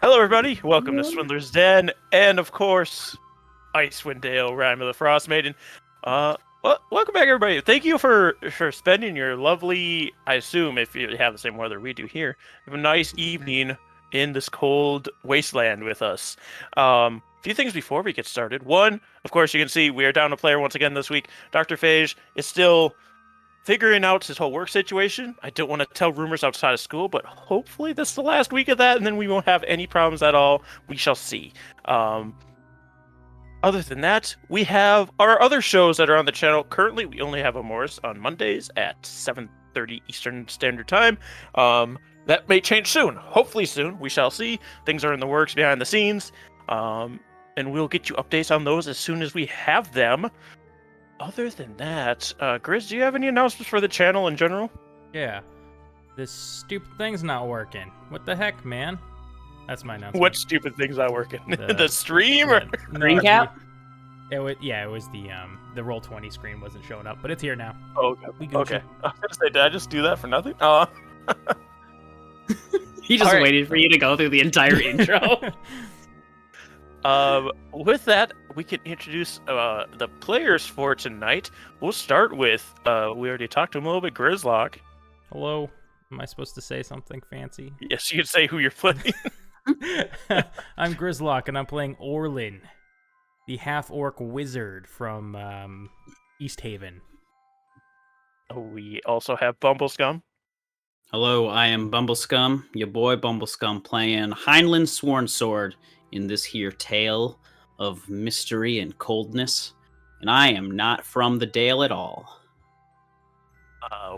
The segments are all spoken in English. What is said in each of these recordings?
Hello, everybody. Welcome to Swindler's Den, and of course, Icewind Dale, Rime of the Frostmaiden. Welcome back, everybody. Thank you for spending your lovely, I assume, if you have the same weather we do here, have a nice evening in this cold wasteland with us. A few things before we get started. One, of course, you can see we are down a player once again this week. Dr. Phage is still figuring out his whole work situation. I don't want to tell rumors outside of school, but hopefully this is the last week of that, and then we won't have any problems at all. We shall see. Other than that, we have our other shows that are on the channel. Currently, we only have Amoris on Mondays at 7:30 Eastern Standard Time. That may change soon. Hopefully soon. We shall see. Things are in the works behind the scenes. And we'll get you updates on those as soon as we have them. Other than that, Grizz, do you have any announcements for the channel in general? Yeah. This stupid thing's not working. What the heck, man? That's my announcement. What stupid thing's not working? The stream or screen cap? It was the Roll20 screen wasn't showing up, but it's here now. Oh, okay. I was gonna say, did I just do that for nothing? He just waited for you to go through the entire intro. With that, we can introduce the players for tonight. We'll start with, we already talked to him a little bit, Grizlocke. Hello. Am I supposed to say something fancy? Yes, you can say who you're playing. I'm Grizlocke, and I'm playing Orlin, the half-orc wizard from East Haven. We also have Bumbleskum. Hello, I am Bumbleskum, your boy Bumbleskum, playing Heinlein Swornsword in this here tale of mystery and coldness, and I am not from the Dale at all.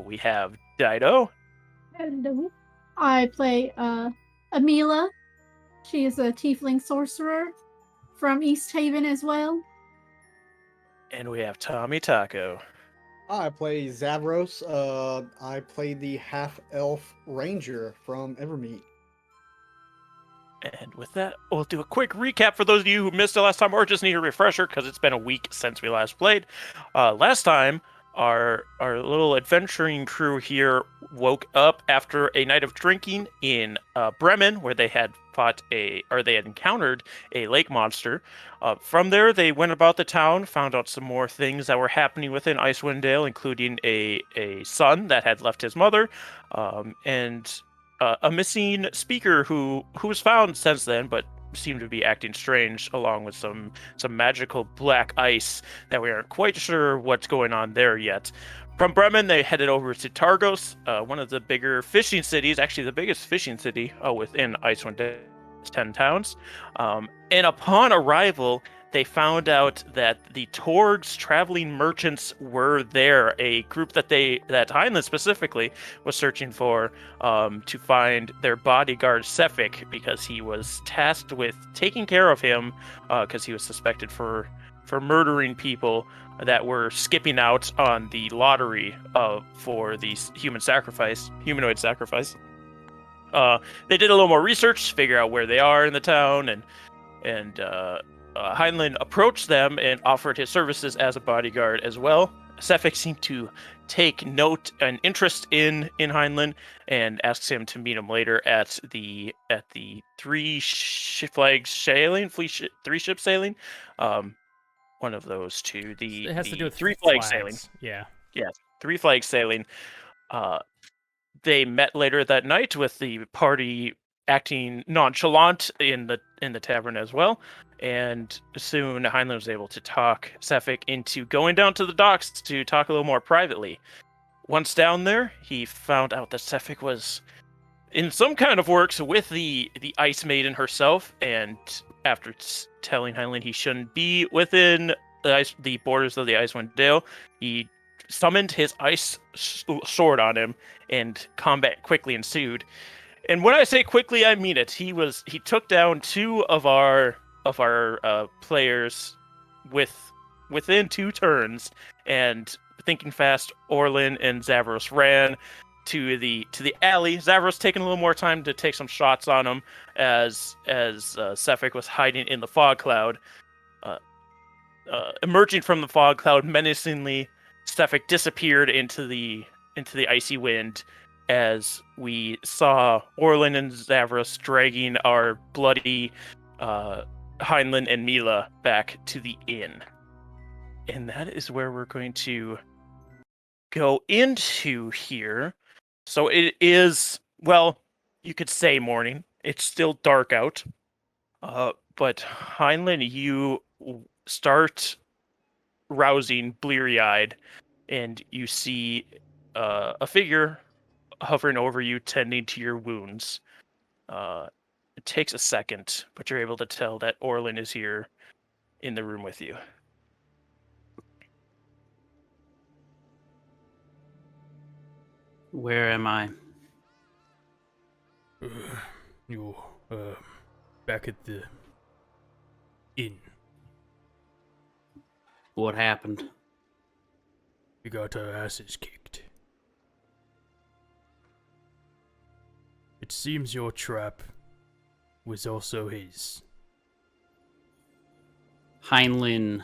We have Dyto. And I play Amila. She is a tiefling sorcerer from East Haven as well. And we have TommieTaco. I play Zavros. I play the half-elf ranger from Evermeet. And with that, we'll do a quick recap for those of you who missed it last time or just need a refresher because it's been a week since we last played. Last time, our little adventuring crew here woke up after a night of drinking in Bremen, where they had encountered a lake monster. From there, they went about the town, found out some more things that were happening within Icewind Dale, including a son that had left his mother, and a missing speaker who was found since then, but seemed to be acting strange, along with some magical black ice that we aren't quite sure what's going on there yet. From Bremen, they headed over to Targos, one of the bigger fishing cities, actually the biggest fishing city within Icewind Dale, 10 towns. And upon arrival, they found out that the Torgs traveling merchants were there, a group that Heinlein specifically was searching for to find their bodyguard Sefik, because he was tasked with taking care of him because he was suspected for murdering people that were skipping out on the lottery for the humanoid sacrifice. They did a little more research, figure out where they are in the town, and Heinlein approached them and offered his services as a bodyguard as well. Sefik seemed to take note and interest in Heinlein and asks him to meet him later at the three ship sailing. One of those two. It has to do with three flag sailing. Yeah, three flag sailing. They met later that night with the party acting nonchalant in the tavern as well, and soon Heinlein was able to talk Sefik into going down to the docks to talk a little more privately. Once down there, he found out that Sefik was in some kind of works with the Ice Maiden herself, and after telling Heinlein he shouldn't be within the borders of the Icewind Dale, he summoned his ice sword on him, and combat quickly ensued. And when I say quickly, I mean it. He took down two of our players within 2 turns, and thinking fast, Orlin and Zavros ran to the alley. Zavros taking a little more time to take some shots on him as Sefik was hiding in the fog cloud. Emerging from the fog cloud menacingly, Sefik disappeared into the icy wind, as we saw Orlin and Zavros dragging our bloody Heinlein and Mila back to the inn. And that is where we're going to go into here. So it is, well, you could say morning. It's still dark out. But Heinlein, you start rousing bleary-eyed, and you see a figure hovering over you, tending to your wounds. It takes a second, but you're able to tell that Orlin is here in the room with you. Where am I? You're back at the inn. What happened? We got our asses kicked. It seems your trap was also his. Heinlein.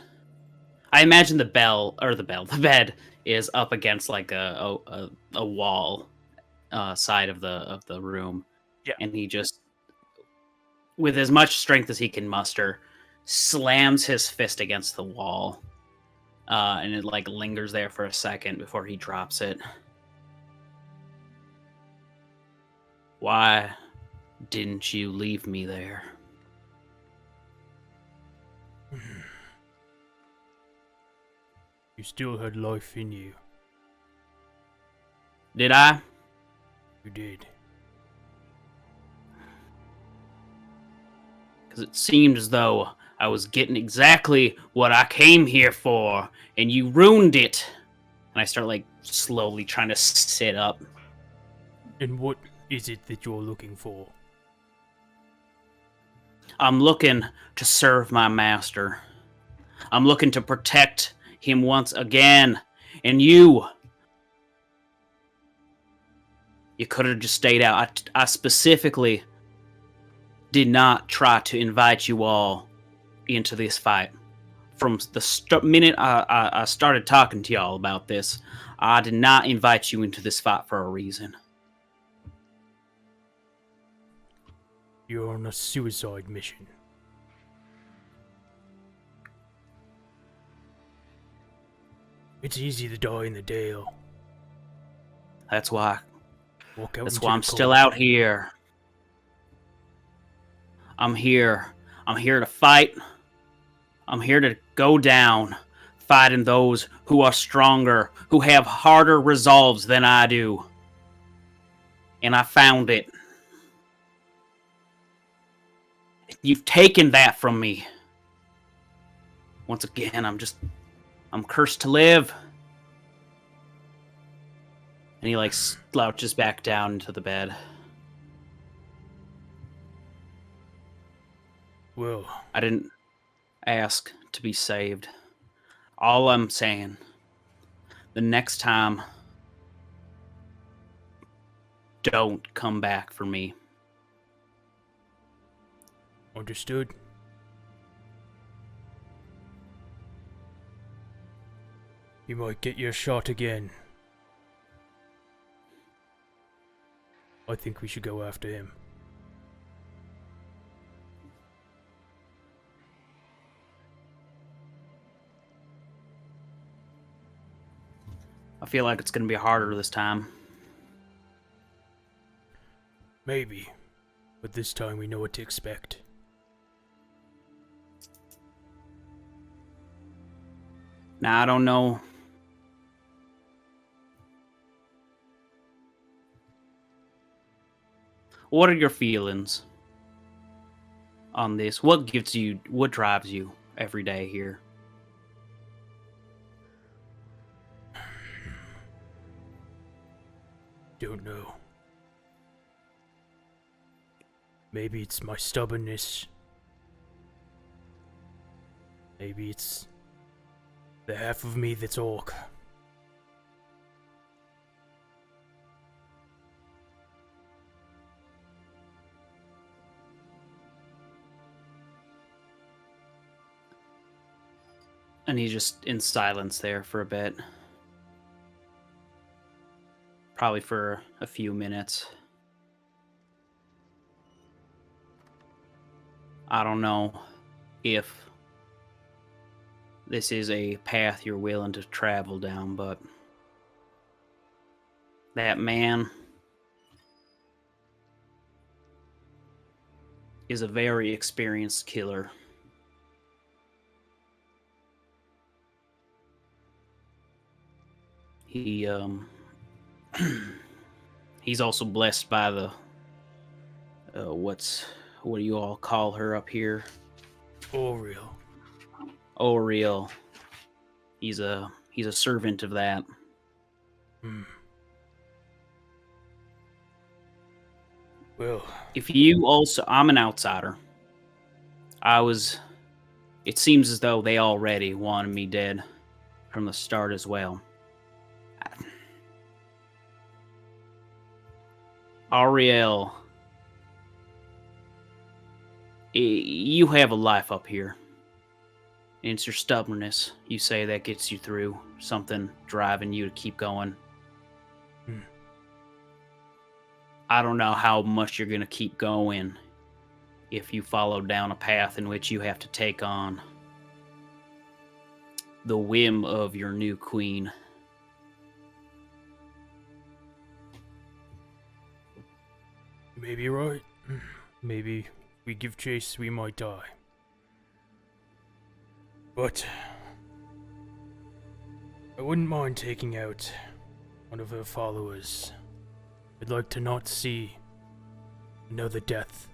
I imagine the bed is up against like a wall side of the room. Yeah. And he just, with as much strength as he can muster, slams his fist against the wall. And it like lingers there for a second before he drops it. Why didn't you leave me there? You still had life in you. Did I? You did. Because it seemed as though I was getting exactly what I came here for, and you ruined it. And I start like slowly trying to sit up. And what is it that you're looking for? I'm looking to serve my master. I'm looking to protect him once again. And you could have just stayed out. I specifically did not try to invite you all into this fight. From the minute I started talking to y'all about this, I did not invite you into this fight for a reason. You're on a suicide mission. It's easy to die in the Dale. That's why Walk out That's into why the I'm still cold. out here. I'm here. I'm here to fight. I'm here to go down, fighting those who are stronger, who have harder resolves than I do. And I found it. You've taken that from me. Once again, I'm cursed to live. And he like slouches back down into the bed. Well, I didn't ask to be saved. All I'm saying, the next time, don't come back for me. understood. You might get your shot again. I think we should go after him. I feel like it's going to be harder this time. Maybe, but this time we know what to expect. Now, I don't know. What are your feelings on this? What drives you every day here? Don't know. Maybe it's my stubbornness. Maybe it's the half of me that's orc. And he's just in silence there for a bit. probably for a few minutes. I don't know if this is a path you're willing to travel down, but that man is a very experienced killer. He he's also blessed by the what do you all call her up here? Oriel. Oriel. He's a servant of that. Well, If you also, I'm an outsider. It seems as though they already wanted me dead from the start as well. Ariel, you have a life up here. And it's your stubbornness, you say, that gets you through. Something driving you to keep going. I don't know how much you're going to keep going if you follow down a path in which you have to take on the whim of your new queen. maybe you're right. Maybe we give chase, we might die. But I wouldn't mind taking out one of her followers. I'd like to not see another death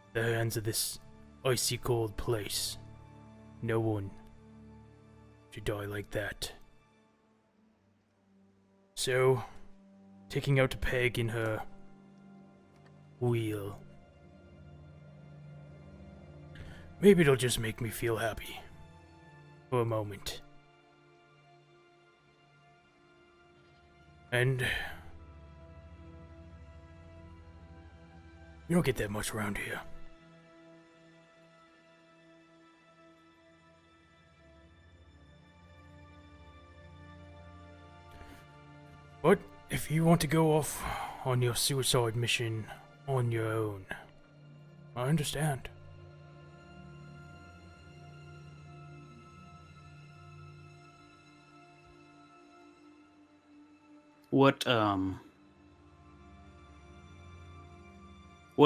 at the hands of this icy cold place. No one should die like that. So, taking out a peg in her wheel, maybe it'll just make me feel happy for a moment. And you don't get that much around here. But if you want to go off on your suicide mission on your own, I understand. What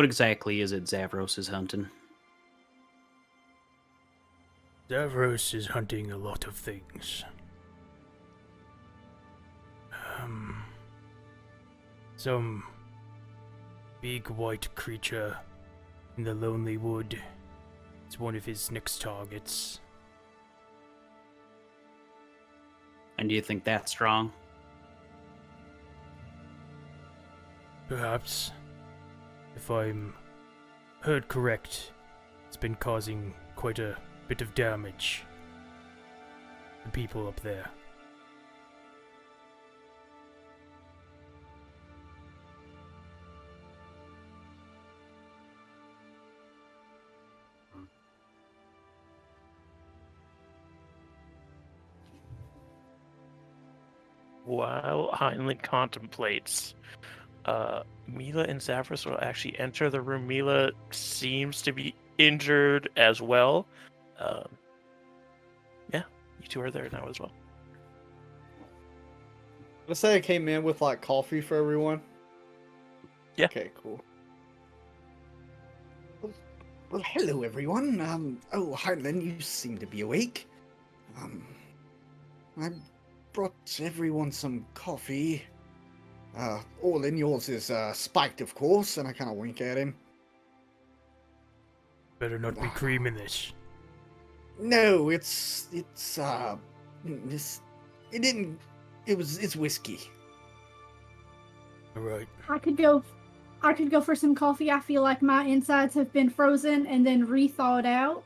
exactly is it Zavros is hunting? Davros is hunting a lot of things. Some big white creature in the lonely wood is one of his next targets. And do you think that's strong? Perhaps, if I'm heard correct, it's been causing quite a bit of damage to people up there. While Heinlein contemplates, Mila and Zavros will actually enter the room. Mila seems to be injured as well. Yeah, you two are there now as well. Let's say I came in with like coffee for everyone. Yeah. Okay, cool. Well, hello everyone. Oh, Heinlein, you seem to be awake. I brought everyone some coffee. Orlin, yours is spiked, of course, and I kind of wink at him. Better not be cream in this. No, it's whiskey. Alright. I could go for some coffee. I feel like my insides have been frozen and then re-thawed out.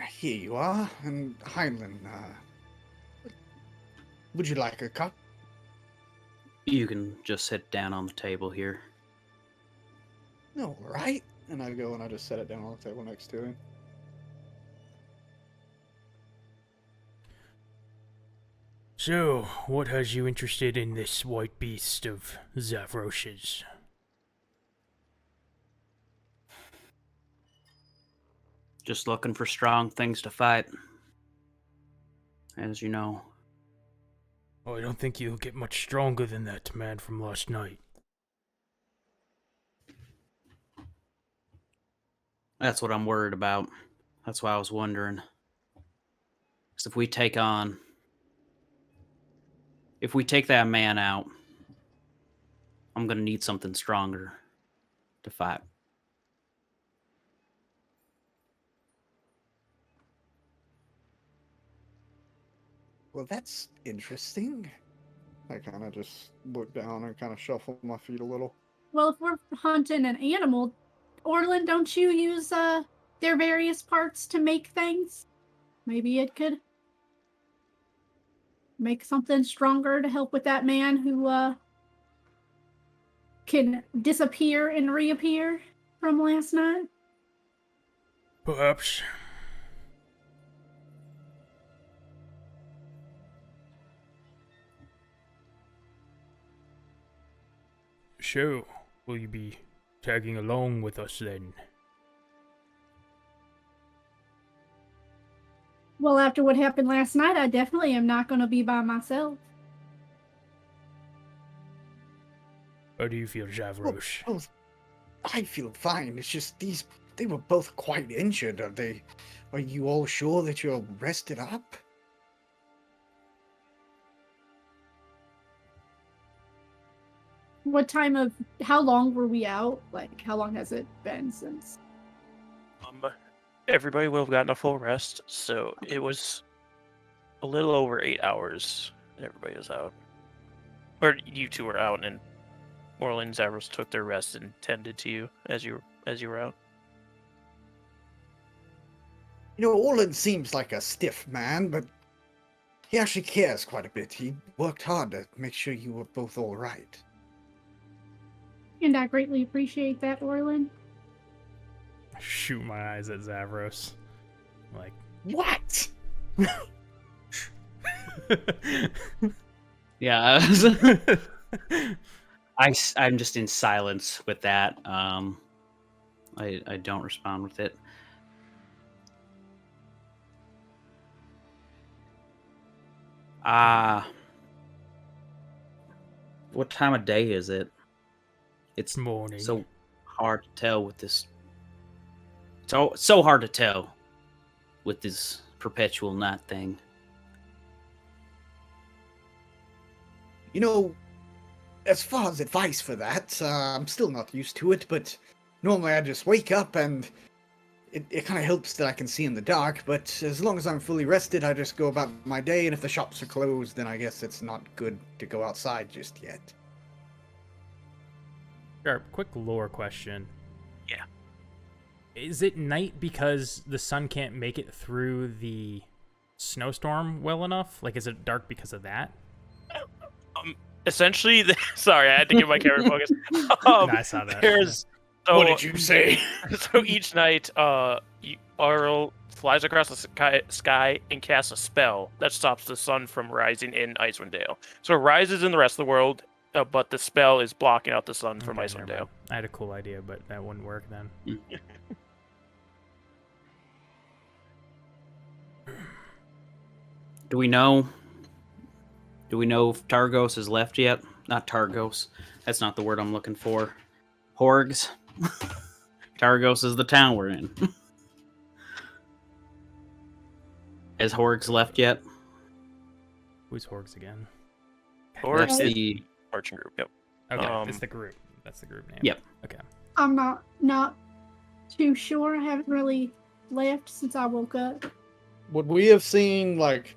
Here you are. And Heinlein, would you like a cup? You can just sit down on the table here. All right. And I go and I just set it down on the table next to him. So, what has you interested in this white beast of Zavrosh's? Just looking for strong things to fight. As you know. Oh, I don't think you'll get much stronger than that man from last night. That's what I'm worried about. That's why I was wondering. Because if we take that man out, I'm going to need something stronger to fight. Well, that's interesting. I kind of just look down and kind of shuffle my feet a little. Well, if we're hunting an animal, Orlin, don't you use their various parts to make things? Maybe it could make something stronger to help with that man who can disappear and reappear from last night. Perhaps. So, will you be tagging along with us then? Well, after what happened last night, I definitely am not going to be by myself. How do you feel, Zavrosh? Well, I feel fine. It's just they were both quite injured. Are you all sure that you're rested up? How long were we out? Like, how long has it been since? Everybody will have gotten a full rest, so it was a little over 8 hours. Everybody was out, or you two were out, and Orlin and Zavros took their rest and tended to you as you were out. You know, Orlin seems like a stiff man, but he actually cares quite a bit. He worked hard to make sure you were both all right. And I greatly appreciate that, Orlin. Shoot my eyes at Zavros. Like, What? Yeah. I'm just in silence with that. I don't respond with it. What time of day is it? It's morning. so hard to tell with this. So hard to tell with this perpetual night thing. You know, as far as advice for that, I'm still not used to it, but normally I just wake up and it kind of helps that I can see in the dark, but as long as I'm fully rested, I just go about my day, and if the shops are closed, then I guess it's not good to go outside just yet. Sure, quick lore question. Yeah. Is it night because the sun can't make it through the snowstorm well enough? Like, is it dark because of that? Essentially, sorry, I had to give my camera focus. I saw that. What did you say? So each night, Arl flies across the sky and casts a spell that stops the sun from rising in Icewind Dale. So it rises in the rest of the world, but the spell is blocking out the sun from Icewind Dale. I had a cool idea, but that wouldn't work then. Do we know if Targos has left yet? Not Targos. That's not the word I'm looking for. Horgs. Targos is the town we're in. Has Horgs left yet? Who's Horgs again? Horgs That's is the marching group. Yep. Okay, it's the group. That's the group name. Yep. Okay. I'm not too sure. I haven't really left since I woke up. Would we have seen, like,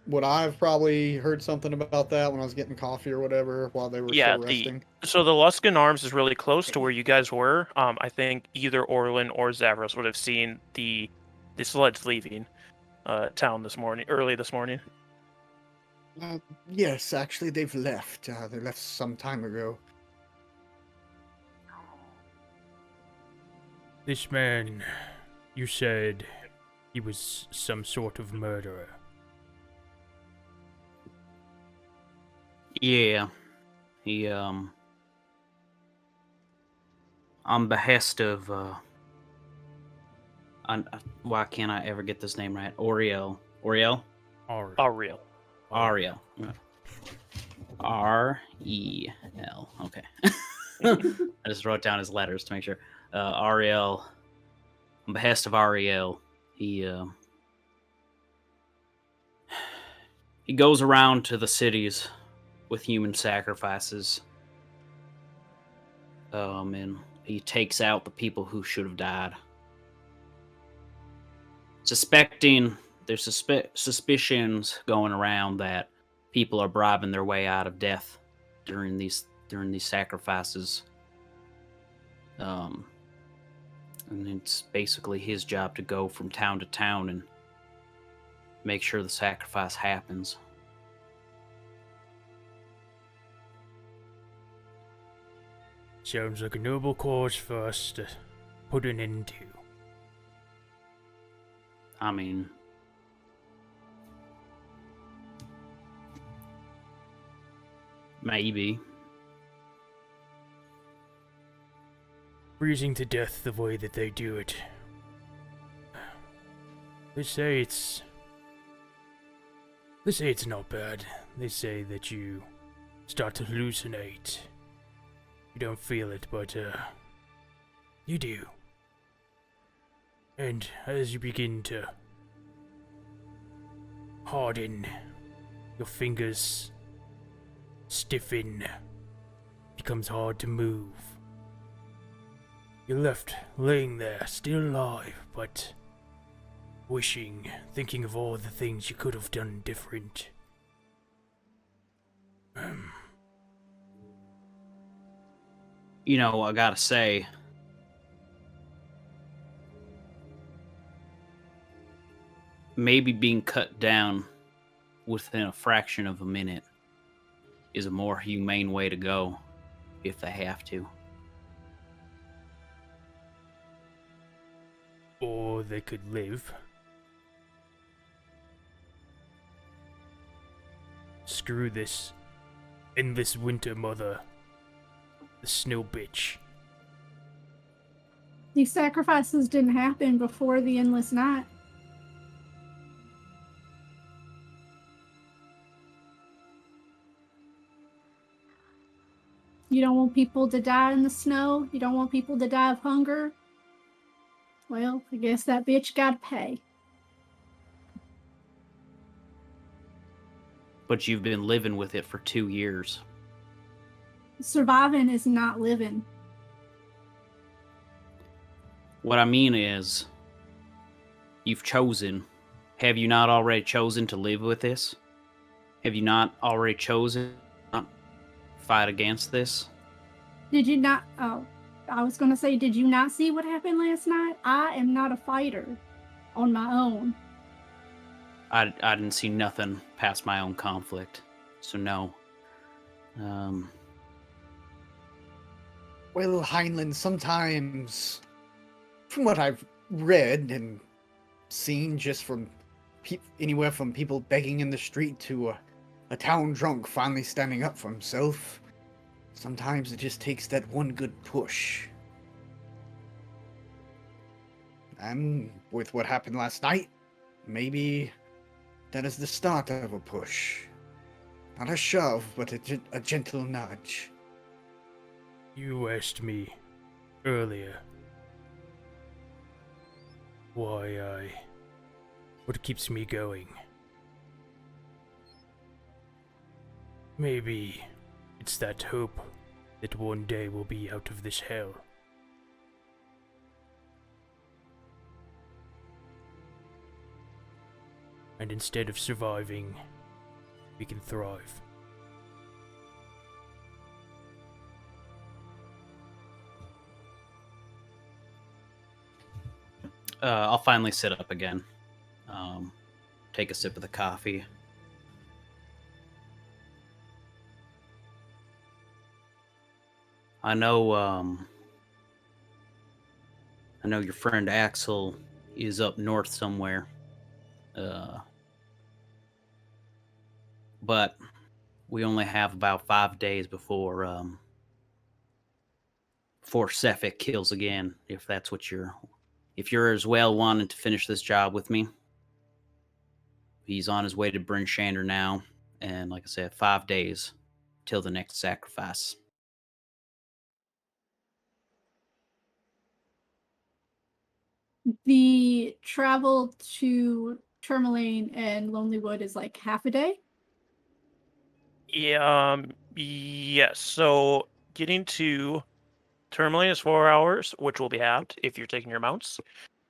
would I have probably heard something about that when I was getting coffee or whatever while they were still resting? So the Luskan Arms is really close to where you guys were. I think either Orlin or Zavros would have seen the sleds leaving town early this morning. Yes, actually, they've left. They left some time ago. This man, you said he was some sort of murderer. Yeah. He, on behest of, why can't I ever get this name right? Oriel. Alright. Ariel. Ariel. R-E-L. Okay. I just wrote down his letters to make sure. Ariel, on behest of Ariel, he goes around to the cities with human sacrifices. And he takes out the people who should have died. Suspecting, there's suspicions going around that people are bribing their way out of death during these sacrifices. And it's basically his job to go from town to town and make sure the sacrifice happens. Sounds like a noble cause for us to put an end to. I mean, maybe. Freezing to death the way that they do it. They say it's not bad. They say that you start to hallucinate. You don't feel it, but you do. And as you begin to harden, your fingers stiffen, becomes hard to move. You're left laying there, still alive, but wishing, thinking of all the things you could have done different. You know, I gotta say, maybe being cut down within a fraction of a minute is a more humane way to go if they have to. Or they could live. Screw this endless winter mother. The snow bitch. These sacrifices didn't happen before the endless night. You don't want people to die in the snow? You don't want people to die of hunger? Well, I guess that bitch gotta pay. But you've been living with it for 2 years. Surviving is not living. What I mean is, you've chosen. Have you not already chosen to live with this? Have you not already chosen to fight against this? Did you not? Oh, I was gonna say, did you not see what happened last night? I am not a fighter on my own. I didn't see nothing past my own conflict, so no. Well, Heinlein, sometimes, from what I've read and seen, just from anywhere from people begging in the street to a town drunk finally standing up for himself, sometimes it just takes that one good push. And with what happened last night, maybe that is the start of a push. Not a shove, but a gentle nudge. You asked me earlier what keeps me going. Maybe it's that hope that one day we'll be out of this hell. And instead of surviving, we can thrive. I'll finally sit up again. Take a sip of the coffee. I know your friend Axel is up north somewhere. But we only have about 5 days before Sefik kills again. If that's what if you're as well wanting to finish this job with me. He's on his way to Bryn Shander now, and like I said, 5 days till the next sacrifice. The travel to Tourmaline and Lonelywood is like half a day? Yeah, yes. So getting to Tourmaline is 4 hours, which will be halved if you're taking your mounts.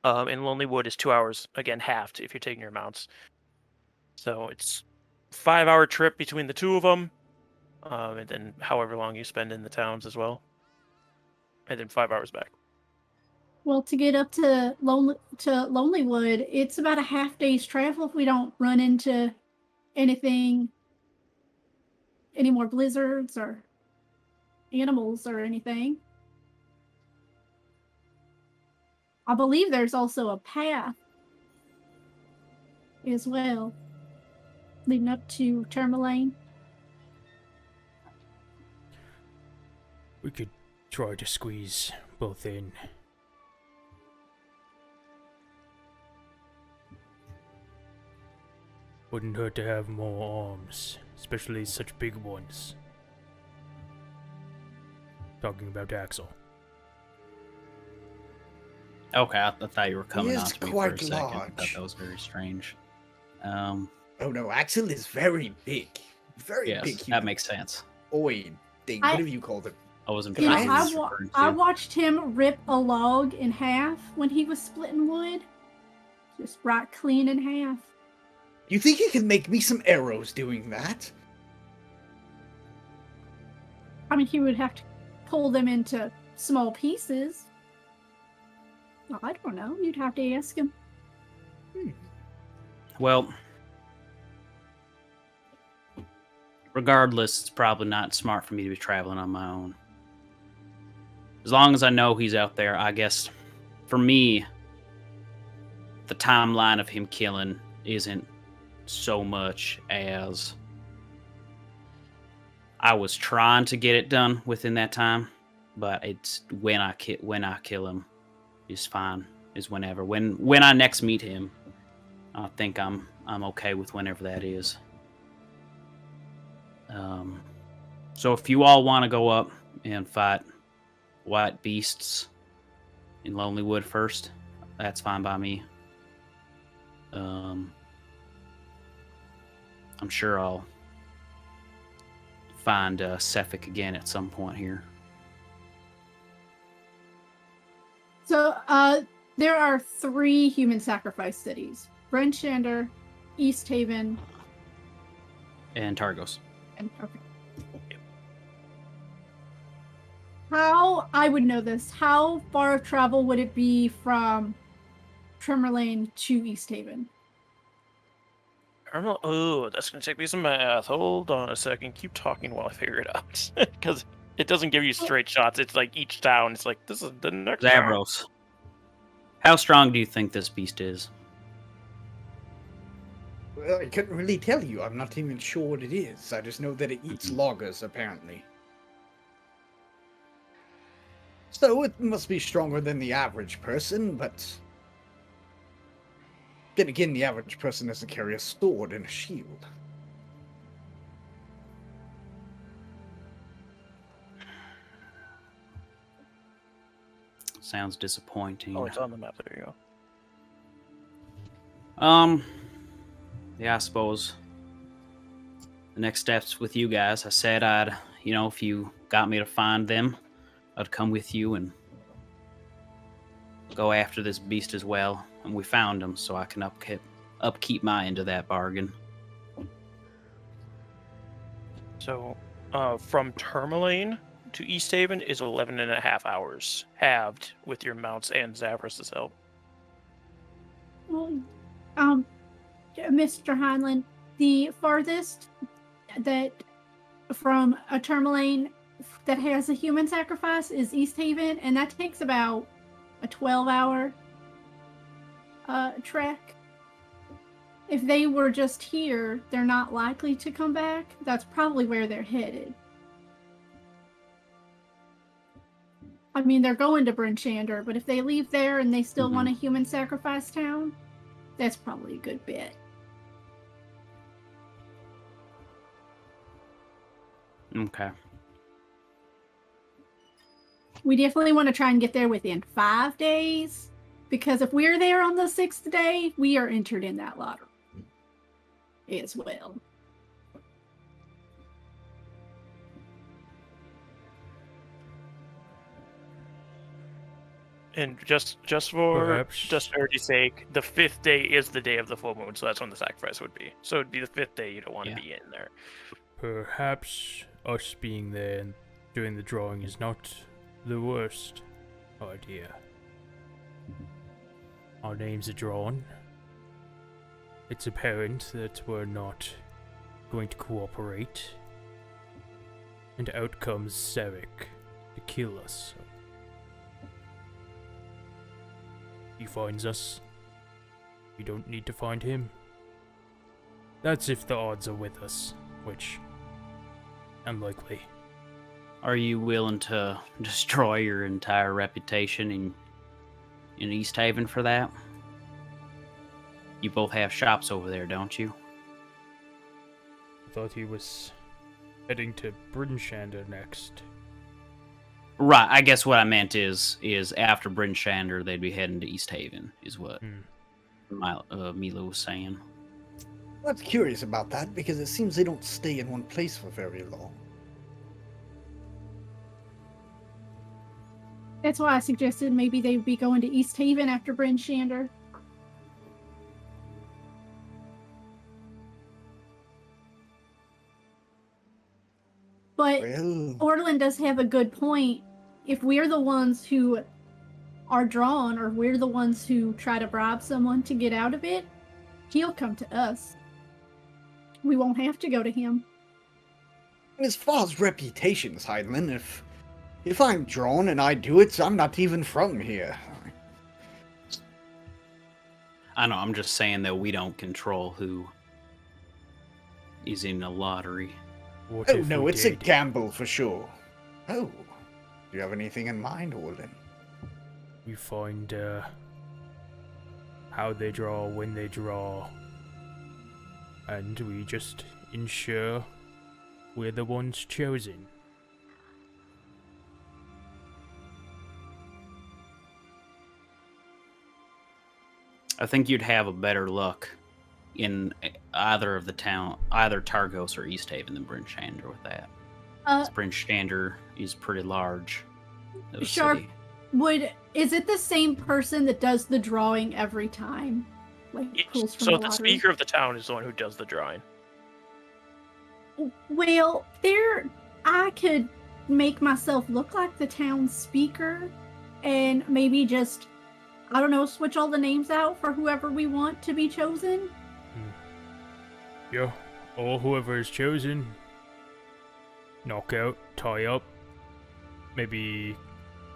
And Lonelywood is 2 hours, again halved if you're taking your mounts. So it's 5-hour trip between the two of them, and then however long you spend in the towns as well, and then 5 hours back. Well, to get up to Lonelywood, it's about a half day's travel if we don't run into any more blizzards or animals or anything. I believe there's also a path as well leading up to Tourmaline. We could try to squeeze both in. Wouldn't hurt to have more arms, especially such big ones. Talking about Axel. Okay, I thought you were coming He on is to me quite for a second. I thought large. that was very strange. Oh no, Axel is very big. Very Yes, big that human. makes sense. Oid thing, whatever you called it. I wasn't You know, familiar with referring I to. watched him rip a log in half when he was splitting wood. Just right clean in half. You think you can make me some arrows doing that? I mean, he would have to pull them into small pieces. Well, I don't know. You'd have to ask him. Well, regardless, it's probably not smart for me to be traveling on my own. As long as I know he's out there, I guess, for me, the timeline of him killing isn't so much as I was trying to get it done within that time, but it's when I kill him is fine. Is whenever when I next meet him, I think I'm okay with whenever that is. So if you all want to go up and fight white beasts in Lonelywood first, that's fine by me. I'm sure I'll find Sefik again at some point here. So, there are 3 human sacrifice cities: Bryn Shander, East Haven, And Targos. and okay. How I would know this? How far of travel would it be from Tourmaline to East Haven? Oh, that's gonna take me some math. Hold on a second. Keep talking while I figure it out, because it doesn't give you straight shots. It's like each town. It's like this is the next town. Zavros. How strong do you think this beast is? Well, I couldn't really tell you. I'm not even sure what it is. I just know that it eats loggers, apparently. So it must be stronger than the average person, but... Then again, the average person doesn't carry a sword and a shield. Sounds disappointing. Oh, it's on the map. There you go. Yeah, I suppose the next steps with you guys, I said I'd, if you got me to find them, I'd come with you and go after this beast as well. And we found him, so I can upkeep my end of that bargain. So, from Tourmaline to East Haven is 11.5 hours, halved with your mounts and Zavros' help. Well, Mr. Heinlein, the farthest that from a Tourmaline that has a human sacrifice is East Haven, and that takes about a 12-hour trek. if they were just here, they're not likely to come back. That's probably where they're headed. I mean, they're going to Bryn Shander, but if they leave there and they still want a human sacrifice town, that's probably a good bet. Okay. We definitely want to try and get there within 5 days, because if we're there on the 6th day, we are entered in that lottery as well. And just for Perhaps. just clarity's sake, the 5th day is the day of the full moon, so that's when the sacrifice would be. So it'd be the 5th day. You don't want to be in there. Perhaps us being there and doing the drawing is not the worst idea. Our names are drawn. It's apparent that we're not going to cooperate. And out comes Sarek to kill us. He finds us. We don't need to find him. That's if the odds are with us, which unlikely. Are you willing to destroy your entire reputation in East Haven for that? You both have shops over there, don't you? I thought he was heading to Bryn Shander next. Right, I guess what I meant is after Bryn Shander, they'd be heading to East Haven, is what Mila was saying. Well, I'm curious about that, because it seems they don't stay in one place for very long. That's why I suggested maybe they would be going to East Haven after Bryn Shander. But Orlin does have a good point. If we're the ones who are drawn, or we're the ones who try to bribe someone to get out of it, he'll come to us. We won't have to go to him. And as far as reputations, Heidelin, if I'm drawn and I do it, I'm not even from here. I know, I'm just saying that we don't control who is in the lottery. What Oh if no, we it's a did? gamble for sure. Oh, do you have anything in mind, Orlin? We find how they draw, when they draw, and we just ensure we're the ones chosen. I think you'd have a better luck in either Targos or East Haven than Bryn Shander with that. Bryn Shander is pretty large. Sharp, is it the same person that does the drawing every time? Like pulls from So the the lottery? speaker of the town is the one who does the drawing. Well, I could make myself look like the town speaker and maybe just, I don't know, switch all the names out for whoever we want to be chosen. Yeah, or whoever is chosen. Knock out, tie up, maybe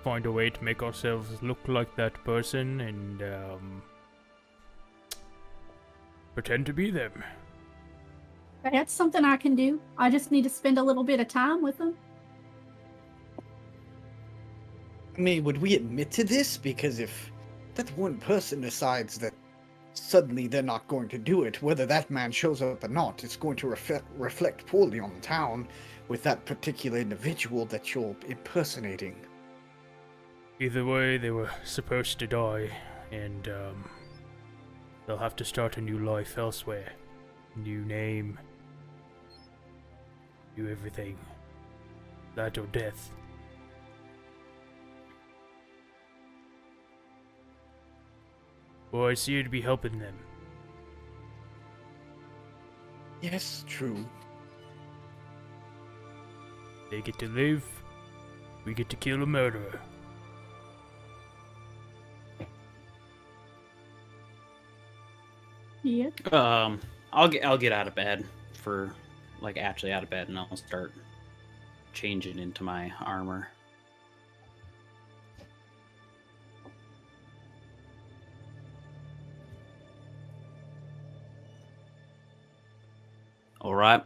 find a way to make ourselves look like that person and pretend to be them. That's something I can do. I just need to spend a little bit of time with them. I mean, would we admit to this? Because if that one person decides that suddenly they're not going to do it, whether that man shows up or not, it's going to reflect poorly on the town with that particular individual that you're impersonating. Either way, they were supposed to die, and they'll have to start a new life elsewhere. New name. New everything. That or death. Well, I see you to be helping them. Yes, true. They get to live, we get to kill a murderer. Yeah. I'll get out of bed for actually out of bed, and I'll start changing into my armor. All right.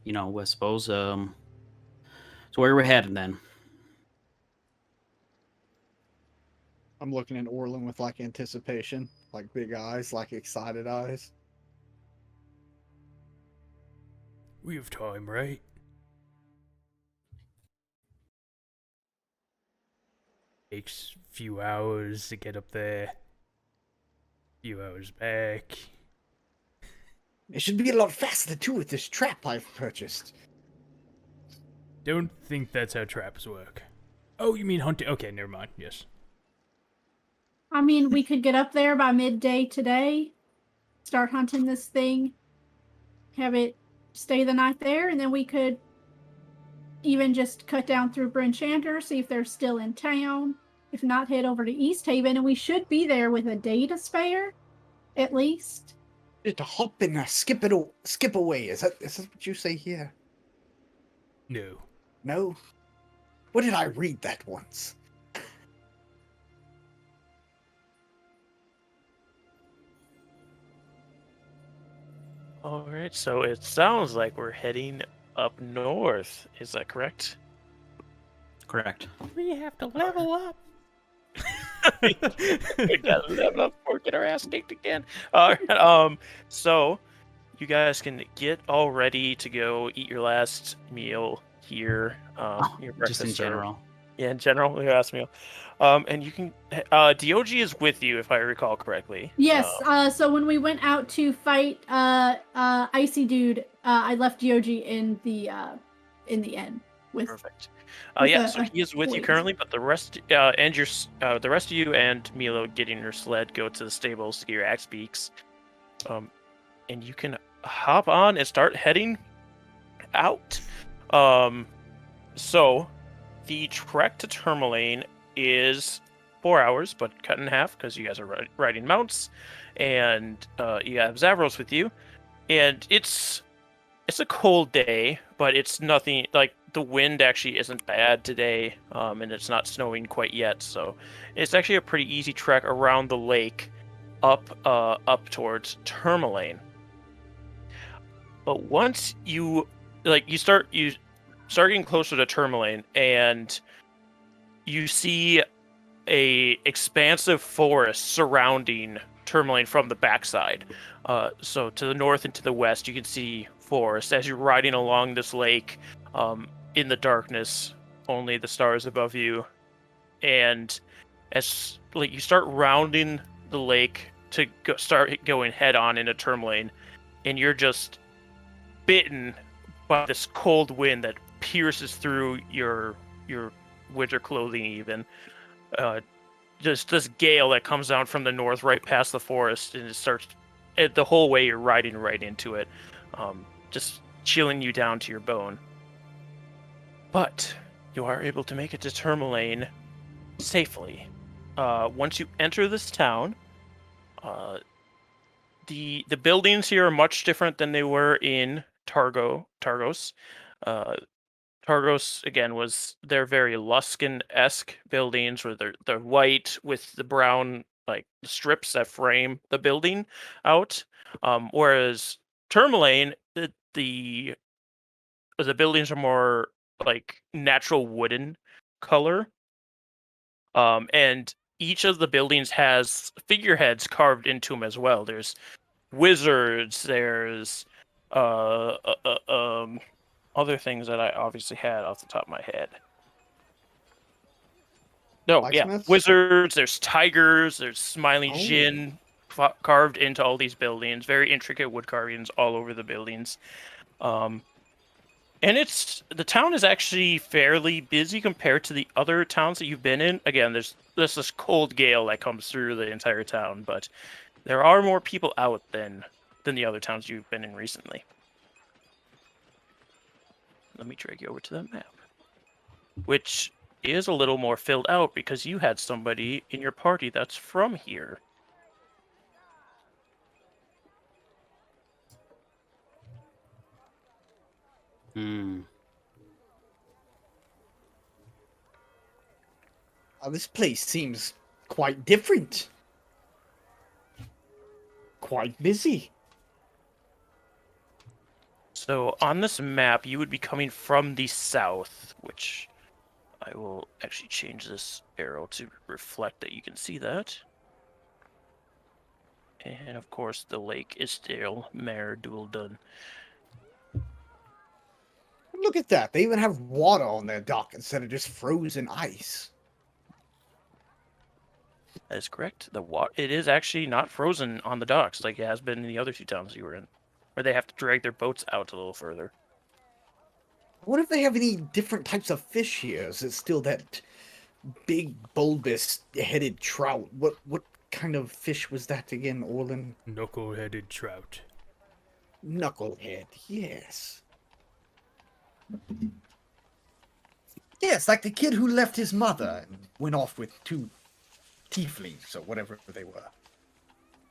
I suppose. So where we're headed then? I'm looking at Orlin with like anticipation, like big eyes, like excited eyes. We have time, right? Takes a few hours to get up there. Few hours back. It should be a lot faster too with this trap I've purchased. Don't think that's how traps work. Oh, you mean hunting? Okay, never mind. Yes. I mean, we could get up there by midday today, start hunting this thing, have it stay the night there, and then we could even just cut down through Brinchander, see if they're still in town. If not, head over to East Haven, and we should be there with a day to spare, at least. Just a hop and a skip away. Is that what you say here? No. No? Where did I read that once? All right, so it sounds like we're heading up north. Is that correct? Correct. We have to level up. We gotta level up or get our ass kicked again. All right, so you guys can get all ready to go eat your last meal here. Your breakfast. Just in general. Yeah, in general, your last meal. And you can. DOG is with you, if I recall correctly. Yes. So when we went out to fight Icy Dude, I left DOG in the inn with. Perfect. Yeah, so he is with you currently, but the rest the rest of you and Milo getting your sled go to the stables to get your axe beaks, and you can hop on and start heading out. So the trek to Tourmaline is 4 hours, but cut in half because you guys are riding mounts, and you have Zavros with you, and it's a cold day, but it's nothing like. The wind actually isn't bad today, and it's not snowing quite yet, so it's actually a pretty easy trek around the lake up towards Tourmaline. But once you start getting closer to Tourmaline, and you see a expansive forest surrounding Tourmaline from the backside. So to the north and to the west, you can see forest as you're riding along this lake. In the darkness, only the stars above you, and as you start rounding the lake to start going head on into Tourmaline, and you're just bitten by this cold wind that pierces through your winter clothing. Even just this gale that comes down from the north right past the forest, and it starts the whole way you're riding right into it, just chilling you down to your bone. But you are able to make it to Tourmaline safely. Once you enter this town, the buildings here are much different than they were in Targos. Targos again they're very Luskan-esque buildings where they're white with the brown strips that frame the building out. Whereas Tourmaline, the buildings are more natural wooden color, and each of the buildings has figureheads carved into them as well. There's wizards, there's other things that I obviously had off the top of my head. No, yeah, wizards, there's tigers, there's smiling Jinn carved into all these buildings, very intricate wood carvings all over the buildings. And the town is actually fairly busy compared to the other towns that you've been in. Again, there's this cold gale that comes through the entire town, but there are more people out than the other towns you've been in recently. Let me drag you over to the map, which is a little more filled out because you had somebody in your party that's from here. This place seems quite different. Quite busy. So on this map, you would be coming from the south, which I will actually change this arrow to reflect that you can see that. And of course, the lake is still Mare Dual Done. Look at that. They even have water on their dock instead of just frozen ice. That is correct. The water, it is actually not frozen on the docks like it has been in the other two towns you were in, where they have to drag their boats out a little further. What if they have any different types of fish here? Is it still that big, bulbous-headed trout? What kind of fish was that again, Orlin? Knuckle-headed trout. Knucklehead, yes. Yes, like the kid who left his mother and went off with 2 tieflings or whatever they were.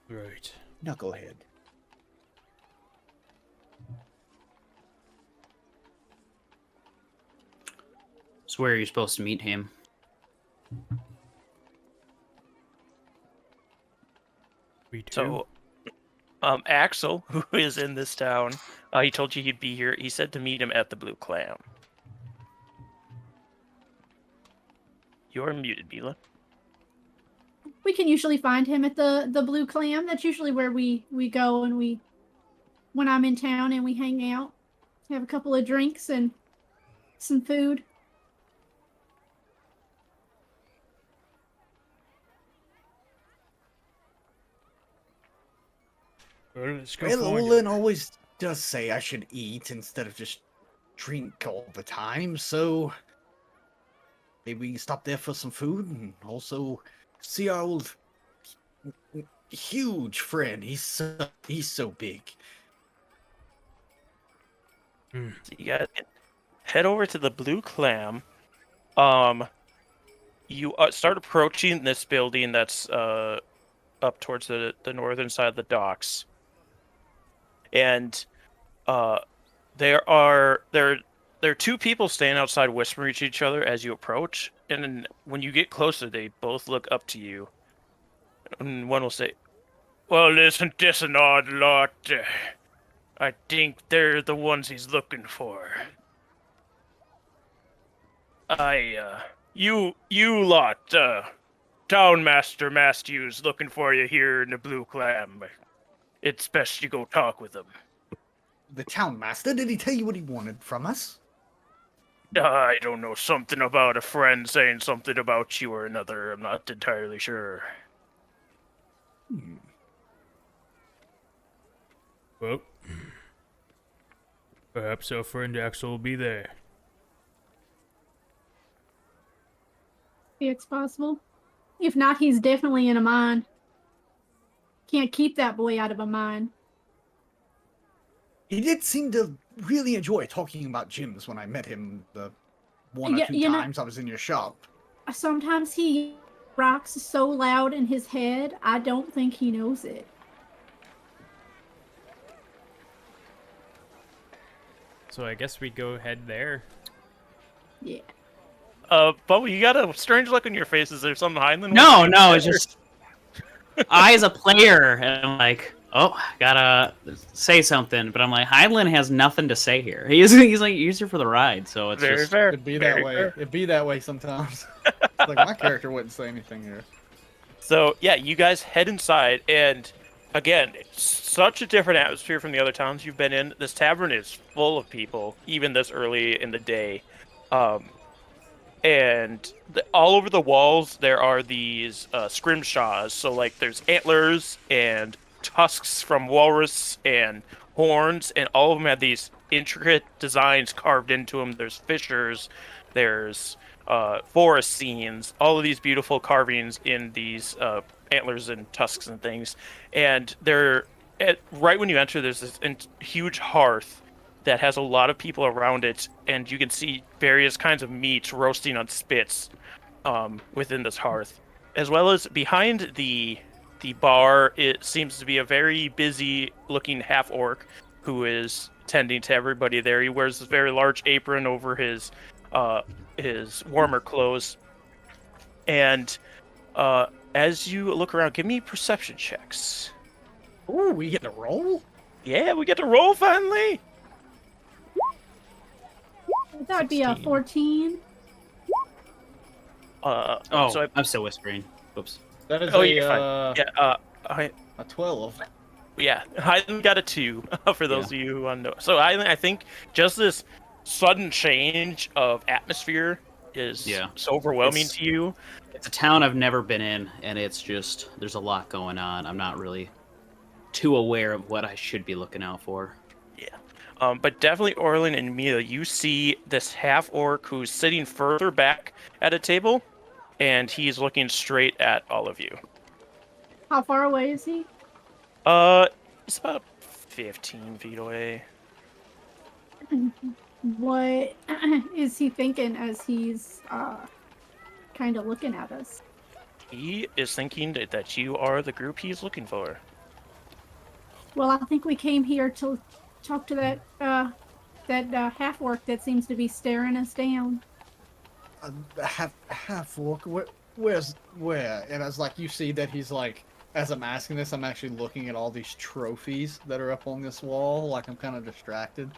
Right. Knucklehead. So where are you supposed to meet him? We too. So, Axel, who is in this town, he told you he'd be here. He said to meet him at the Blue Clam. You're muted, Mila. We can usually find him at the Blue Clam. That's usually where we go and when I'm in town and we hang out, have a couple of drinks and some food. Well, let's go Well, find Olin him. always does say I should eat instead of just drink all the time, so maybe we can stop there for some food and also see our old huge friend. He's so big. So you guys can head over to the Blue Clam. You start approaching this building that's up towards the northern side of the docks. And there are 2 people standing outside whispering to each other as you approach. And then when you get closer, they both look up to you. And one will say, "Well, isn't this an odd lot? I think they're the ones he's looking for. You lot, Townmaster Matthews looking for you here in the Blue Clam. It's best you go talk with him." The town master, did he tell you what he wanted from us? I don't know, something about a friend saying something about you or another. I'm not entirely sure. Well, perhaps our friend Axel will be there. It's possible. If not, he's definitely in a mine. Can't keep that boy out of a mine. He did seem to really enjoy talking about gyms when I met him the one or 2 times I was in your shop. Sometimes he rocks so loud in his head, I don't think he knows it. So I guess we go head there. Yeah. Bubble, you got a strange look on your face. Is there something Heinlein? No, it's just I as a player am like, oh, gotta say something, but I'm like, Heinlein has nothing to say here. He's like here for the ride, so it's Very just fair. It'd be Very that way. fair. It'd be that way sometimes. Like my character wouldn't say anything here. So, yeah, you guys head inside, and again, it's such a different atmosphere from the other towns you've been in. This tavern is full of people, even this early in the day. And all over the walls, there are these scrimshaws. So, like, there's antlers and tusks from walrus and horns, and all of them have these intricate designs carved into them. There's fissures, there's forest scenes, all of these beautiful carvings in these antlers and tusks and things. And they're right when you enter, there's this huge hearth that has a lot of people around it, and you can see various kinds of meats roasting on spits within this hearth, as well as behind the bar. It seems to be a very busy-looking half-orc who is tending to everybody there. He wears this very large apron over his warmer clothes. And as you look around, give me perception checks. Ooh, we get to roll? Yeah, we get to roll finally. That would be a 16. 14. So I'm still whispering. Oops. That is you're fine. Yeah, a 12. yeah, Hyland got a 2 for those of you who want to know. So I think just this sudden change of atmosphere is so overwhelming to you. It's a town I've never been in, and it's just, there's a lot going on. I'm not really too aware of what I should be looking out for. Yeah. But definitely Orlin and Mila, you see this half-orc who's sitting further back at a table, and he's looking straight at all of you. How far away is he? It's about 15 feet away. What is he thinking as he's kind of looking at us? He is thinking that you are the group he's looking for. Well, I think we came here to talk to that half-orc that seems to be staring us down. Half orc. Where? And as like you see that he's like, as I'm asking this, I'm actually looking at all these trophies that are up on this wall. Like I'm kind of distracted.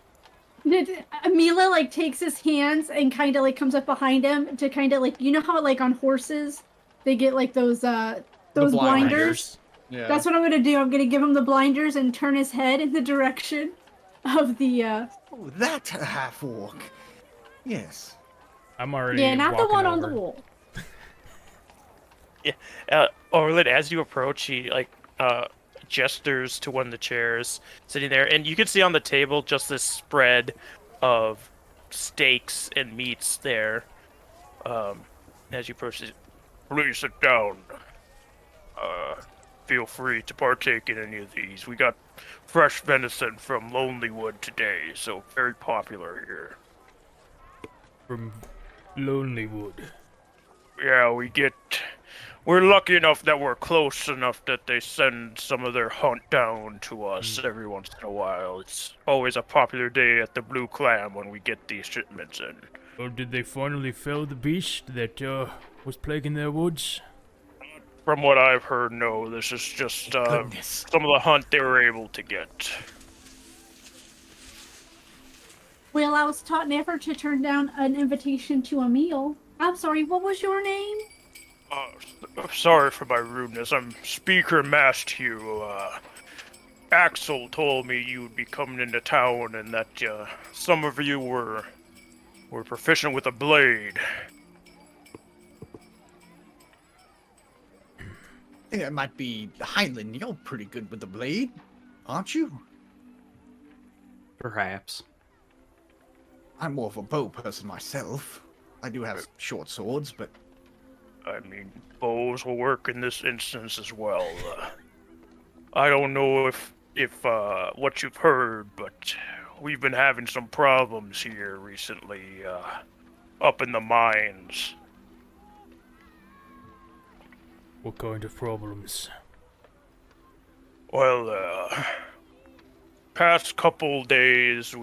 Mila like takes his hands and kind of like comes up behind him to kind of like, you know how like on horses they get like those blinders. Yeah. That's what I'm gonna do. I'm gonna give him the blinders and turn his head in the direction of the. Oh, that half orc. Yes. I'm already. Yeah, not the one on the over. wall. Orlin, as you approach, he gestures to one of the chairs sitting there, and you can see on the table just this spread of steaks and meats there. As you approach, please sit down. Feel free to partake in any of these. We got fresh venison from Lonelywood today, so very popular here. From Lonelywood. Yeah, we're lucky enough that we're close enough that they send some of their hunt down to us every once in a while. It's always a popular day at the Blue Clam when we get these shipments in. Or did they finally fell the beast that was plaguing their woods? From what I've heard, no. This is just some of the hunt they were able to get. Well, I was taught never to turn down an invitation to a meal. I'm sorry, what was your name? Sorry for my rudeness. I'm Speaker Masthew. Axel told me you would be coming into town and that some of you were proficient with a blade. I think it might be Heinlein. You're pretty good with the blade, aren't you? Perhaps. I'm more of a bow person myself. I do have short swords, but... I mean, bows will work in this instance as well. I don't know if what you've heard, but we've been having some problems here recently, up in the mines. What kind of problems? Well, past couple days,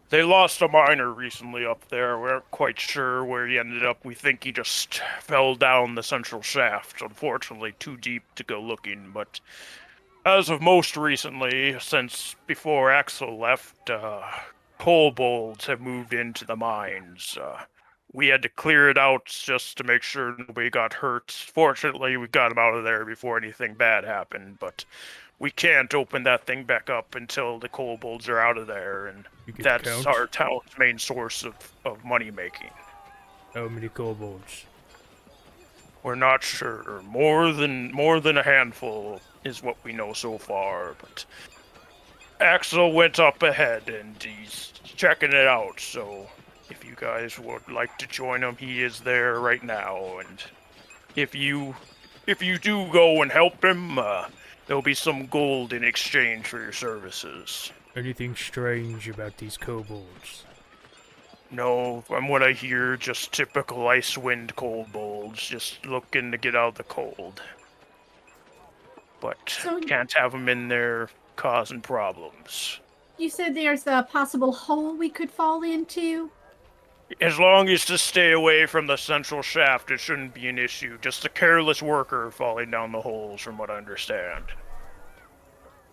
they lost a miner recently up there. We aren't quite sure where he ended up. We think he just fell down the central shaft. Unfortunately, too deep to go looking. But as of most recently, since before Axel left, Kobolds have moved into the mines. We had to clear it out just to make sure nobody got hurt. Fortunately, we got him out of there before anything bad happened, but we can't open that thing back up until the Kobolds are out of there, and that's our town's main source of money-making. How many kobolds? We're not sure. More than a handful is what we know so far, but Axel went up ahead, and he's checking it out, so... If you guys would like to join him, he is there right now, and if you do go and help him, there'll be some gold in exchange for your services. Anything strange about these kobolds? No, from what I hear, just typical Icewind kobolds, just looking to get out of the cold. But can't have them in there causing problems. You said there's a possible hole we could fall into? As long as to stay away from the central shaft, it shouldn't be an issue. Just a careless worker falling down the holes, from what I understand.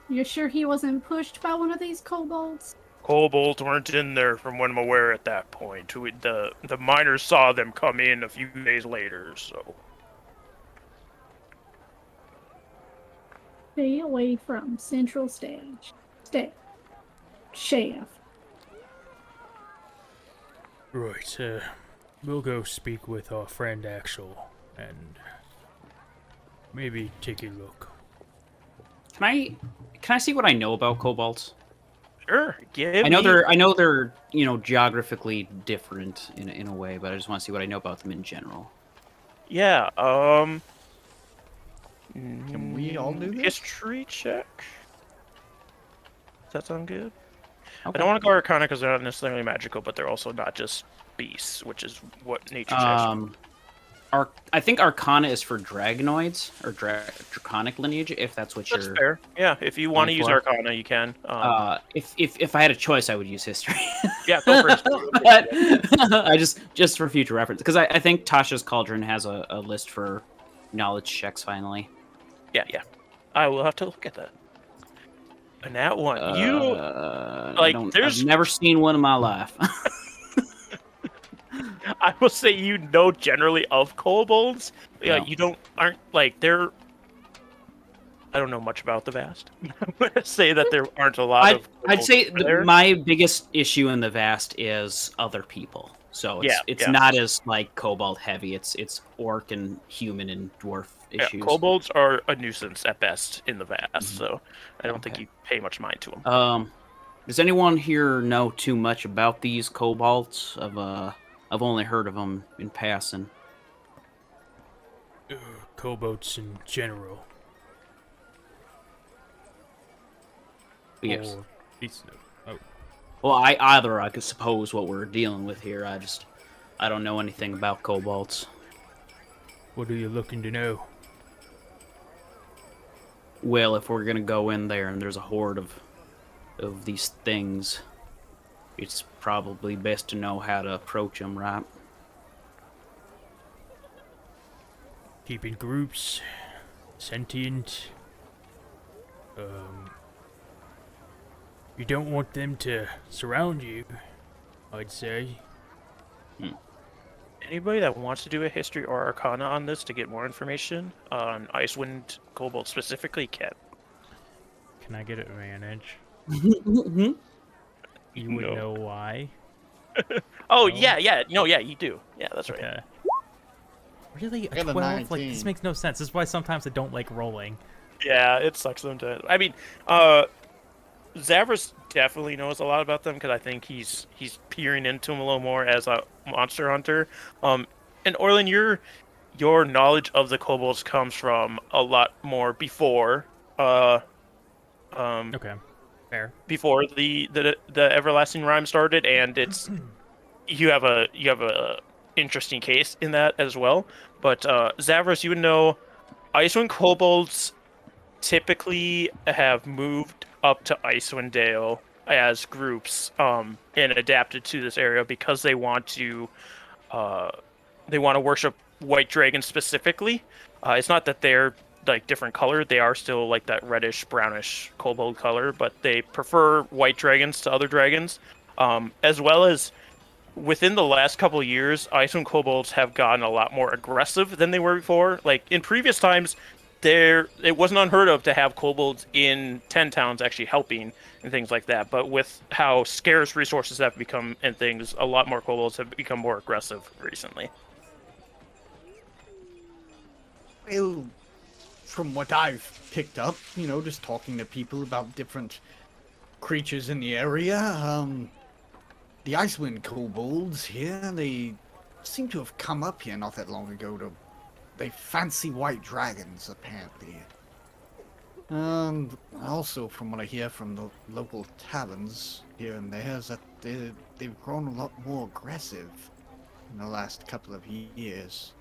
You're sure he wasn't pushed by one of these kobolds? Kobolds weren't in there from what I'm aware at that point. The miners saw them come in a few days later, so... Stay away from central stage. Stay. Shaft. Right, we'll go speak with our friend Axel and maybe take a look. Can I see what I know about kobolds? Sure, I know they're geographically different in a way, but I just want to see what I know about them in general. Yeah, Can we all do this? History check? Does that sound good? Okay. I don't want to go Arcana because they're not necessarily magical, but they're also not just beasts, which is what nature says. I think Arcana is for Dragonoids or Draconic lineage, if that's what That's you're. fair. Yeah, if you want to use for. Arcana, you can. If I had a choice, I would use History. Yeah, go for it. But I just for future reference, because I think Tasha's Cauldron has a list for knowledge checks finally. Yeah. I will have to look at that. And that one, I've never seen one in my life. I will say you know generally of kobolds. Yeah, No. they're. I don't know much about the Vast. I'm gonna say that there aren't a lot of. I'd say there. my biggest issue in the Vast is other people. So it's not as like kobold heavy. It's orc and human and dwarf issues. Kobolds are a nuisance at best in the Vast, so I don't think you pay much mind to them. Does anyone here know too much about these kobolds? I've only heard of them in passing. Kobolds in general. Yes. Oh. Well, I could suppose what we're dealing with here. I don't know anything about kobolds. What are you looking to know? Well, if we're gonna go in there and there's a horde of these things, it's probably best to know how to approach them, right? Keeping groups, sentient. You don't want them to surround you, I'd say. Anybody that wants to do a history or Arcana on this to get more information on Icewind Kobold specifically can. Can I get advantage? Mm-hmm. You would know why. Oh, yeah, you do. Yeah, that's right. Okay. Really? I got a 12? Like, 19. this makes no sense. This is why sometimes I don't like rolling. Yeah, it sucks sometimes. I mean, Zavras definitely knows a lot about them because I think he's peering into them a little more as a monster hunter. And Orlin, your knowledge of the kobolds comes from a lot more before. Okay, fair. Before the everlasting rhyme started, and it's you have a interesting case in that as well. But Zavras, you would know, Icewind kobolds typically have moved up to Icewind Dale as groups and adapted to this area because they want to worship white dragons specifically. It's not that they're like different color; they are still like that reddish brownish kobold color, but they prefer white dragons to other dragons. As well as within the last couple of years, Icewind kobolds have gotten a lot more aggressive than they were before. Like in previous times, it wasn't unheard of to have kobolds in 10 towns actually helping and things like that. But with how scarce resources have become and things, a lot more kobolds have become more aggressive recently. Well, from what I've picked up, just talking to people about different creatures in the area, the Icewind kobolds here, they seem to have come up here not that long ago they fancy white dragons, apparently. And also, from what I hear from the local taverns here and there, is that they've grown a lot more aggressive in the last couple of years.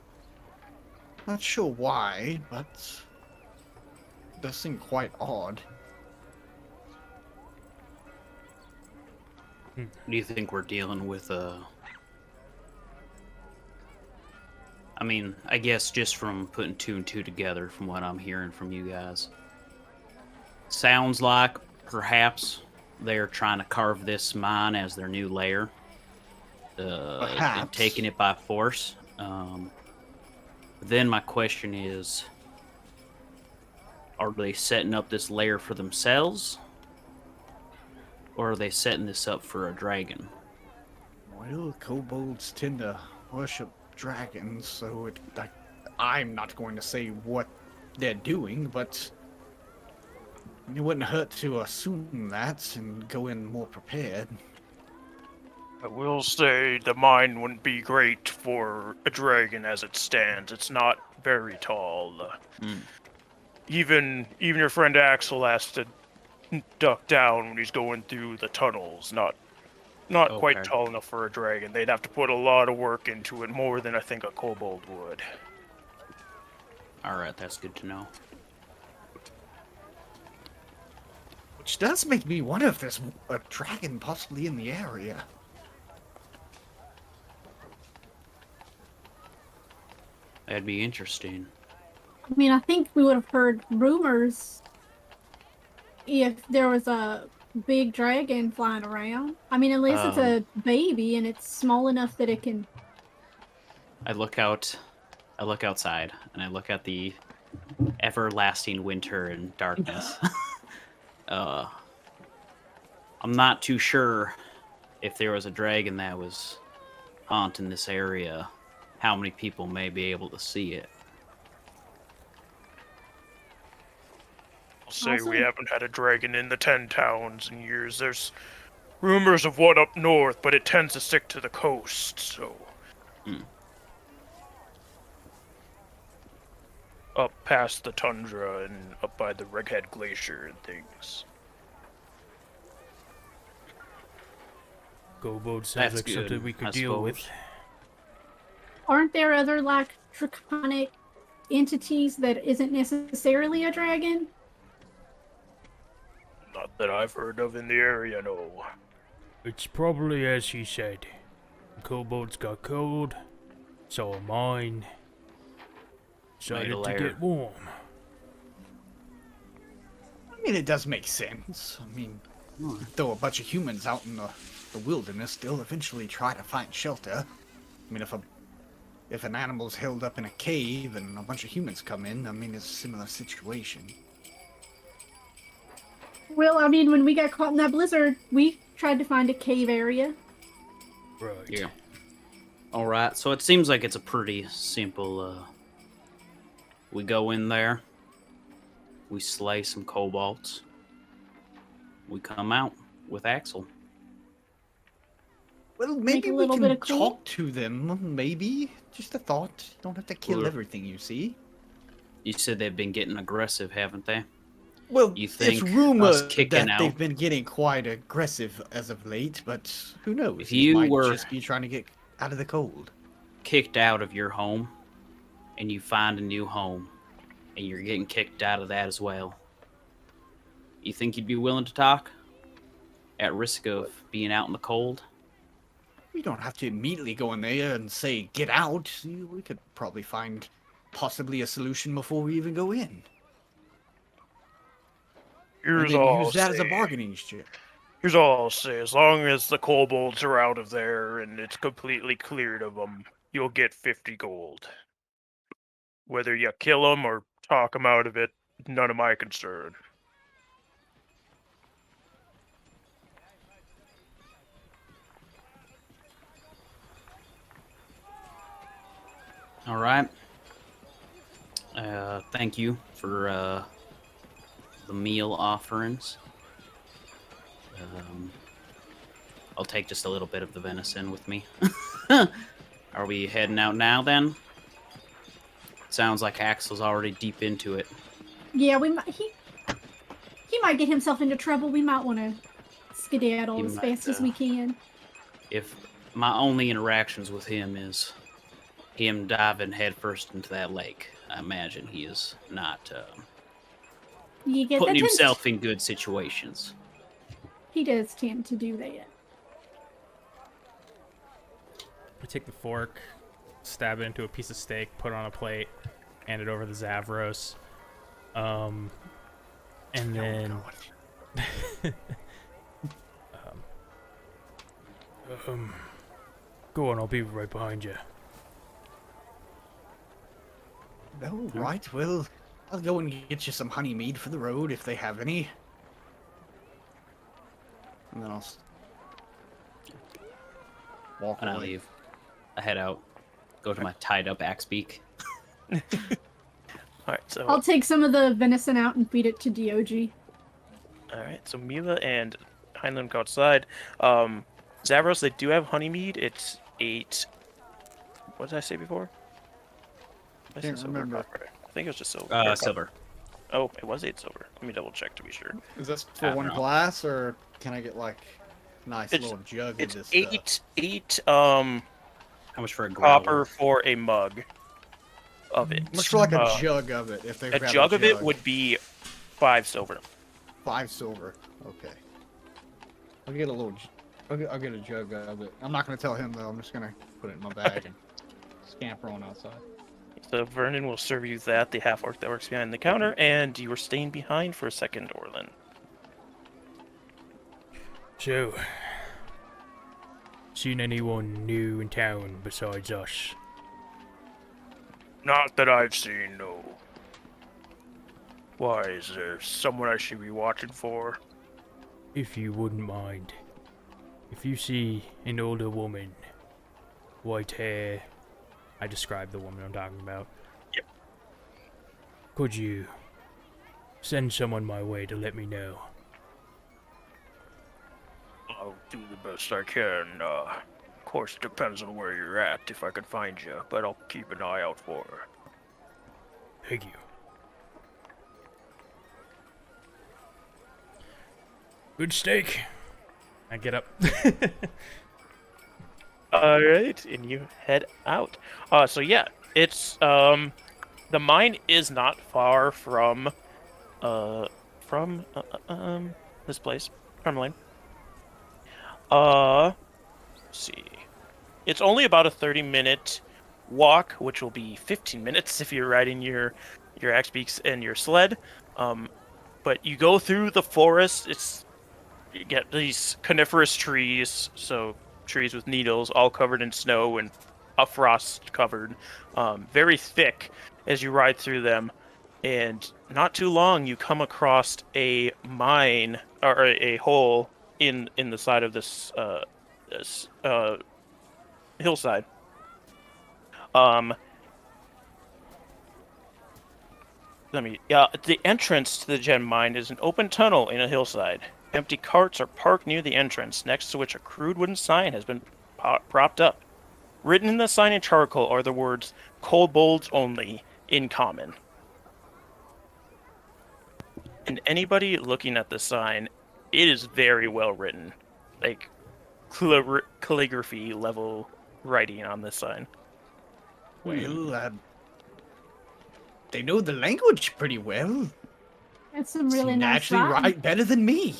Not sure why, but it does seem quite odd. Do you think we're dealing with I mean, I guess just from putting two and two together from what I'm hearing from you guys. Sounds like perhaps they're trying to carve this mine as their new lair. And Perhaps. taking it by force. Then my question is, are they setting up this lair for themselves? Or are they setting this up for a dragon? Well, kobolds tend to worship dragons, so I'm not going to say what they're doing, but it wouldn't hurt to assume that and go in more prepared. I will say the mine wouldn't be great for a dragon as it stands. It's not very tall. Even your friend Axel has to duck down when he's going through the tunnels. Not quite Okay. tall enough for a dragon. They'd have to put a lot of work into it, more than I think a kobold would. Alright, that's good to know. Which does make me wonder if there's a dragon possibly in the area. That'd be interesting. I mean, I think we would have heard rumors if there was a big dragon flying around. I mean, unless it's a baby and it's small enough that it can. I look outside, and I look at the everlasting winter and darkness. I'm not too sure if there was a dragon that was haunting this area, how many people may be able to see it. I'll say Also- we haven't had a dragon in the 10 towns in years. There's rumors of one up north, but it tends to stick to the coast, so... Up past the tundra and up by the Reghead Glacier and things. Kobold sounds That's like good, something we could I deal with. suppose. Aren't there other like draconic entities that isn't necessarily a dragon? Not that I've heard of in the area, no. It's probably as he said. The kobolds got cold, saw a mine, decided to lair. get warm. I mean, it does make sense. I mean, throw a bunch of humans out in the wilderness, they'll eventually try to find shelter. I mean, if an animal's held up in a cave and a bunch of humans come in, I mean, it's a similar situation. Well, I mean, when we got caught in that blizzard, we tried to find a cave area. Right. Yeah. Alright, so it seems like it's a pretty simple, we go in there, we slay some kobolds, we come out with Axel. Well, Make maybe a we little can bit of cool. talk to them, maybe. Just a thought. You don't have to kill Sure. everything you see. You said they've been getting aggressive, haven't they? Well, You it's think us rumored kicking that out- they've been getting quite aggressive as of late, but who knows? If They you might were- just be trying to get out of the cold. Kicked out of your home, and you find a new home, and you're getting kicked out of that as well. You think you'd be willing to talk? At risk of being out in the cold? We don't have to immediately go in there and say, get out. We could probably find possibly a solution before we even go in. And Here's then all use that as a say. bargaining chip. Here's all I'll say. As long as the kobolds are out of there and it's completely cleared of them, you'll get 50 gold. Whether you kill them or talk them out of it, none of my concern. Alright. Thank you for the meal offerings. I'll take just a little bit of the venison with me. Are we heading out now then? Sounds like Axel's already deep into it. Yeah, he might get himself into trouble. We might want to skedaddle He as might, fast as we can. If my only interactions with him is him diving headfirst into that lake, I imagine he is not You get putting that tends- himself in good situations. He does tend to do that. I take the fork, stab it into a piece of steak, put it on a plate, hand it over to Zavros. And then Go on, I'll be right behind you. Oh, right, well, I'll go and get you some honey mead for the road if they have any. And then I'll walk And I away. leave. I head out. Go to my tied up axe beak. All right, so I'll take some of the venison out and feed it to Dog. all right, so Mila and Heinlein go outside. Zavros, they do have honey mead. It's 8. What did I say before? Did I say Can't silver or remember. copper? I think it was just silver. Silver. Oh, it was 8 silver. Let me double check to be sure. Is this I for don't one know. glass, or can I get like a nice It's- little jug of It's this 8 stuff? How much for a growler? copper for a mug of it. Much for like a Uh, jug of it, if they A have jug of it would be 5 silver. 5 silver. Okay. I'll get a little. I'll get a jug of it. I'm not gonna tell him though. I'm just gonna put it in my bag and scamper on outside. So Vernon will serve you that, the half-orc that works behind the counter, and you are staying behind for a second, Orlin. So, seen anyone new in town besides us? Not that I've seen, no. Why, is there someone I should be watching for? If you wouldn't mind, if you see an older woman, white hair, I describe the woman I'm talking about. Yep. Could you send someone my way to let me know? I'll do the best I can. Of course, it depends on where you're at, if I can find you, but I'll keep an eye out for her. Thank you. Good steak. I get up. All right, and you head out. So yeah, it's the mine is not far from this place, Tourmaline. Let's see, it's only about a 30-minute walk, which will be 15 minutes if you're riding your axe beaks and your sled. But you go through the forest. You get these coniferous trees, so trees with needles, all covered in snow and frost covered, very thick as you ride through them. And not too long, you come across a mine or a hole in the side of this hillside. The entrance to the gem mine is an open tunnel in a hillside. Empty carts are parked near the entrance, next to which a crude wooden sign has been propped up. Written in the sign in charcoal are the words "Kobolds only" in common. And anybody looking at the sign, it is very well written, like calligraphy level writing on this sign. Well, they know the language pretty well. That's some really Seem to nice actually rhyme. write better than me.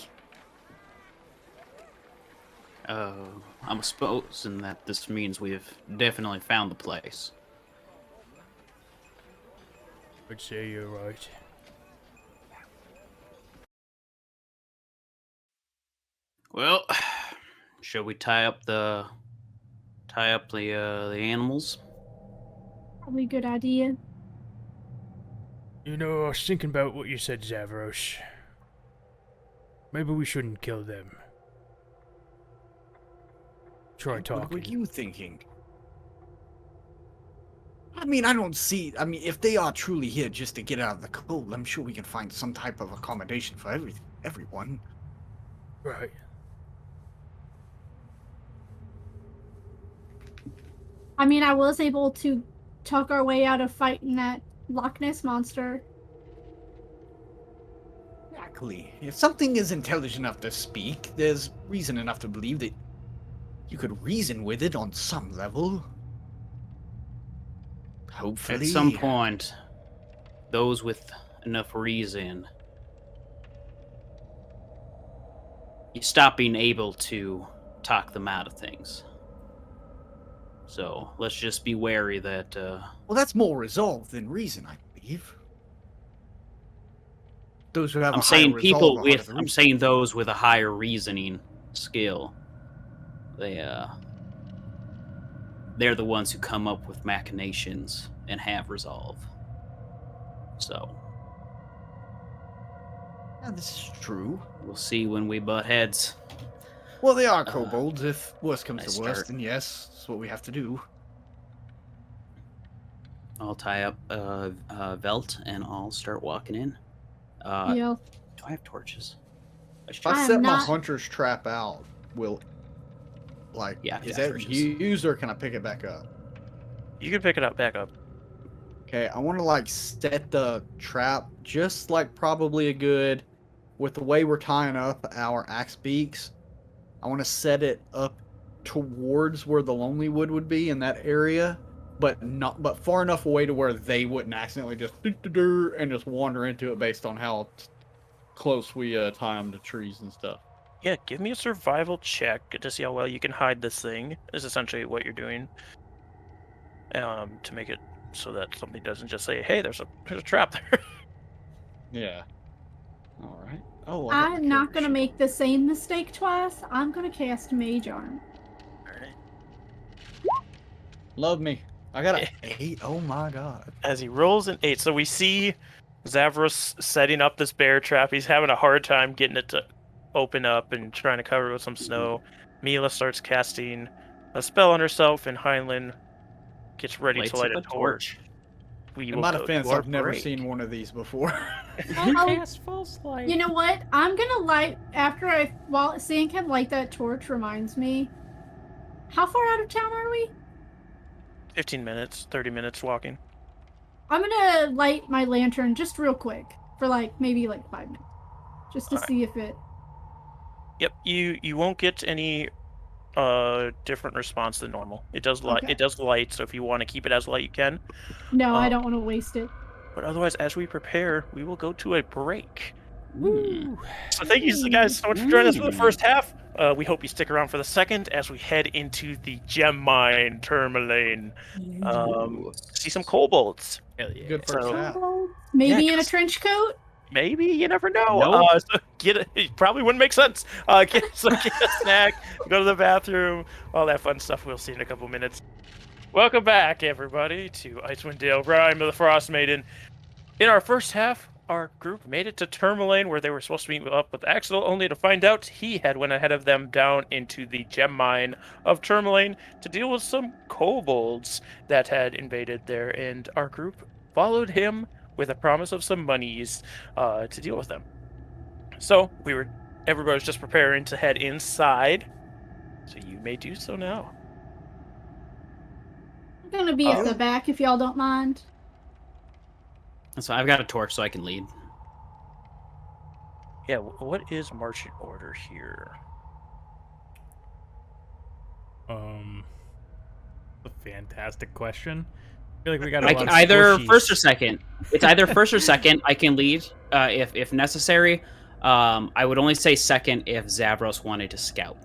I'm supposing that this means we've definitely found the place. I'd say you're right. Well, shall we tie up the animals? Probably a good idea. You know, I was thinking about what you said, Zavros. Maybe we shouldn't kill them. Try What talking. were you thinking? I mean, if they are truly here just to get out of the cold, I'm sure we can find some type of accommodation for everyone. Right. I mean, I was able to talk our way out of fighting that Loch Ness monster. Exactly. If something is intelligent enough to speak, there's reason enough to believe that you could reason with it on some level. Hopefully. At some point, those with enough reason, you stop being able to talk them out of things. So let's just be wary that. Well, that's more resolve than reason, I believe. Those who have I'm a saying higher people resolve are with. harder to I'm reason. saying those with a higher reasoning skill. they're the ones who come up with machinations and have resolve. So Yeah, this is true. we'll see when we butt heads. Well, they are kobolds. If worst comes nice to worst, start. then yes, that's what we have to do. I'll tie up Velt and I'll start walking in. Yeah. Do I have torches? I should If I I am set my not- hunter's trap out, will Yeah, is yeah, that torches. used or can I pick it back up? You can pick it up back up. Okay, I want to set the trap just probably a good, with the way we're tying up our axe beaks. I want to set it up towards where the lonely wood would be in that area, but far enough away to where they wouldn't accidentally just and just wander into it based on how close we tie them to trees and stuff. Yeah, give me a survival check to see how well you can hide this thing. Is essentially what you're doing. To make it so that somebody doesn't just say, "Hey, there's a trap there." Yeah. All right. Oh, I got my I'm not character gonna sheet. make the same mistake twice. I'm gonna cast Mage Arm. Alright. Love me. I got an 8. Oh my god. As he rolls an 8, so we see Zavros setting up this bear trap. He's having a hard time getting it to open up and trying to cover it with some snow. Mila starts casting a spell on herself, and Heinlein gets ready Lights to light up a torch. We In will my go to defense, our I've never break. seen one of these before. Cast false light. You know what? I'm gonna light while seeing him light that torch reminds me. How far out of town are we? 15 minutes, 30 minutes walking. I'm gonna light my lantern just real quick for maybe 5 minutes, just to Alright. see if it. Yep, you won't get any different response than normal. It does light. Okay. It does light. So if you want to keep it as light, you can. No, I don't want to waste it. But otherwise, as we prepare, we will go to a break. Woo. So thank you guys so much for joining us for the first half. We hope you stick around for the second as we head into the gem mine Tourmaline. See some kobolds. Hell yeah. Good first So- half. Maybe in a 'cause- trench coat. Maybe, you never know. Nope. So it probably wouldn't make sense. Get a snack, go to the bathroom, all that fun stuff. We'll see in a couple minutes. Welcome back, everybody, to Icewind Dale, Rime of the Frostmaiden. In our first half, our group made it to Tourmaline, where they were supposed to meet up with Axel, only to find out he had went ahead of them down into the gem mine of Tourmaline to deal with some kobolds that had invaded there, and our group followed him with a promise of some monies to deal with them. So everybody was just preparing to head inside. So you may do so now. I'm gonna be at the back if y'all don't mind. So I've got a torch, so I can lead. Yeah, what is marching order here? A fantastic question. I feel like we got I can, either first or second. It's either first or second. I can lead if necessary. I would only say second if Zavros wanted to scout.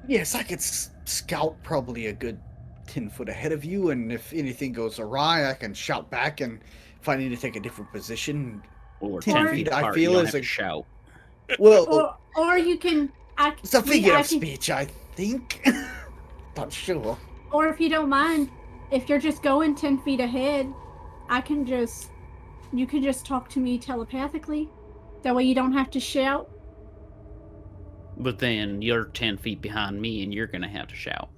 Yes, I could scout probably a good 10 foot ahead of you, and if anything goes awry, I can shout back, and if I need to take a different position, Or 10 10 feet, feet I apart. feel You don't is have a- to shout. well, Or you can. it's a figure I of can- speech, I think. Not sure. Or if you don't mind, if you're just going 10 feet ahead, you can just talk to me telepathically. That way you don't have to shout. But then you're 10 feet behind me, and you're gonna have to shout.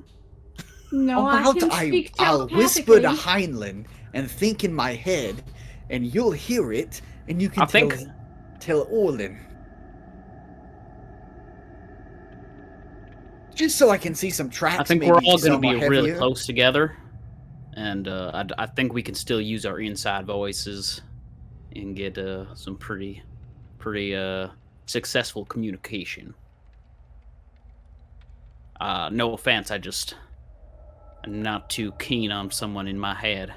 No, I can speak I'll telepathically. whisper to Heinlein and think in my head, and you'll hear it, and you can I think- tell Orlin. Just so I can see some tracks. I think maybe we're all some gonna be are really heavier. close together, and I think we can still use our inside voices and get some pretty successful communication. No offense, I'm not too keen on someone in my head.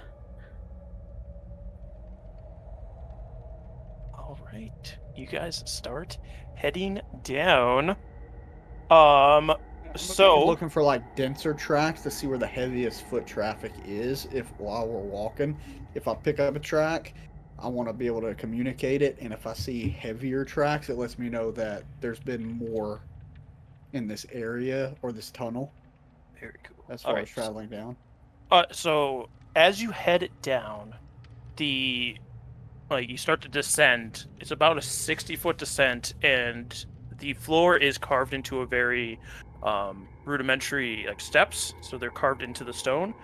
All right, you guys start heading down. So looking for denser tracks to see where the heaviest foot traffic is. If while we're walking, if I pick up a track, I want to be able to communicate it, and if I see heavier tracks, it lets me know that there's been more in this area or this tunnel Very cool. as far All as right. traveling down? So as you head down, you start to descend. It's about a 60-foot descent, and the floor is carved into a very rudimentary like steps. So they're carved into the stone,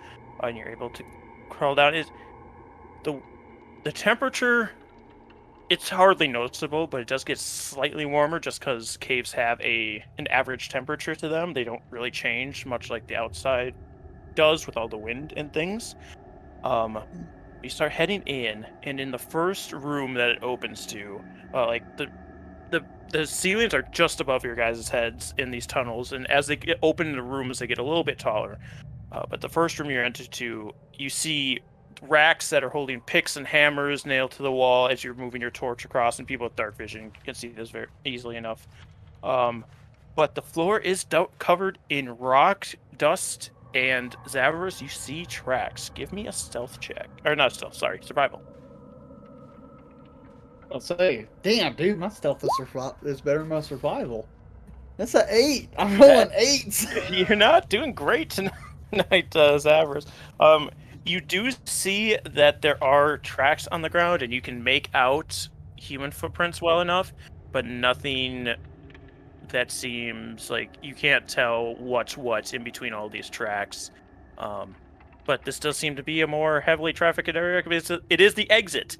and you're able to crawl down. The temperature? It's hardly noticeable, but it does get slightly warmer just because caves have an average temperature to them. They don't really change much like the outside does with all the wind and things. You start heading in, and in the first room that it opens to, like the ceilings are just above your guys' heads in these tunnels, and as they get open in the rooms, they get a little bit taller. But the first room you're entered to, you see racks that are holding picks and hammers nailed to the wall as you're moving your torch across, and people with dark vision can see this very easily enough. But the floor is covered in rock, dust, and Zavarus, you see tracks. Give me a stealth check. Or not stealth, sorry, survival. I'll say, damn, dude, my stealth is better than my survival. That's an 8. I'm rolling 8s. You're not doing great tonight, Zavarus. You do see that there are tracks on the ground, and you can make out human footprints well enough, but nothing that seems like you can't tell what's in between all these tracks. But this does seem to be a more heavily trafficked area. It is the exit.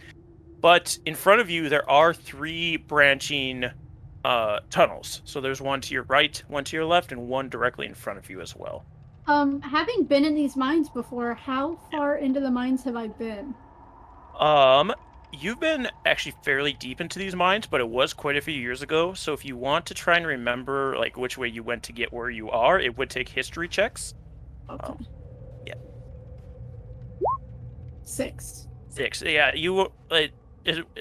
But in front of you, there are 3 branching tunnels. So there's one to your right, one to your left, and one directly in front of you as well. Having been in these mines before, how far into the mines have I been? You've been actually fairly deep into these mines, but it was quite a few years ago. So if you want to try and remember like which way you went to get where you are, it would take history checks. Okay. Yeah. 6. 6. Yeah,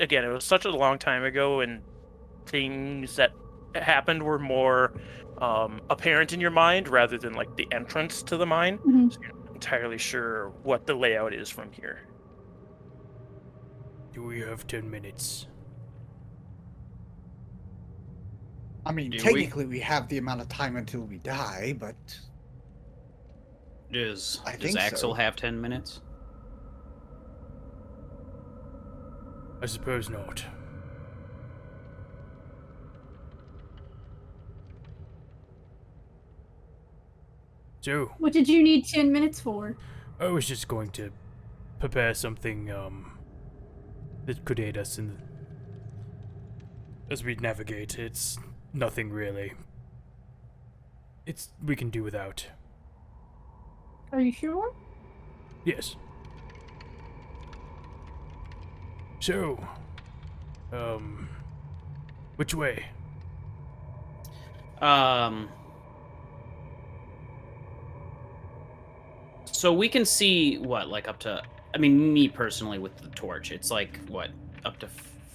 again, it was such a long time ago, and things that happened were more apparent in your mind rather than like the entrance to the mine. Mm-hmm. So you're not entirely sure what the layout is from here. Do we have 10 minutes? I mean, Do technically we have the amount of time until we die, but Does I think Axel so. have 10 minutes? I suppose not. So, What did you need 10 minutes for? I was just going to prepare something, that could aid us as we navigate. It's nothing really. We can do without. Are you sure? Yes. So, which way? So we can see what, like up to, I mean, me personally with the torch, it's like what, up to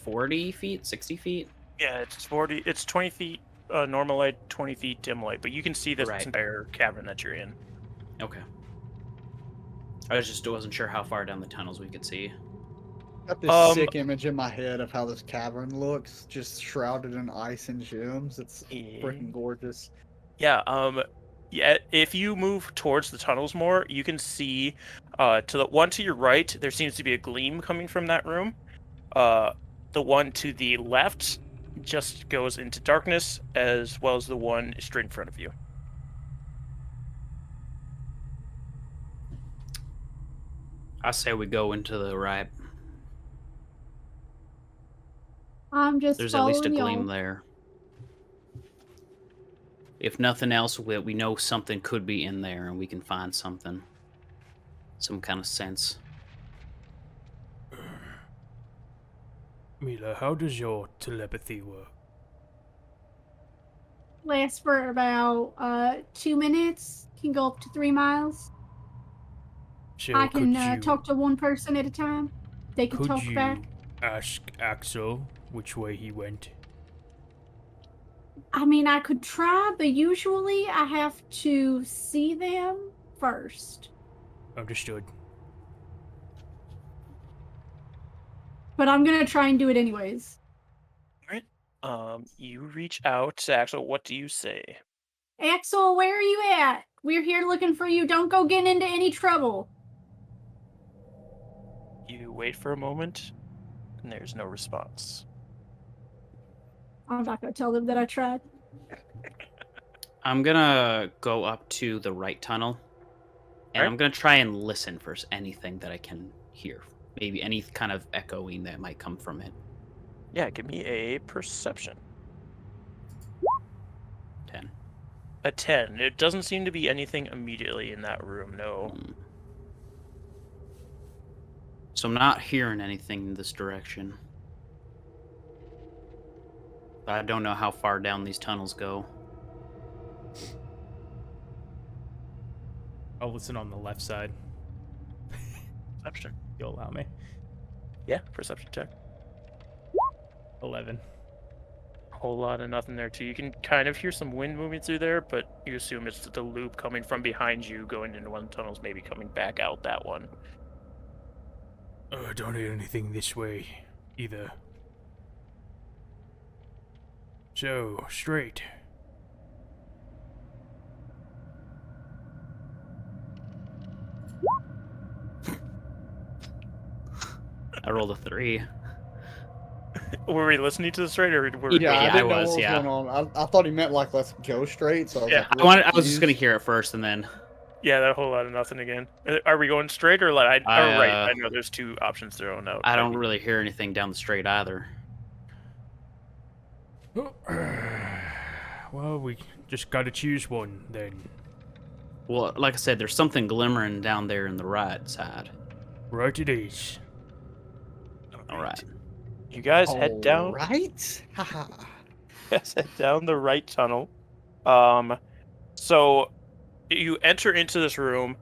40 feet, 60 feet? Yeah, it's 20 feet normal light, 20 feet dim light, but you can see this Right. entire cavern that you're in. Okay. I wasn't sure how far down the tunnels we could see. got this sick image in my head of how this cavern looks, just shrouded in ice and gems. It's freaking gorgeous. Yeah, yeah, if you move towards the tunnels more, you can see to the one to your right, there seems to be a gleam coming from that room. The one to the left just goes into darkness, as well as the one straight in front of you. I say we go into the right. I'm just There's at least a following gleam y'all. there. If nothing else, we know something could be in there, and we can find something. Some kind of sense. Mila, how does your telepathy work? Lasts for about 2 minutes. Can go up to 3 miles. So I can could you, talk to one person at a time. They can could talk you back. ask Axel which way he went? I mean, I could try, but usually I have to see them first. Understood. But I'm gonna try and do it anyways. You reach out to Axel. What do you say? Axel, where are you at? We're here looking for you. Don't go getting into any trouble. You wait for a moment, and there's no response. I'm not going to tell them that I tried. I'm gonna go up to the right tunnel, and Alright. I'm gonna try and listen for anything that I can hear. Maybe any kind of echoing that might come from it. Yeah, give me a perception. 10. A 10. It doesn't seem to be anything immediately in that room, no. So I'm not hearing anything in this direction. But I don't know how far down these tunnels go. I'll listen on the left side. Perception. You'll allow me. Yeah, perception check. 11. Whole lot of nothing there too. You can kind of hear some wind moving through there, but you assume it's the loop coming from behind you, going into one of the tunnels, maybe coming back out that one. I don't hear anything this way, either. So, straight. I rolled a 3. Were we listening to this right, or were Yeah, Yeah, I I didn't know was, what was yeah. going on. I thought he meant like let's go straight. So I was Yeah, like, I was just gonna hear it first, and then Yeah, that whole lot of nothing again. Are we going straight or right? I know there's two options thrown out. I don't really hear anything down the straight either. Well, we just gotta choose one, then. Well, like I said, there's something glimmering down there in the right side. Right it is. All right. You guys head down. Right? Haha. Yes, head down the right tunnel. So you enter into this room,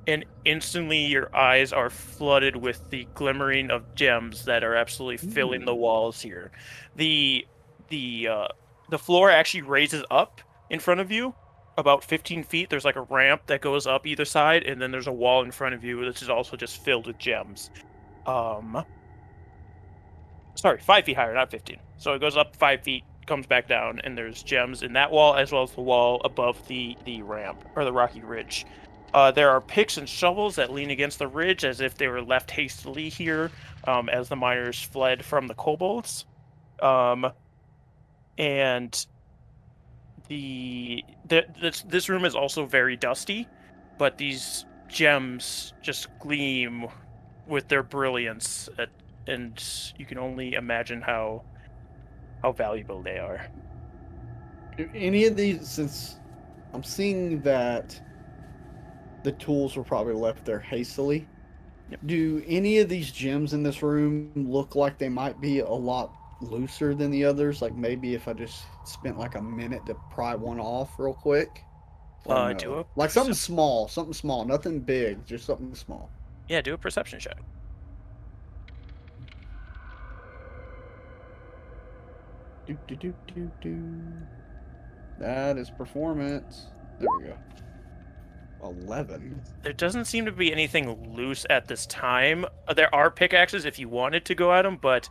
and instantly your eyes are flooded with the glimmering of gems that are absolutely filling the walls here. The floor actually raises up in front of you about 15 feet. There's like a ramp that goes up either side, and then there's a wall in front of you which is also just filled with gems. Sorry, 5 feet higher, not 15. So it goes up 5 feet, comes back down, and there's gems in that wall as well as the wall above the ramp, or the rocky ridge. There are picks and shovels that lean against the ridge as if they were left hastily here as the miners fled from the kobolds. And this room is also very dusty, but these gems just gleam with their brilliance, and you can only imagine how valuable they are. Do any of these, since I'm seeing that the tools were probably left there hastily, do any of these gems in this room look like they might be a lot looser than the others? Like maybe if I just spent like a minute to pry one off real quick? Or Do a like something small, nothing big, just something small. Yeah, do a perception check. That is performance. There we go. 11. There doesn't seem to be anything loose at this time. There are pickaxes if you wanted to go at them, but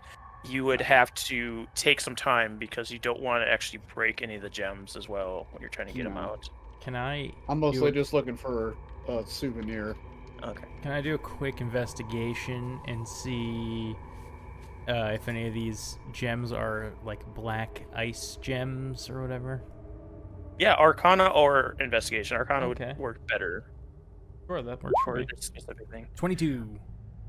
you would have to take some time because you don't want to actually break any of the gems as well when you're trying to get them out. Can I? I'm mostly just looking for a souvenir. Okay. Can I do a quick investigation and see if any of these gems are like black ice gems or whatever? Yeah, Arcana or Investigation. Arcana Okay. would work better Sure, that works for for me. this specific thing. 22.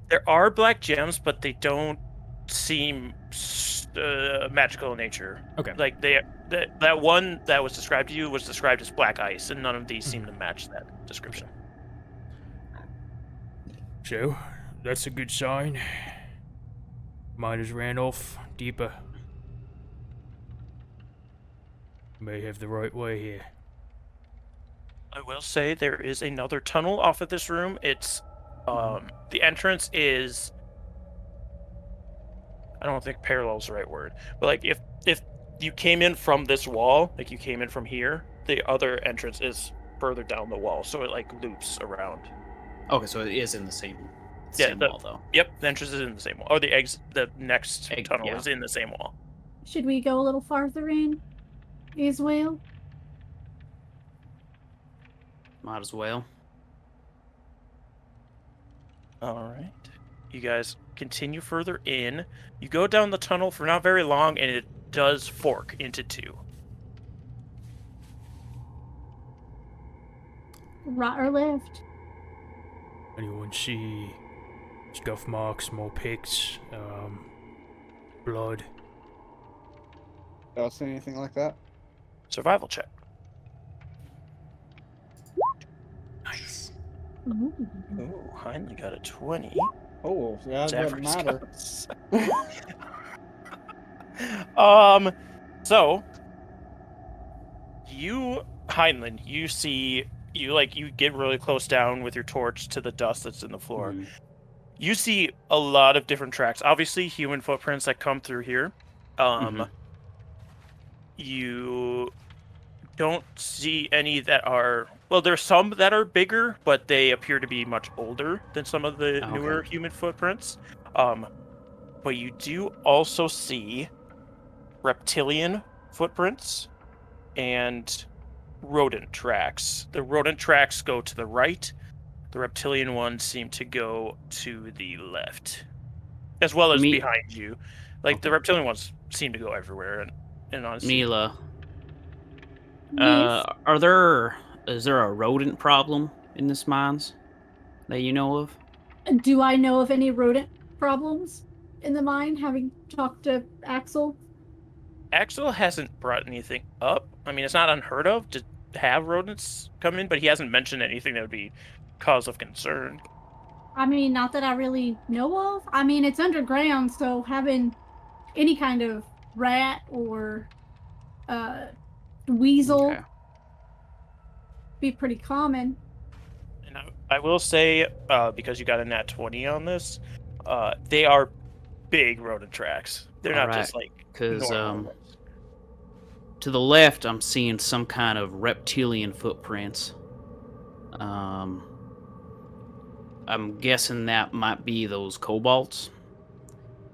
There are black gems, but they don't seem magical in nature. Okay. Like that one that was described to you was described as black ice, and none of these seem to match that description. So, that's a good sign. Miners ran off deeper. May have the right way here. I will say there is another tunnel off of this room. It's the entrance is, I don't think parallel is the right word, but like if you came in from this wall, like you came in from here, the other entrance is further down the wall, so it like loops around. Okay, so it is in the same wall, though. Yep, the entrance is in the same wall. Or the next tunnel yeah. is in the same wall. Should we go a little farther in as well? Might as well. All right. You guys continue further in. You go down the tunnel for not very long, and it does fork into two. Right or left? Anyone see scuff marks, more picks, blood? Don't see anything like that. Survival check. Nice. Ooh. Ooh, Hein, you got a 20. Oh, yeah, it doesn't matter. So you, Heinlein, you see, you get really close down with your torch to the dust that's in the floor. Mhm. You see a lot of different tracks. Obviously, human footprints that come through here. Mhm. You don't see any that are, well, there's some that are bigger, but they appear to be much older than some of the Okay. newer human footprints. But you do also see reptilian footprints and rodent tracks. The rodent tracks go to the right. The reptilian ones seem to go to the left, as well as behind you. Like, the reptilian ones seem to go everywhere. And honestly, Mila, Yes. is there a rodent problem in this mines that you know of? Do I know of any rodent problems in the mine, having talked to Axel? Axel hasn't brought anything up. I mean, it's not unheard of to have rodents come in, but he hasn't mentioned anything that would be cause of concern. I mean, not that I really know of. I mean, it's underground, so having any kind of rat or weasel Okay. be pretty common. And I will say, because you got a nat 20 on this, they are big rodent tracks. They're not just like because normal ones. to the left, I'm seeing some kind of reptilian footprints. I'm guessing that might be those kobolds.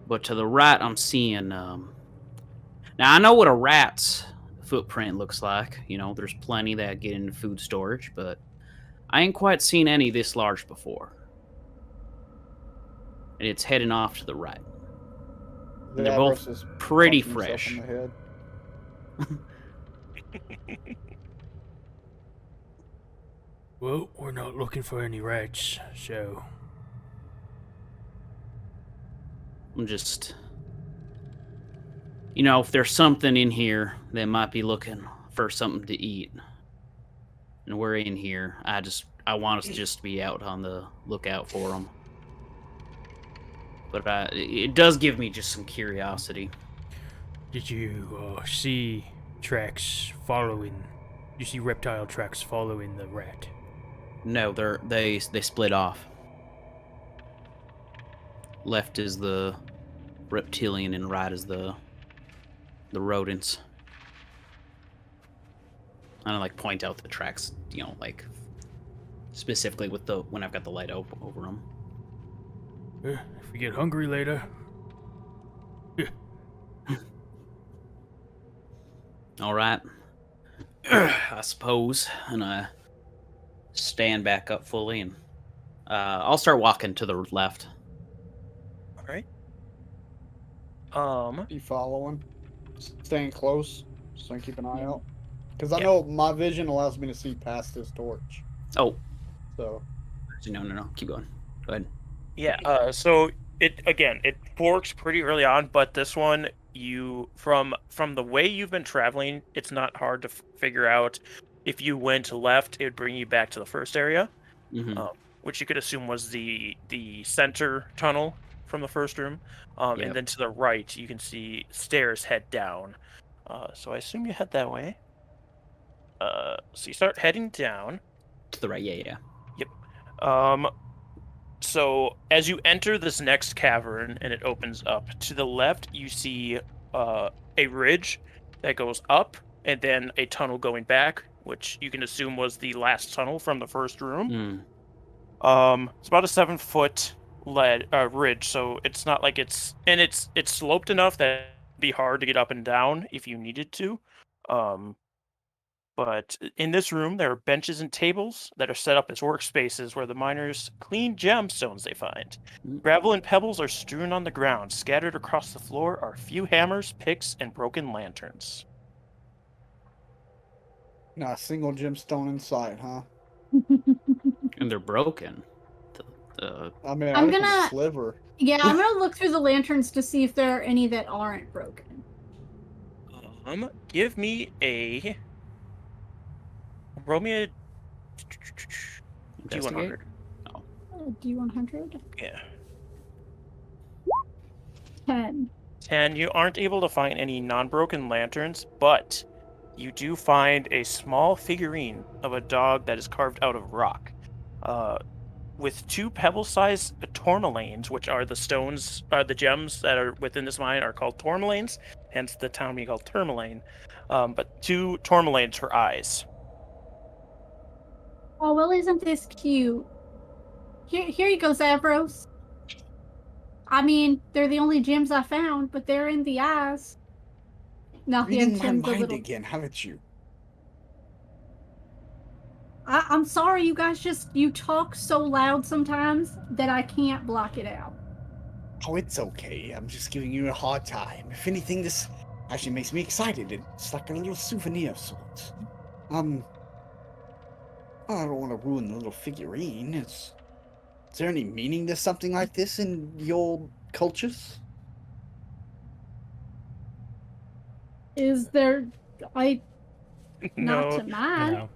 But to the right, I'm seeing. Now I know what a rat's footprint looks like. You know, there's plenty that get into food storage, but I ain't quite seen any this large before. And it's heading off to the right. And they're both Davros is pretty punching himself fresh. in the head. Well, we're not looking for any rats, so I'm just, you know, if there's something in here that might be looking for something to eat, and we're in here, I want us just to be out on the lookout for them. But it does give me just some curiosity. did you see tracks following? You see reptile tracks following the rat? No, they split off. Left is the reptilian and right is the rodents. I don't like point out the tracks, you know, like specifically with the when I've got the light over them. If we get hungry later. All right, I suppose, and I stand back up fully, and I'll start walking to the left. All right. You following? Staying close, so I can keep an eye out. Because I Yeah. know my vision allows me to see past this torch. Oh, So no, keep going. Go ahead. Yeah. So it forks pretty early on, but this one, you from the way you've been traveling, it's not hard to figure out. If you went left, it would bring you back to the first area, Mm-hmm. which you could assume was the center tunnel from the first room. Yep. And then to the right, you can see stairs head down. So I assume you head that way. So you start heading down. To the right, yeah. So as you enter this next cavern and it opens up, to the left you see a ridge that goes up and then a tunnel going back, which you can assume was the last tunnel from the first room. It's about a 7-foot ridge, so it's not like it's sloped enough that it'd be hard to get up and down if you needed to. But in this room, there are benches and tables that are set up as workspaces where the miners clean gemstones they find. Gravel and pebbles are strewn on the ground. Scattered across the floor are a few hammers, picks, and broken lanterns. Not a single gemstone in sight, huh? And they're broken. I mean, I'm I think gonna- a sliver. Yeah, I'm gonna look through the lanterns to see if there are any that aren't broken. Give me a... Roll me a... Investigate? D100. D100? Yeah. 10. 10. You aren't able to find any non-broken lanterns, but you do find a small figurine of a dog that is carved out of rock. With 2 pebble-sized tourmalines, which are the stones, the gems that are within this mine are called tourmalines, hence the town being called Tourmaline. But 2 tourmalines for eyes. Oh, well, isn't this cute? Here you go, Zavros. I mean, they're the only gems I found, but they're in the eyes. Now he Reading my intends a mind little. again, haven't you? I'm sorry, you guys you talk so loud sometimes that I can't block it out. Oh, it's okay. I'm just giving you a hard time. If anything, this actually makes me excited. It's like a little souvenir of sorts. I don't want to ruin the little figurine. Is there any meaning to something like this in your cultures? Is there... Not No, to mine. No.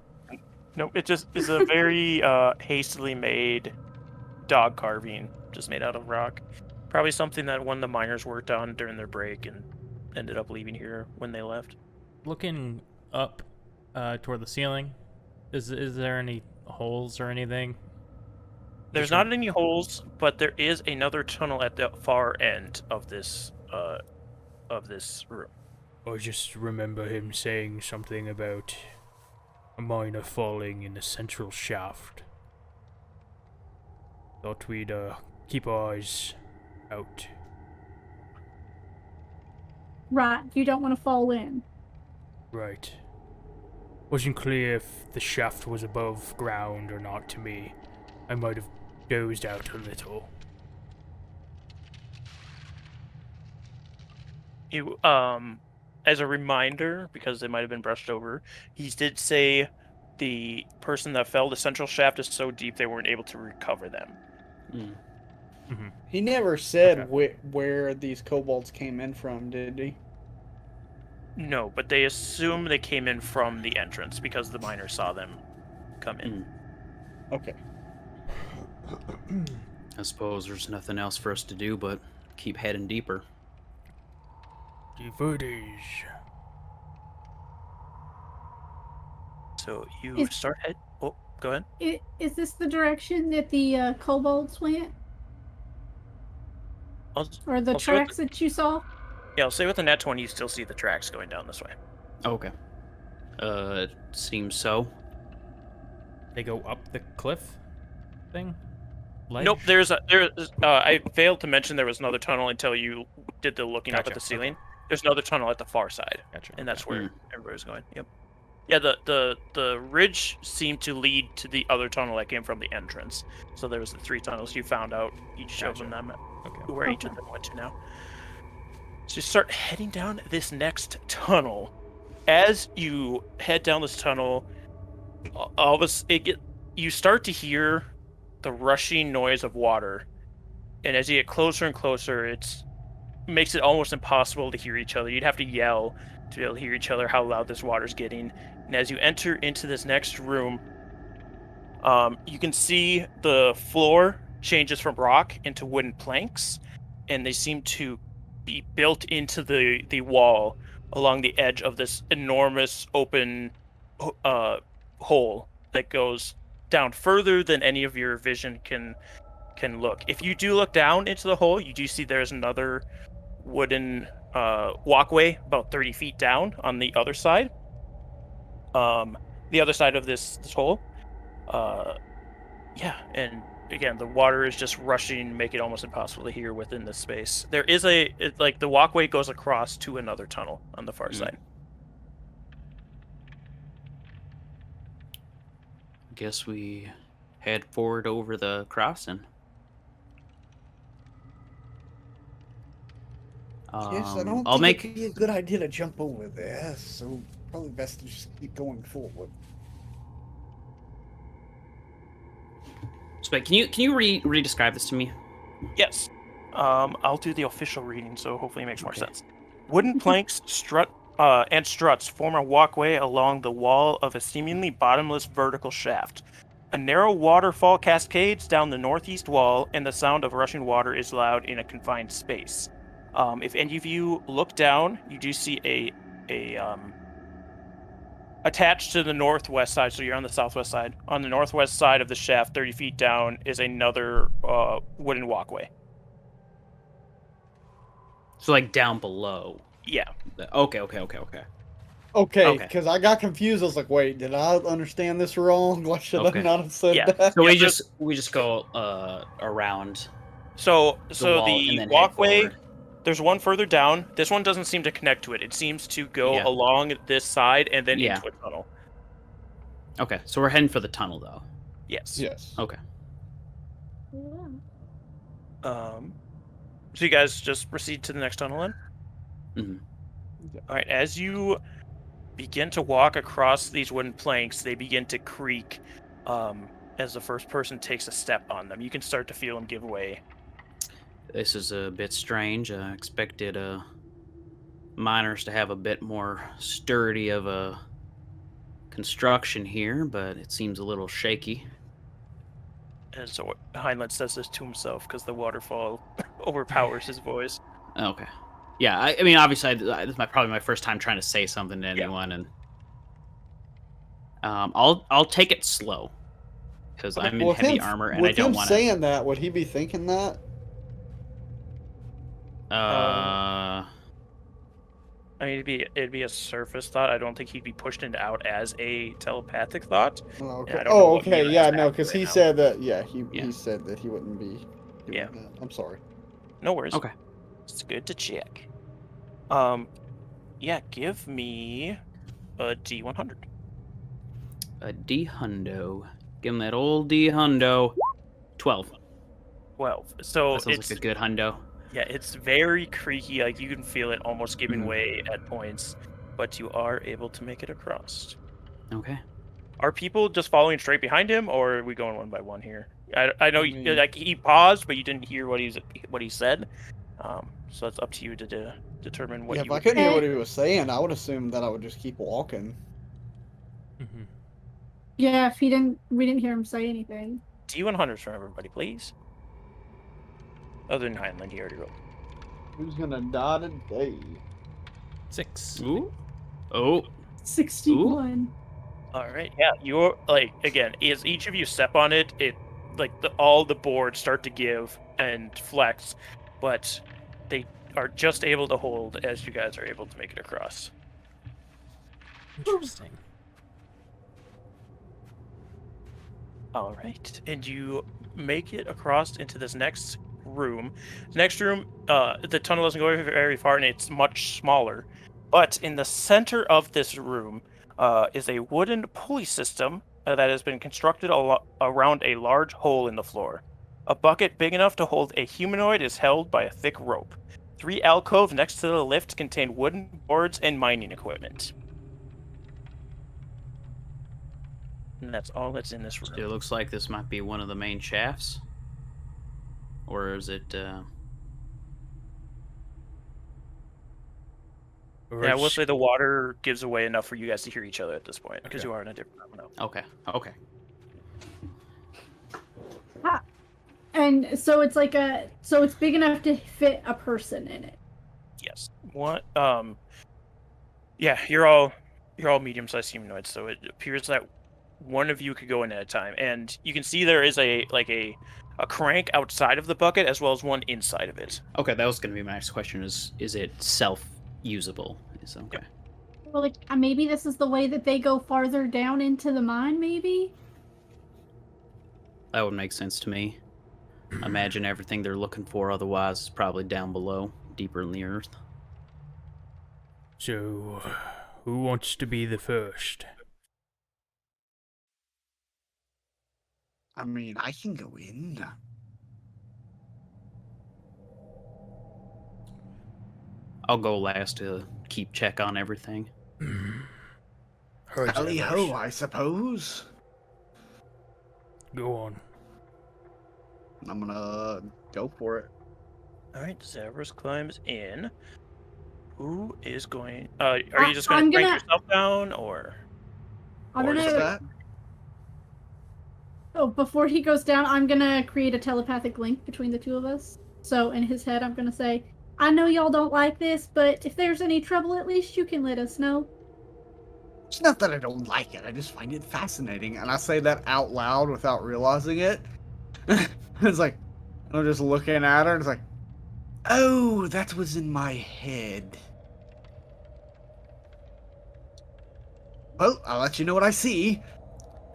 no, it just is a very hastily made dog carving, just made out of rock. Probably something that one of the miners worked on during their break and ended up leaving here when they left. Looking up toward the ceiling, is there any holes or anything? There's not any holes, but there is another tunnel at the far end of this room. I just remember him saying something about a miner falling in the central shaft. Thought we'd keep our eyes out. Right, you don't want to fall in. Right. Wasn't clear if the shaft was above ground or not to me. I might have dozed out a little. You, as a reminder, because they might have been brushed over, he did say the person that fell, the central shaft is so deep they weren't able to recover them. He never said Okay. where these kobolds came in from, did he? No, but they assume they came in from the entrance because the miners saw them come in. Okay. I suppose there's nothing else for us to do but keep heading deeper. Divertage. So you Is- start head. Oh, go ahead. Is this the direction that the kobolds went? Or the I'll show it tracks that you saw? Yeah, I'll say with the net 20, you still see the tracks going down this way. Okay. Seems so. They go up the cliff thing? Ledge? Nope, I failed to mention there was another tunnel until you did the looking up at Gotcha, the ceiling. okay. There's another tunnel at the far side, Gotcha. and that's okay. where everybody's going. Yep. Yeah, the ridge seemed to lead to the other tunnel that came from the entrance. So there was the 3 tunnels you found out, each of Gotcha. them, Okay. where each of them went to now. So you start heading down this next tunnel. As you head down this tunnel, you start to hear the rushing noise of water, and as you get closer and closer, it makes it almost impossible to hear each other. You'd have to yell to be able to hear each other how loud this water's getting. And as you enter into this next room, you can see the floor changes from rock into wooden planks, and they seem to be built into the wall along the edge of this enormous open hole that goes down further than any of your vision can look. If you do look down into the hole, you do see there's another wooden walkway about 30 feet down on the other side. The other side of this hole. Yeah, and again, the water is just rushing, make it almost impossible to hear within this space. There is the walkway goes across to another tunnel on the far side. guess we head forward over the crossing. Yes, I don't I'll think make. it'd be a good idea to jump over there, so probably best to just keep going forward. So, can you re-describe this to me? Yes. I'll do the official reading, so hopefully it makes more sense. Wooden planks, and struts form a walkway along the wall of a seemingly bottomless vertical shaft. A narrow waterfall cascades down the northeast wall, and the sound of rushing water is loud in a confined space. If any of you look down, you do see a attached to the northwest side, so you're on the southwest side. On the northwest side of the shaft, 30 feet down, is another wooden walkway. So like down below. Yeah. Okay. Okay, Okay. because I got confused. I was like, wait, did I understand this wrong? Why should Okay. I not have said Yeah. that? So Yeah, we just go around So the wall and the then head walkway, forward. there's one further down. This one doesn't seem to connect to it. It seems to go Yeah. along this side and then Yeah. into a tunnel. Okay, so we're heading for the tunnel though. Yes. Yes. Okay. So you guys just proceed to the next tunnel then? Mm-hmm. All right. As you begin to walk across these wooden planks, they begin to creak as the first person takes a step on them. You can start to feel them give way. This is a bit strange. I expected miners to have a bit more sturdy of a construction here, but it seems a little shaky. And so Heinlein says this to himself because the waterfall overpowers his voice. Okay. Yeah, I mean, obviously, this is probably my first time trying to say something to anyone, and I'll take it slow because I'm in heavy armor and I don't want to. With him saying that, would he be thinking that? I mean, it'd be a surface thought. I don't think he'd be pushed into out as a telepathic thought. Oh, okay. Yeah, I don't know what Okay. Mila Yeah, is no, at because right he now. said that. Yeah, he Yeah. said that he wouldn't be doing Yeah. that. I'm sorry. No worries. Okay. It's good to check. Yeah, give me a D100. A D hundo. Give him that old D hundo. 12. 12. So That sounds it's like a good hundo. yeah, it's very creaky. Like you can feel it almost giving Mhm. way at points, but you are able to make it across. Okay. Are people just following straight behind him, or are we going one by one here? I know mean- like he paused, but you didn't hear what he said. So it's up to you to determine what Yeah, you. if I couldn't hear what he was saying, I would assume that I would just keep walking. Mm-hmm. Yeah, if we didn't hear him say anything. D100s from everybody, please. Other than Heinlein, he already rolled. Who's gonna die today? 6. Ooh. Oh. 61. All right, yeah, you're like again. As each of you step on it, like all the boards start to give and flex, but they are just able to hold as you guys are able to make it across. Interesting. All right, and you make it across into this next room. The next room, the tunnel doesn't go very far, and it's much smaller. But in the center of this room is a wooden pulley system that has been constructed around a large hole in the floor. A bucket big enough to hold a humanoid is held by a thick rope. 3 alcoves next to the lift contain wooden boards and mining equipment. And that's all that's in this room. It looks like this might be one of the main shafts. Or is it Yeah, I will say the water gives away enough for you guys to hear each other at this point, because Okay. you are in a different room now. Okay. Okay. And so it's like so it's big enough to fit a person in it. Yes. What? Yeah, you're all medium-sized humanoids, so it appears that one of you could go in at a time, and you can see there is a crank outside of the bucket as well as one inside of it. Okay, that was going to be my next question is it self-usable? Is okay. Well, like maybe this is the way that they go farther down into the mine. Maybe. That would make sense to me. Imagine everything they're looking for otherwise is probably down below, deeper in the earth. So, who wants to be the first? I mean, I can go in. I'll go last to keep check on everything. Heard Tally ho, Zavros. I suppose. Go on. I'm gonna go for it. All right, Zavros climbs in. Who is going? Are you just I'm going to crank gonna- yourself down, or? I'm Or is gonna. that? Oh, before he goes down, I'm gonna create a telepathic link between the two of us. So in his head, I'm gonna say, "I know y'all don't like this, but if there's any trouble, at least you can let us know." It's not that I don't like it, I just find it fascinating. And I say that out loud without realizing it. It's like, I'm just looking at her and it's like, oh, that was in my head. Well, I'll let you know what I see.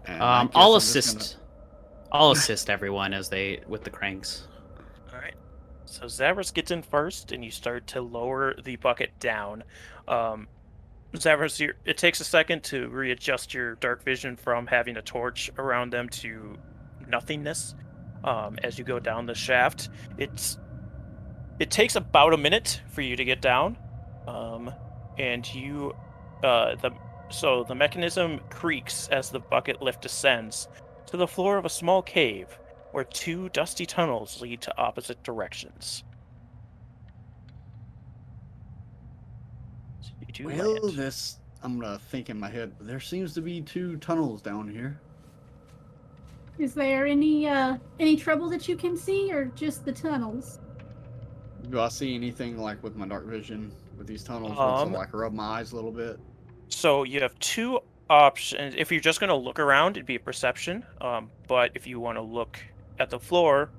And I guess I'll I'm just assist. I'll assist everyone as they with the cranks. All right. So Zavros gets in first, and you start to lower the bucket down. Zavros, it takes a second to readjust your dark vision from having a torch around them to nothingness. As you go down the shaft, it takes about a minute for you to get down, and you the mechanism creaks as the bucket lift descends to the floor of a small cave where two dusty tunnels lead to opposite directions. So you do Well, land. I'm gonna think in my head, there seems to be 2 tunnels down here. Is there any trouble that you can see, or just the tunnels? Do I see anything like with my dark vision with these tunnels once I like rub my eyes a little bit? So you have two options. If you're just going to look around, it'd be a perception. But if you want to look at the floor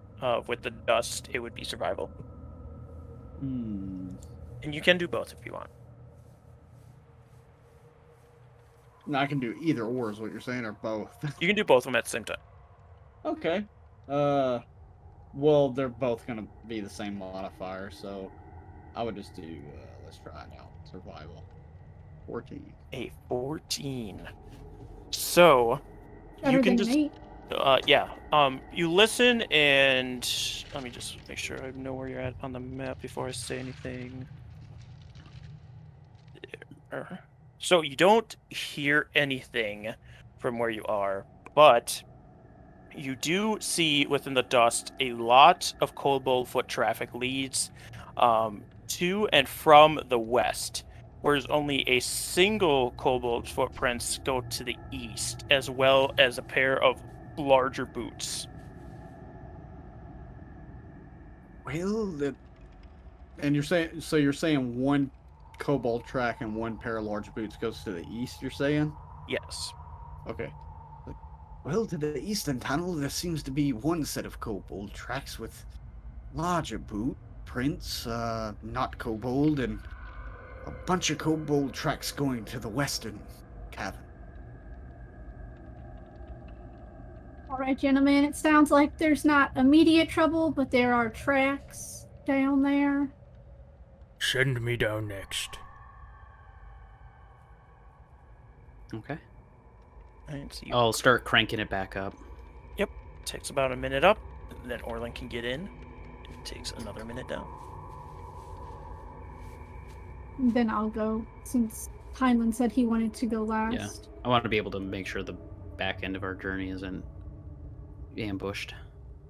with the dust, it would be survival. Hmm. And you can do both if you want. No, I can do either or is what you're saying, or both. You can do both of them at the same time. Okay. Well, they're both gonna be the same modifier, so I would just do, let's try it out. Survival. 14. A 14. So Better you can than just me. yeah. You listen, and let me just make sure I know where you're at on the map before I say anything. There. So you don't hear anything from where you are, but you do see within the dust a lot of kobold foot traffic leads to and from the west, whereas only a single kobold footprints go to the east, as well as a pair of larger boots. Well, and you're saying one kobold track and one pair of large boots goes to the east, you're saying? Yes. Okay. Well, to the eastern tunnel, there seems to be one set of kobold tracks with larger boot prints, not kobold, and a bunch of kobold tracks going to the western cavern. All right, gentlemen. It sounds like there's not immediate trouble, but there are tracks down there. Send me down next. Okay. And so you I'll start cranking it back up. takes about a minute up, and then Orlin can get in. It takes another minute down. Then I'll go, since Heinlein said he wanted to go last. Yeah. I want to be able to make sure the back end of our journey isn't ambushed.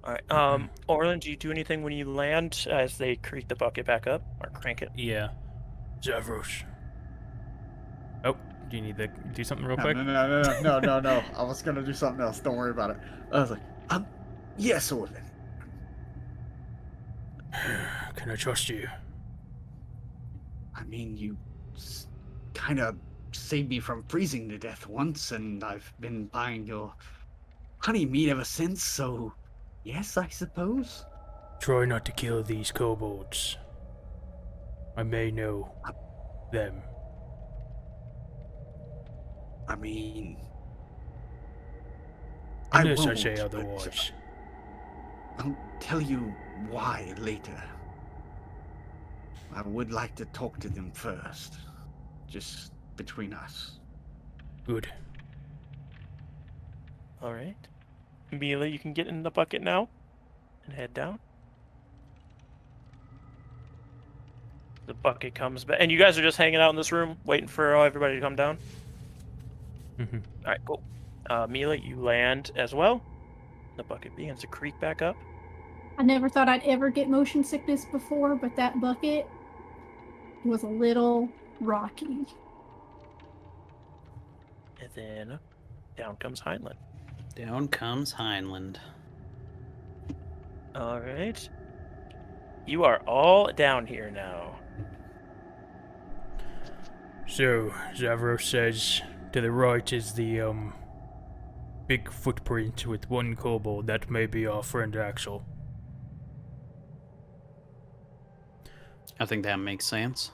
All right. Orlin, do you do anything when you land as they creak the bucket back up or crank it? Yeah. Zavros. Oh, do you need to do something real No, quick? no. I was gonna do something else. Don't worry about it. I was like, Yes, Orlin. Can I trust you? I mean, you kind of saved me from freezing to death once, and I've been buying your honey meat ever since, so yes, I suppose. Try not to kill these kobolds. I may know them. I mean, Unless I won't, say but, otherwise. I'll tell you why later. I would like to talk to them first, just between us. Good. All right. Mila, you can get in the bucket now and head down. The bucket comes back, and you guys are just hanging out in this room, waiting for everybody to come down. Mhm. All right, cool. Mila, you land as well. The bucket begins to creak back up. I never thought I'd ever get motion sickness before, but that bucket was a little rocky. And then down comes Heinlein. Down comes Heinlein. All right. You are all down here now. So, Zavro says to the right is the, big footprint with one kobold. That may be our friend Axel. I think that makes sense.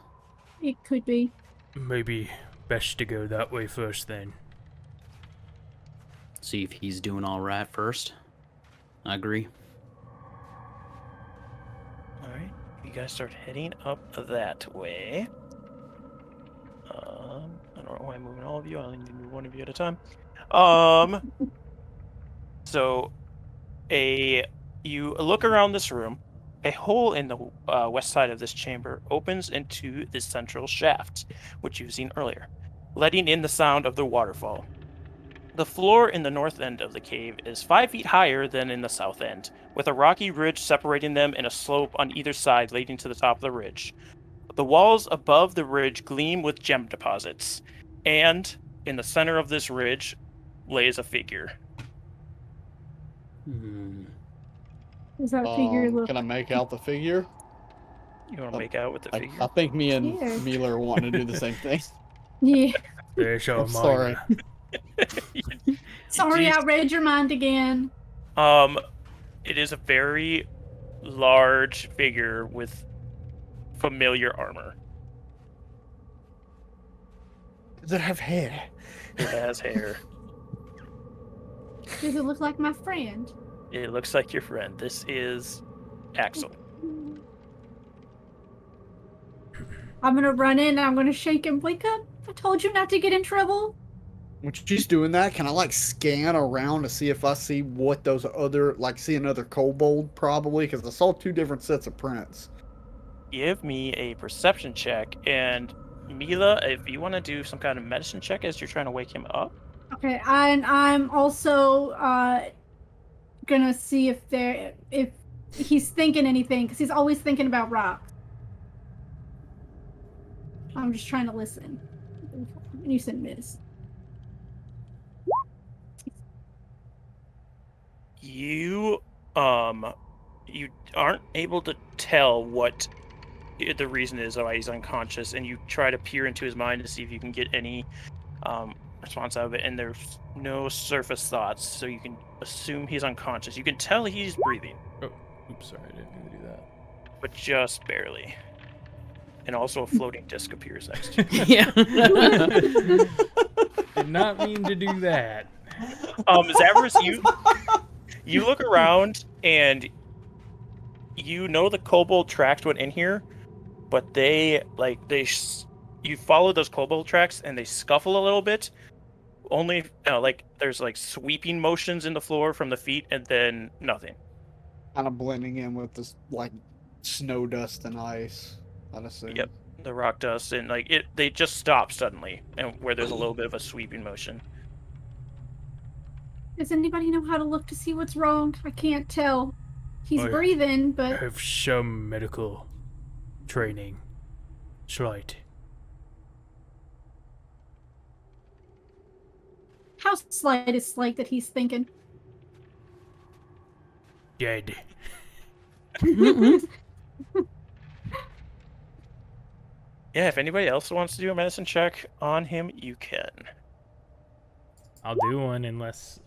It could be. Maybe best to go that way first then. See if he's doing all right first. I agree. All right. You guys start heading up that way. I don't know why I'm moving all of you. I only need to move one of you at a time. So, you look around this room. A hole in the west side of this chamber opens into the central shaft, which you've seen earlier, letting in the sound of the waterfall. The floor in the north end of the cave is 5 feet higher than in the south end, with a rocky ridge separating them and a slope on either side leading to the top of the ridge. The walls above the ridge gleam with gem deposits, and in the center of this ridge lays a figure. Does that figure look? Can I make out the figure? You want to make out with the figure? I think me and Yeah. Mila are wanting to do the same thing. Yeah. I'm sorry. Sorry, I read your mind again. It is a very large figure with familiar armor. Does it have hair? It has hair. Does it look like my friend? It looks like your friend. This is Axel. I'm gonna run in and I'm gonna shake him. Wake up! I told you not to get in trouble. When she's doing that, can I like scan around to see if I see what those other, like see another kobold probably? Because I saw 2 different sets of prints. Give me a perception check, and Mila, if you want to do some kind of medicine check as you're trying to wake him up. Okay, and I'm also gonna see if he's thinking anything, because he's always thinking about rock. I'm just trying to listen. You said miss. You aren't able to tell what the reason is why he's unconscious, and you try to peer into his mind to see if you can get any response out of it, and there's no surface thoughts, so you can assume he's unconscious. You can tell he's breathing. Oh, oops, sorry, I didn't mean to do that. But just barely. And also a floating disc appears next to you. Yeah. Did not mean to do that. Zavros, you look around and you know the kobold tracks went in here, but you follow those kobold tracks and they scuffle a little bit. Only there's like sweeping motions in the floor from the feet and then nothing. Kind of blending in with this like snow dust and ice, I'd assume. Yep, the rock dust and they just stop suddenly, and where there's a little bit of a sweeping motion. Does anybody know how to look to see what's wrong? I can't tell. He's I breathing, but have some medical training. Slight. how slight is slight that he's thinking? Dead. Yeah, if anybody else wants to do a medicine check on him, you can. I'll do one unless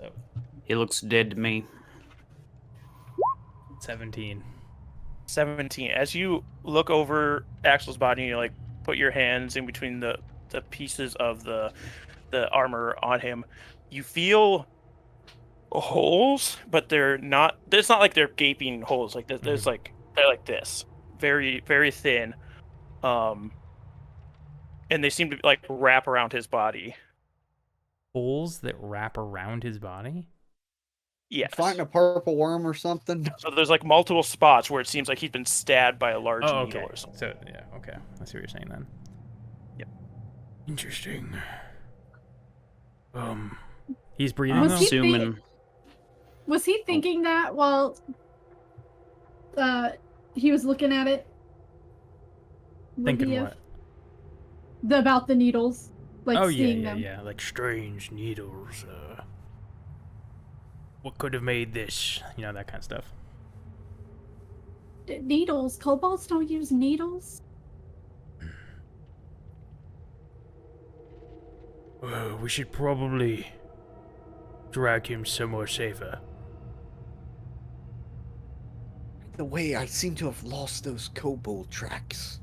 He looks dead to me. 17. 17. As you look over Axel's body, you put your hands in between the pieces of the armor on him. You feel holes, but they're not. It's not like they're gaping holes. There's they're like this, very very thin, and they seem to wrap around his body. Holes that wrap around his body? Yes. Fighting a purple worm or something. So there's like multiple spots where it seems like he's been stabbed by a large Oh, needle okay. or something. So yeah, okay. I see what you're saying then. Yep. Interesting. He's breathing Was though? he Assuming. Was he thinking that while he was looking at it? Would Thinking he what? have- about the needles, like Oh yeah, seeing yeah, them. yeah. Like strange needles. What could have made this? You know, that kind of stuff. Needles. Kobolds don't use needles. We should probably drag him somewhere safer. The way I seem to have lost those kobold tracks.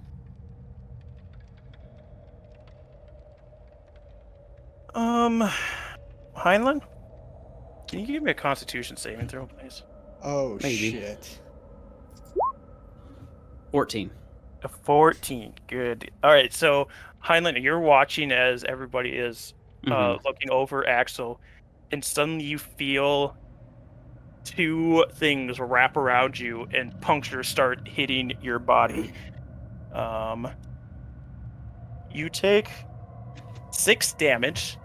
Heinlein? Can you give me a Constitution saving throw, please? Oh, Maybe. shit. 14. A 14. Good. All right, so Heinlein, you're watching as everybody is looking over Axel, and suddenly you feel two things wrap around you, and punctures start hitting your body. You take 6 damage.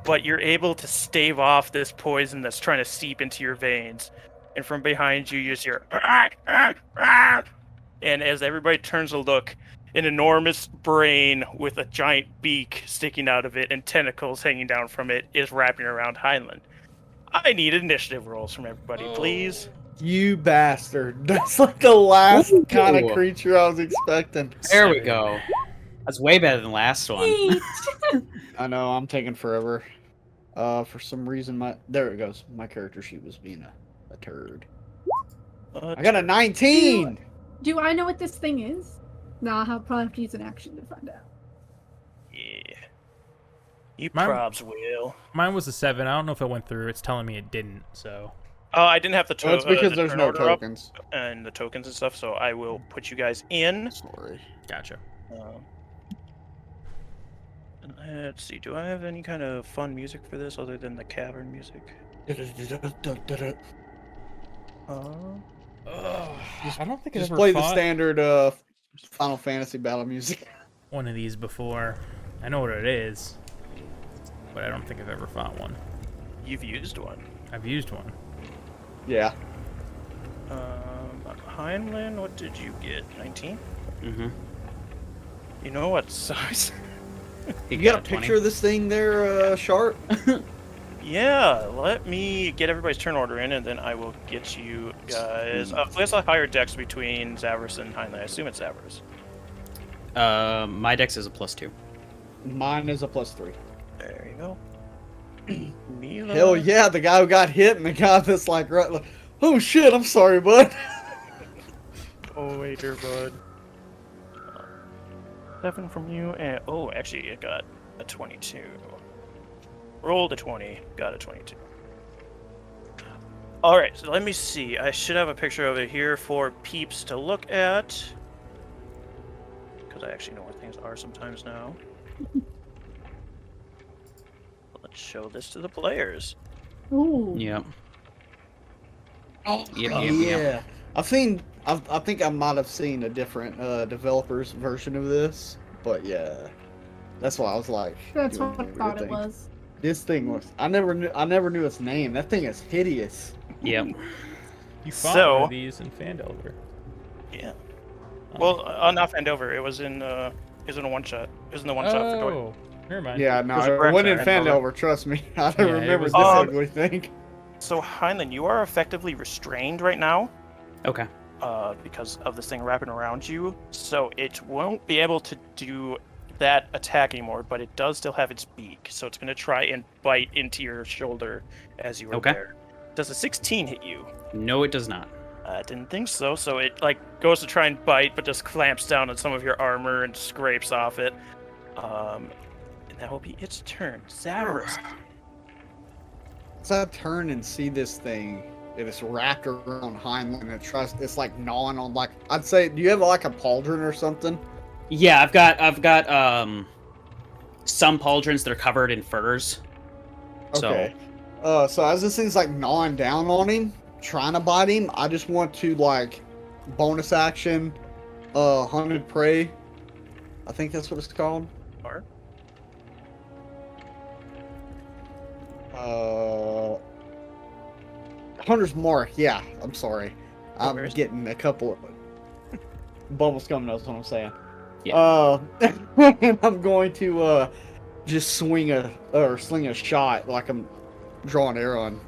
But you're able to stave off this poison that's trying to seep into your veins. And from behind you, you just hear... And as everybody turns to look, an enormous brain with a giant beak sticking out of it and tentacles hanging down from it is wrapping around Heinlein. I need initiative rolls from everybody, please. You bastard. That's like the last kind of Ooh. creature I was expecting. There we go. That's way better than the last one. Neat. I know, I'm taking forever. For some reason, there it goes. My character sheet was being a turd. I got a 19! Do I know what this thing is? No, I'll probably have to use an action to find out. Yeah. You Mine- probs will. Mine was a 7. I don't know if it went through. It's telling me it didn't. So I didn't have the Well, it's because the there's turn no order up tokens. and the tokens and stuff, so I will put you guys in. Sorry. gotcha. Let's see, do I have any kind of fun music for this other than the cavern music? I don't think I Just ever play the fought standard Final Fantasy battle music. one of these before. I know what it is, but I don't think I've ever fought one. You've used one. I've used one. Yeah. Heinlein, what did you get? 19? Mm-hmm. You know what sucks? You got a picture of this thing there, Sharp? Yeah, let me get everybody's turn order in, and then I will get you guys. What's a higher dex between Zavras and Heinlein? I assume it's Zavras. My dex is a +2. Mine is a +3. There you go. Mila. Hell yeah, the guy who got hit and the guy that's like, oh shit, I'm sorry, bud. Oh, wait, dear bud. 7 from you, and actually, it got a 22. Rolled a 20, got a 22. Alright, so let me see. I should have a picture over here for peeps to look at. Because I actually know where things are sometimes now. Let's show this to the players. Ooh. Yep. Oh, Yep. yeah. I think I might have seen a different developer's version of this, but yeah, that's why I was like. That's doing what I the thought weird it thing. was. This thing looks. I never knew its name. That thing is hideous. Yep. You fought So- one of these in Fandelver. Yeah. Well, not Fandover. It was in a one shot. It was in the one shot for Doyle. Oh, never mind. Yeah, no, There's a it wasn't in breakfast. Fandelver. Trust me, I Yeah, it remember was- this ugly thing. So, Heinlein, you are effectively restrained right now. Okay. Because of this thing wrapping around you, so it won't be able to do that attack anymore, but it does still have its beak, so it's going to try and bite into your shoulder as you were Okay. there. Does a 16 hit you? No, it does not. I didn't think so, so it goes to try and bite, but just clamps down on some of your armor and scrapes off it. And that will be its turn. Zavras. So I turn and see this thing. It is wrapped around Heinlein and it's like gnawing on I'd say, do you have like a pauldron or something? Yeah, I've got some pauldrons that are covered in furs. Okay. So as this thing's like gnawing down on him, trying to bite him, I just want to like bonus action, hunted prey. I think that's what it's called. Or Hunter's Mark. Yeah, I'm sorry. I'm where is it? getting a couple of Bumbleskum knows what I'm saying. Yeah. And I'm going to just sling a shot like I'm drawing an arrow and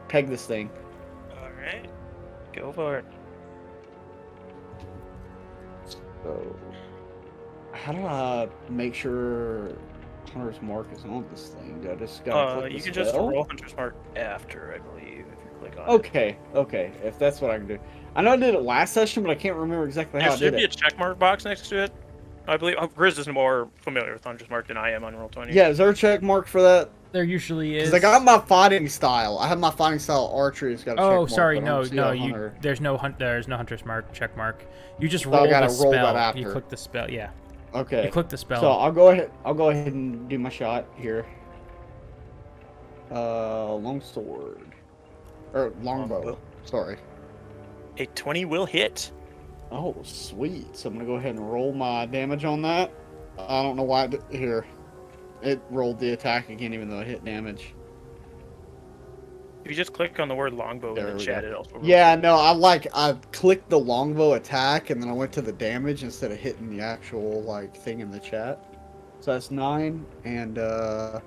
peg this thing. all right, go for it. So, how do I make sure Hunter's Mark is on this thing? Do I just gotta click You the can just spell? roll Hunter's Mark after, I believe, if you click on it. Okay, if that's what I can do. I know I did it last session, but I can't remember exactly how There I should did be a it. check mark box next to it. I believe Grizz is more familiar with Hunter's Mark than I am on Roll20. Yeah, is there a check mark for that? There usually is. Because I got my fighting style. I have my fighting style archery. It's got a check Oh, mark. sorry, but I no, don't see no, a you. hunter. There's no hunter's mark check mark. You just I roll gotta the roll that spell. after. You click the spell. Yeah, Okay. you click the spell. So I'll go ahead and do my shot here. Longsword. Or longbow. Longbow. Sorry. A 20 will hit. Oh, sweet. So I'm gonna go ahead and roll my damage on that. I don't know why here. It rolled the attack again even though it hit damage. If you just click on the word longbow There in the we chat, go. it also rolls. Yeah, no, I clicked the longbow attack and then I went to the damage instead of hitting the actual like thing in the chat. So that's 9 and roll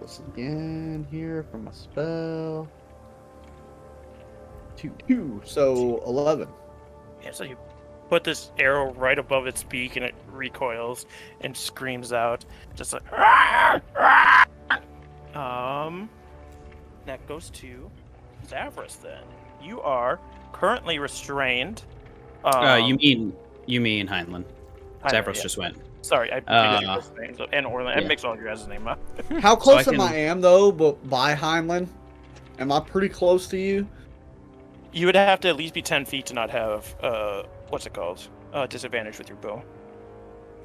this again here for my spell. 2. So 11. Yeah, so you put this arrow right above its beak and it recoils and screams out, just like. That goes to Zavras then. You are currently restrained. You mean Heinlein. Zavros just went. Sorry, I mixed his name, and Orlin. Yeah. I mixed all your guys' name up. How close I am I though, but by Heimlin? Am I pretty close to you? You would have to at least be 10 feet to not have what's it called? Disadvantage with your bow.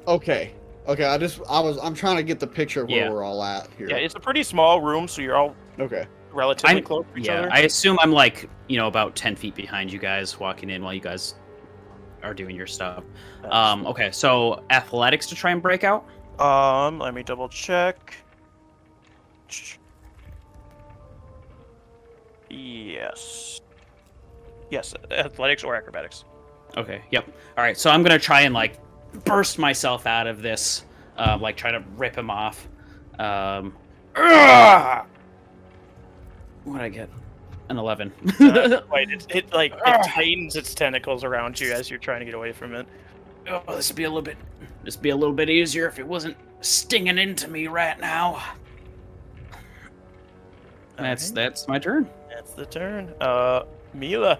Okay. I'm trying to get the picture of where Yeah. we're all at here. Yeah, it's a pretty small room, so you're all Okay. relatively close to each other. I assume I'm like, about 10 feet behind you guys, walking in while you guys are doing your stuff. Okay, so athletics to try and break out? Let me double check. Yes, athletics or acrobatics. Okay, yep. Alright, so I'm gonna try and like burst myself out of this, like try to rip him off. What'd I get? An 11. Right, it tightens its tentacles around you as you're trying to get away from it. Oh, this would be a little bit easier if it wasn't stinging into me right now. That's my turn. That's the turn. Mila.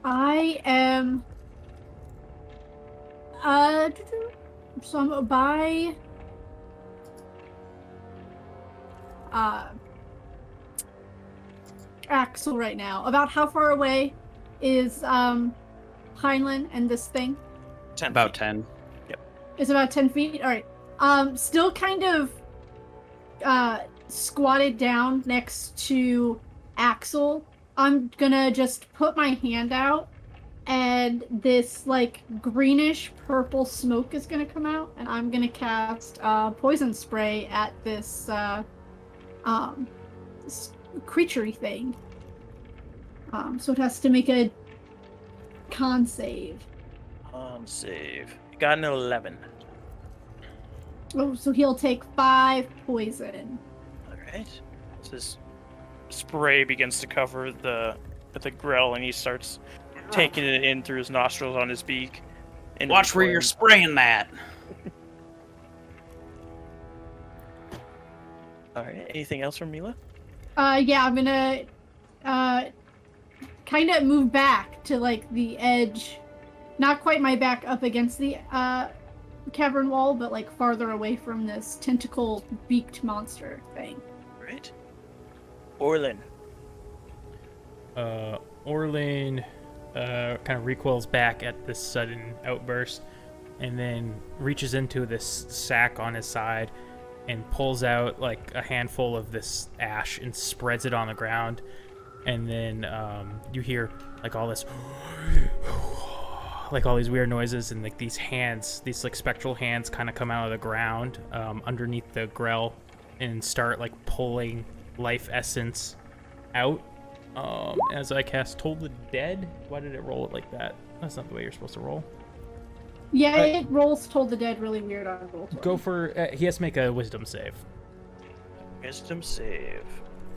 I am. So I'm by. Axel right now. About how far away is Heinlein and this thing? 10 About feet. 10. It's about 10 feet. All right. Still kind of squatted down next to Axel. I'm gonna just put my hand out, and this like greenish purple smoke is gonna come out, and I'm gonna cast poison spray at this this creaturey thing. So it has to make a con save. Save. You got an 11. Oh, so he'll take 5 poison. Alright. So this spray begins to cover the grill, and he starts taking it in through his nostrils on his beak. And Watch where you're spraying that. Alright, anything else from Mila? Yeah, I'm gonna kind of move back to like the edge, not quite my back up against the cavern wall, but like farther away from this tentacle beaked monster thing. Right. Orlin. Orlin kind of recoils back at this sudden outburst and then reaches into this sack on his side and pulls out like a handful of this ash and spreads it on the ground. And then you hear like all this, like all these weird noises, and like these hands, these like spectral hands kind of come out of the ground underneath the grell and start like pulling life essence out. As I cast Toll the Dead. Why did it roll it like that? That's not the way you're supposed to roll. Yeah, it rolls Toll the Dead really weird on Roll20. Go for, he has to make a wisdom save. Wisdom save.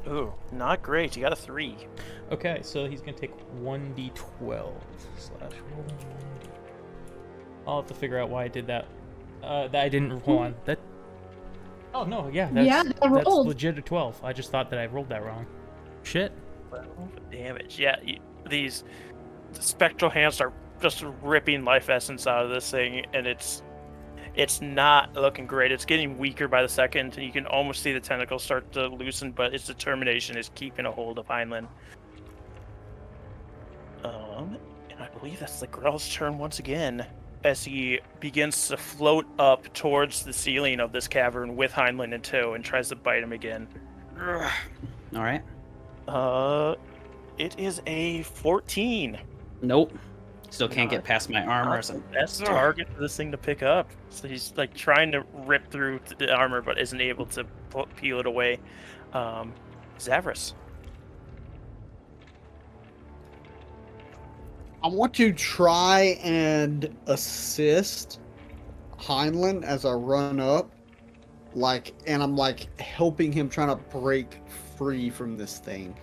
Ooh, not great. You got a 3. Okay, so he's going to take 1d12 slash roll 1d. I'll have to figure out why I did that. That I didn't, hold on. That, oh no, yeah, that's rolled. legit a 12. I just thought that I rolled that wrong. Shit. 12 damage. Yeah, these spectral hands are just ripping life essence out of this thing, and it's not looking great. It's getting weaker by the second, and you can almost see the tentacles start to loosen, but its determination is keeping a hold of Heinlein. And I believe that's the Grell's turn once again, as he begins to float up towards the ceiling of this cavern with Heinlein in tow and tries to bite him again. All right. It is a 14. Nope. Still can't get past my armor. Not the best target for this thing to pick up. So he's like trying to rip through the armor, but isn't able to peel it away. Zavris. I want to try and assist Heinlein as I run up, and I'm helping him trying to break free from this thing.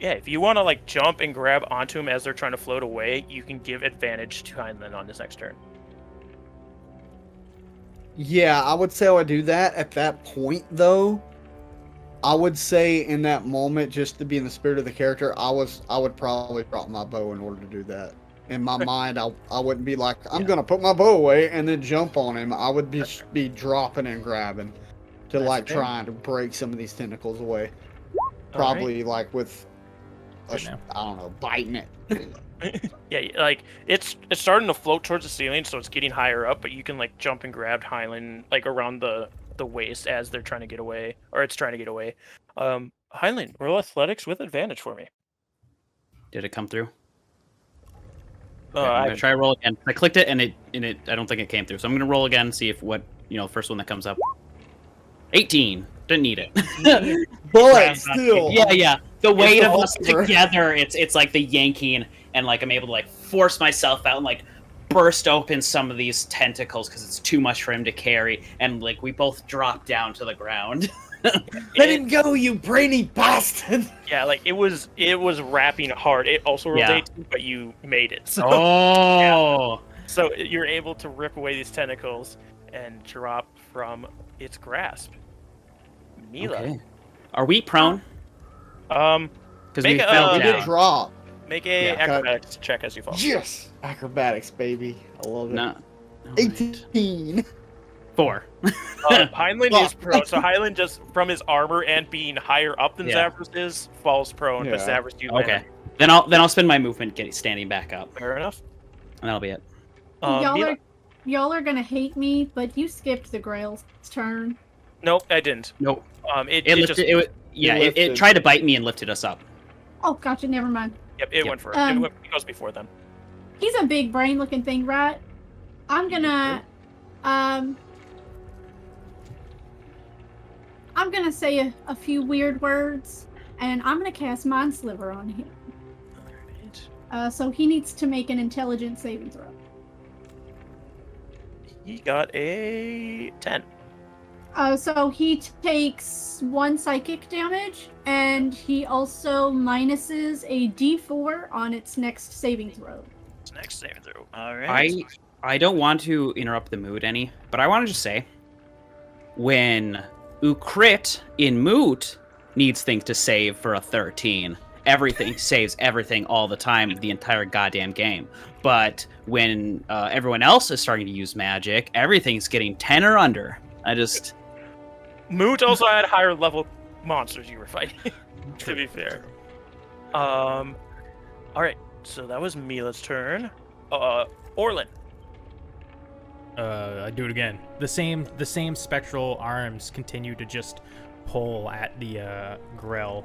Yeah, if you want to like jump and grab onto him as they're trying to float away, you can give advantage to Heinlein on this next turn. Yeah, I would say I would do that. At that point, though, I would say in that moment, just to be in the spirit of the character, I would probably drop my bow in order to do that. In my mind, I wouldn't be like, I'm gonna put my bow away and then jump on him. I would be dropping and grabbing to trying to break some of these tentacles away. Probably with I don't know, biting it. Yeah, like it's starting to float towards the ceiling, so it's getting higher up, but you can like jump and grab Heinlein like around the waist as they're trying to get away, or it's trying to get away. Heinlein, roll athletics with advantage for me. Did it come through? I'm I'm gonna try to roll again. I clicked it and it I don't think it came through. So I'm gonna roll again, see if first one that comes up. 18. Didn't need it. But still. Yeah. The weight of us over. together, it's like the yanking, and like I'm able to like force myself out and like burst open some of these tentacles because it's too much for him to carry, and like we both drop down to the ground. Let him go, you brainy bastard! Yeah, like it was wrapping hard. It also rolled 18, but you made it. So, Oh. So you're able to rip away these tentacles and drop from its grasp. Mila. Okay. Are we prone? Because we fell We down. did drop. Make a Yeah. acrobatics check as you fall. Yes! Acrobatics, baby. I love it. No. 18. 4. Heinlein is prone, so Heinlein just from his armor and being higher up than Yeah. Zavris is, falls prone. But Yeah. Zavris, you Okay. land. Then I'll spend my movement standing back up, Fair enough. and that'll be it. Mila. Y'all are gonna hate me, but you skipped the Grail's turn. Nope, I didn't. Nope. It It just lifted. It lifted. tried to bite me and lifted us up. Oh, gotcha. Never mind. Yep, it went for it. It goes before them. He's a big brain looking thing, right? I'm gonna say a few weird words, and I'm gonna cast Mind Sliver on him. Alright. So he needs to make an intelligence saving throw. He got a 10. So he takes 1 psychic damage, and he also minuses a D4 on its next saving throw. It's next saving throw. Alright. I don't want to interrupt the mood any, but I want to just say, when Ukrit in Moot needs things to save for a 13, everything saves everything all the time, the entire goddamn game. But when everyone else is starting to use magic, everything's getting 10 or under. Moot also had higher level monsters you were fighting, to be fair. Alright, so that was Mila's turn. Orlin. I do it again. The same spectral arms continue to just pull at the grill.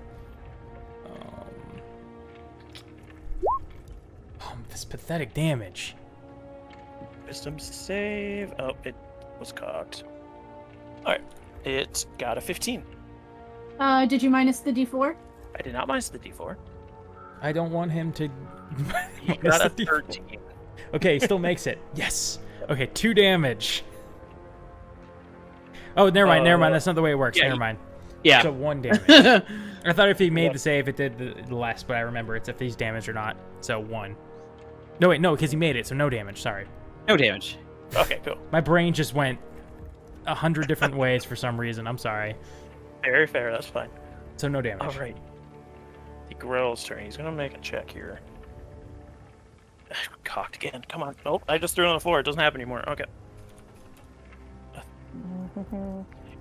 This pathetic damage. Wisdom save. Oh, it was cocked. All right, it got a 15. Did you minus the D4? I did not minus the D4. I don't want him to. He got a 13. Okay, still makes it. Yes. Okay, 2 damage. Oh, never mind. That's not the way it works. Yeah, Never mind. Yeah. So 1 damage. I thought if he made the save, it did the less, but I remember it's if he's damaged or not. So 1. No, wait, no, because he made it, so no damage. Sorry. No damage. Okay, cool. My brain just went 100 different ways for some reason. I'm sorry. Very fair. That's fine. So no damage. All right. The grill's turn. He's gonna make a check here. Cocked again. Come on. Nope. I just threw it on the floor. It doesn't happen anymore. Okay.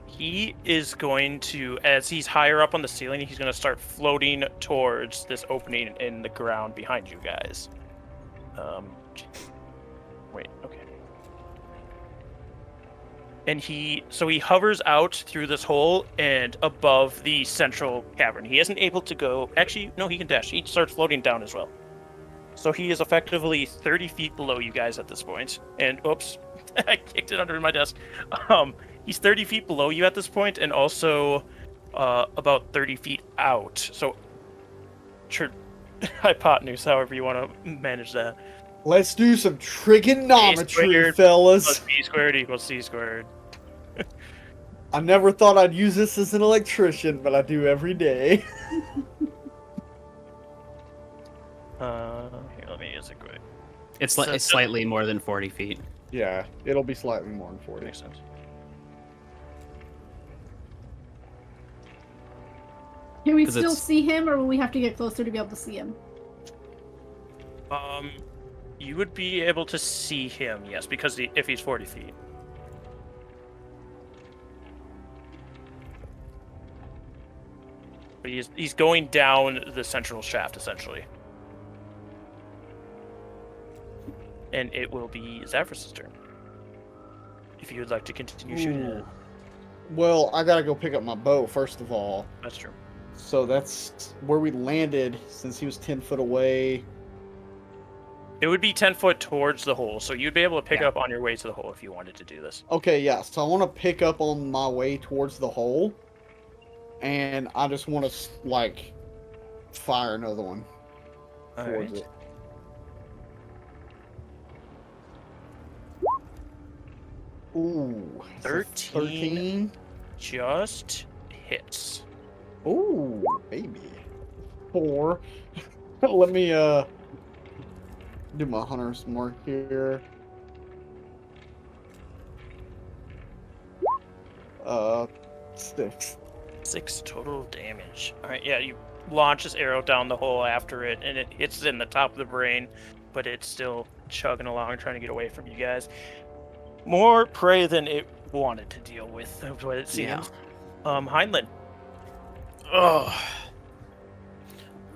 He is going to, as he's higher up on the ceiling, he's going to start floating towards this opening in the ground behind you guys. Wait, okay. And he hovers out through this hole and above the central cavern. He isn't able to go, actually, no, he can dash. He starts floating down as well. So he is effectively 30 feet below you guys at this point. And, oops, I kicked it under my desk. He's 30 feet below you at this point, and also about 30 feet out. So, hypotenuse, however you want to manage that. Let's do some trigonometry, squared fellas. Plus B squared equals C squared. I never thought I'd use this as an electrician, but I do every day. Here, let me use it quick. It's slightly more than 40 feet. Yeah, it'll be slightly more than 40. Makes sense. Can we 'Cause still it's- see him, or will we have to get closer to be able to see him? You would be able to see him, yes, because if he's 40 feet. But he's going down the central shaft, essentially. And it will be Zaphras' turn. If you would like to continue shooting at it. Well, I gotta go pick up my bow, first of all. That's true. So that's where we landed, since he was 10 foot away. It would be 10 foot towards the hole, so you'd be able to pick up on your way to the hole if you wanted to do this. Okay, yeah, so I want to pick up on my way towards the hole. And I just want to, like, fire another one towards it. Ooh. 13. Just hits. Ooh, baby. 4. Let me, do my hunter's mark here. 6. 6 total damage. Alright, yeah, you launch this arrow down the hole after it, and it hits in the top of the brain, but it's still chugging along, trying to get away from you guys. More prey than it wanted to deal with, that's what it seems. Heinlein. Oh.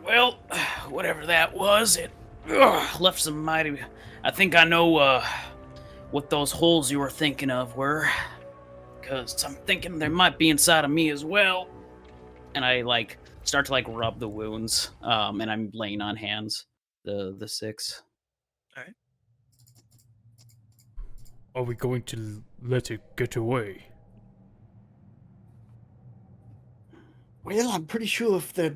Well, whatever that was, it left some mighty... I think I know what those holes you were thinking of were. Because I'm thinking they might be inside of me as well. And I, like, start to, like, rub the wounds. And I'm laying on hands. The 6. Alright. Are we going to let it get away? Well, I'm pretty sure if they're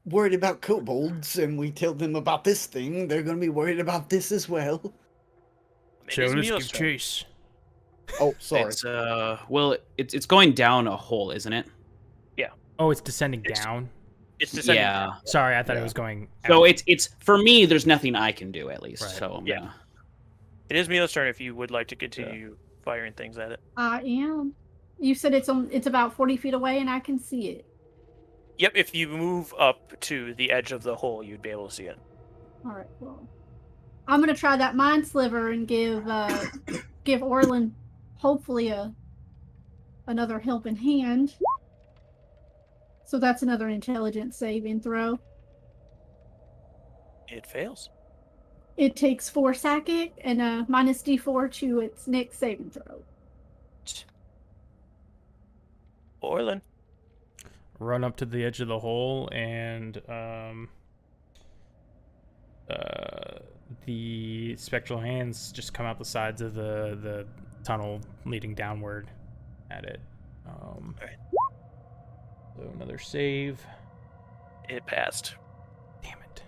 worried about kobolds and we tell them about this thing, they're going to be worried about this as well. So let's give chase. Oh, sorry. It's, well, it's going down a hole, isn't it? Oh, it's descending down? It's descending. Yeah. Sorry, I thought it was going out. So it's for me, there's nothing I can do, at least. Right. So I'm Yeah. gonna... It is Mila's turn if you would like to continue firing things at it. I am. You said it's about 40 feet away, and I can see it. Yep, if you move up to the edge of the hole, you'd be able to see it. All right. Well, I'm gonna try that mind sliver and give Orlin hopefully another helping hand. So that's another intelligence saving throw. It fails. It takes 4 psychic and a minus D4 to its next saving throw. Orlin. Run up to the edge of the hole, and the spectral hands just come out the sides of the tunnel leading downward at it. Alright. So another save. It passed. Damn it.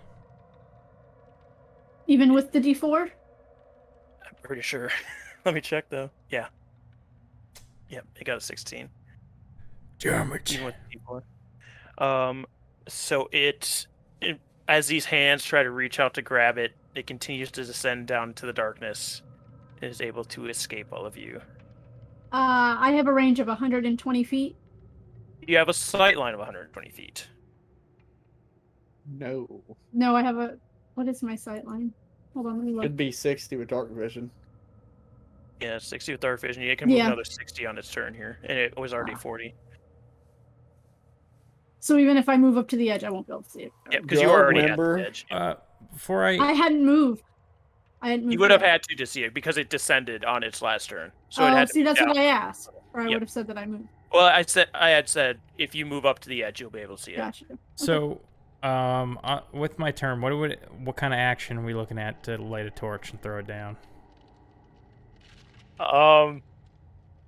Even with the D4? I'm pretty sure. Let me check though. Yeah. Yep, it got a 16. Damn it. Even with the D4. So it as these hands try to reach out to grab it, it continues to descend down into the darkness and is able to escape all of you. I have a range of 120 feet. You have a sight line of 120 feet. No. No, I have a... What is my sight line? Hold on, let me look. It'd be 60 with dark vision. Yeah, 60 with dark vision. It can move Yeah. another 60 on its turn here, and it was already 40. So even if I move up to the edge, I won't be able to see it. Yeah, because Do you I were already remember- at the edge. Before I hadn't moved. You would have had to see it because it descended on its last turn. So it had to see, move that's down. what I asked. Or I Yep. would have said that I moved. Well, I had said if you move up to the edge, you'll be able to see it. Gotcha. So, with my turn, what kind of action are we looking at to light a torch and throw it down?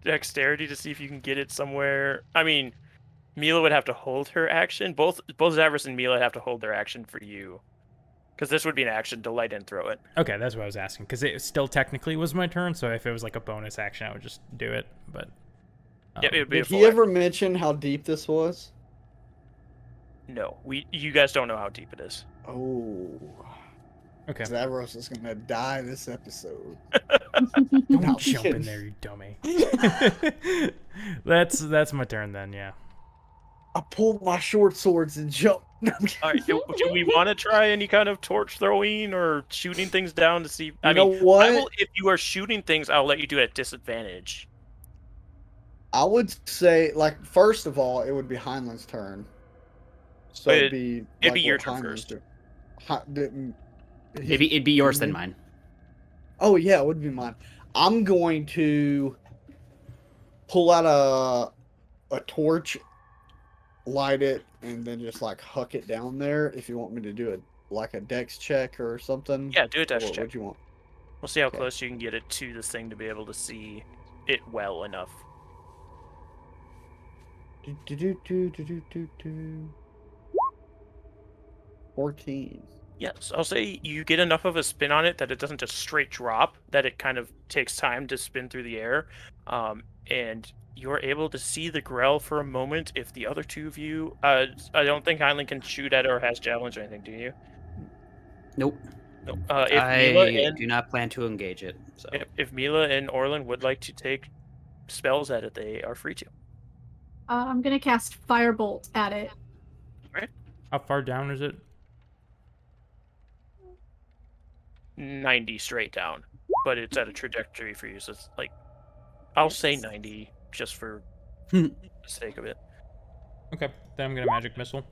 Dexterity to see if you can get it somewhere. I mean, Mila would have to hold her action. Both Zavris and Mila have to hold their action for you, because this would be an action to light and throw it. Okay, that's what I was asking, because it still technically was my turn, so if it was like a bonus action, I would just do it, but... Yeah, it would be a Did full he ever mention how deep this was? No, you guys don't know how deep it is. Oh. Okay. Zavros is gonna die this episode. Don't No, I'm jump in kidding. there, you dummy. That's my turn then, yeah. I pulled my short swords and jumped. All right, do we want to try any kind of torch throwing or shooting things down to see? I You know mean, what? if you are shooting things, I'll let you do it at disadvantage. I would say, like, first of all, it would be Heinlein's turn. So it'd be your what turn Heinlein's first. do. It'd be yours then mine. Oh yeah, it would be mine. I'm going to pull out a torch, light it, and then just like huck it down there. If you want me to do it like a dex check or something. Yeah, do a dex What check. would you want? We'll see how Okay. close you can get it to this thing to be able to see it well enough. 14. Yes, I'll say you get enough of a spin on it that it doesn't just straight drop, that it kind of takes time to spin through the air. And you're able to see the Grell for a moment. If the other two of you, I don't think Heinlein can shoot at it or has javelins or anything, do you? Nope. No. If Mila I and do not plan to engage it. So if Mila and Orlin would like to take spells at it, they are free to. I'm gonna cast Firebolt at it. How far down is it? 90 straight down, but it's at a trajectory for you, so it's like, I'll say 90 just for the sake of it. Okay, then I'm gonna magic missile.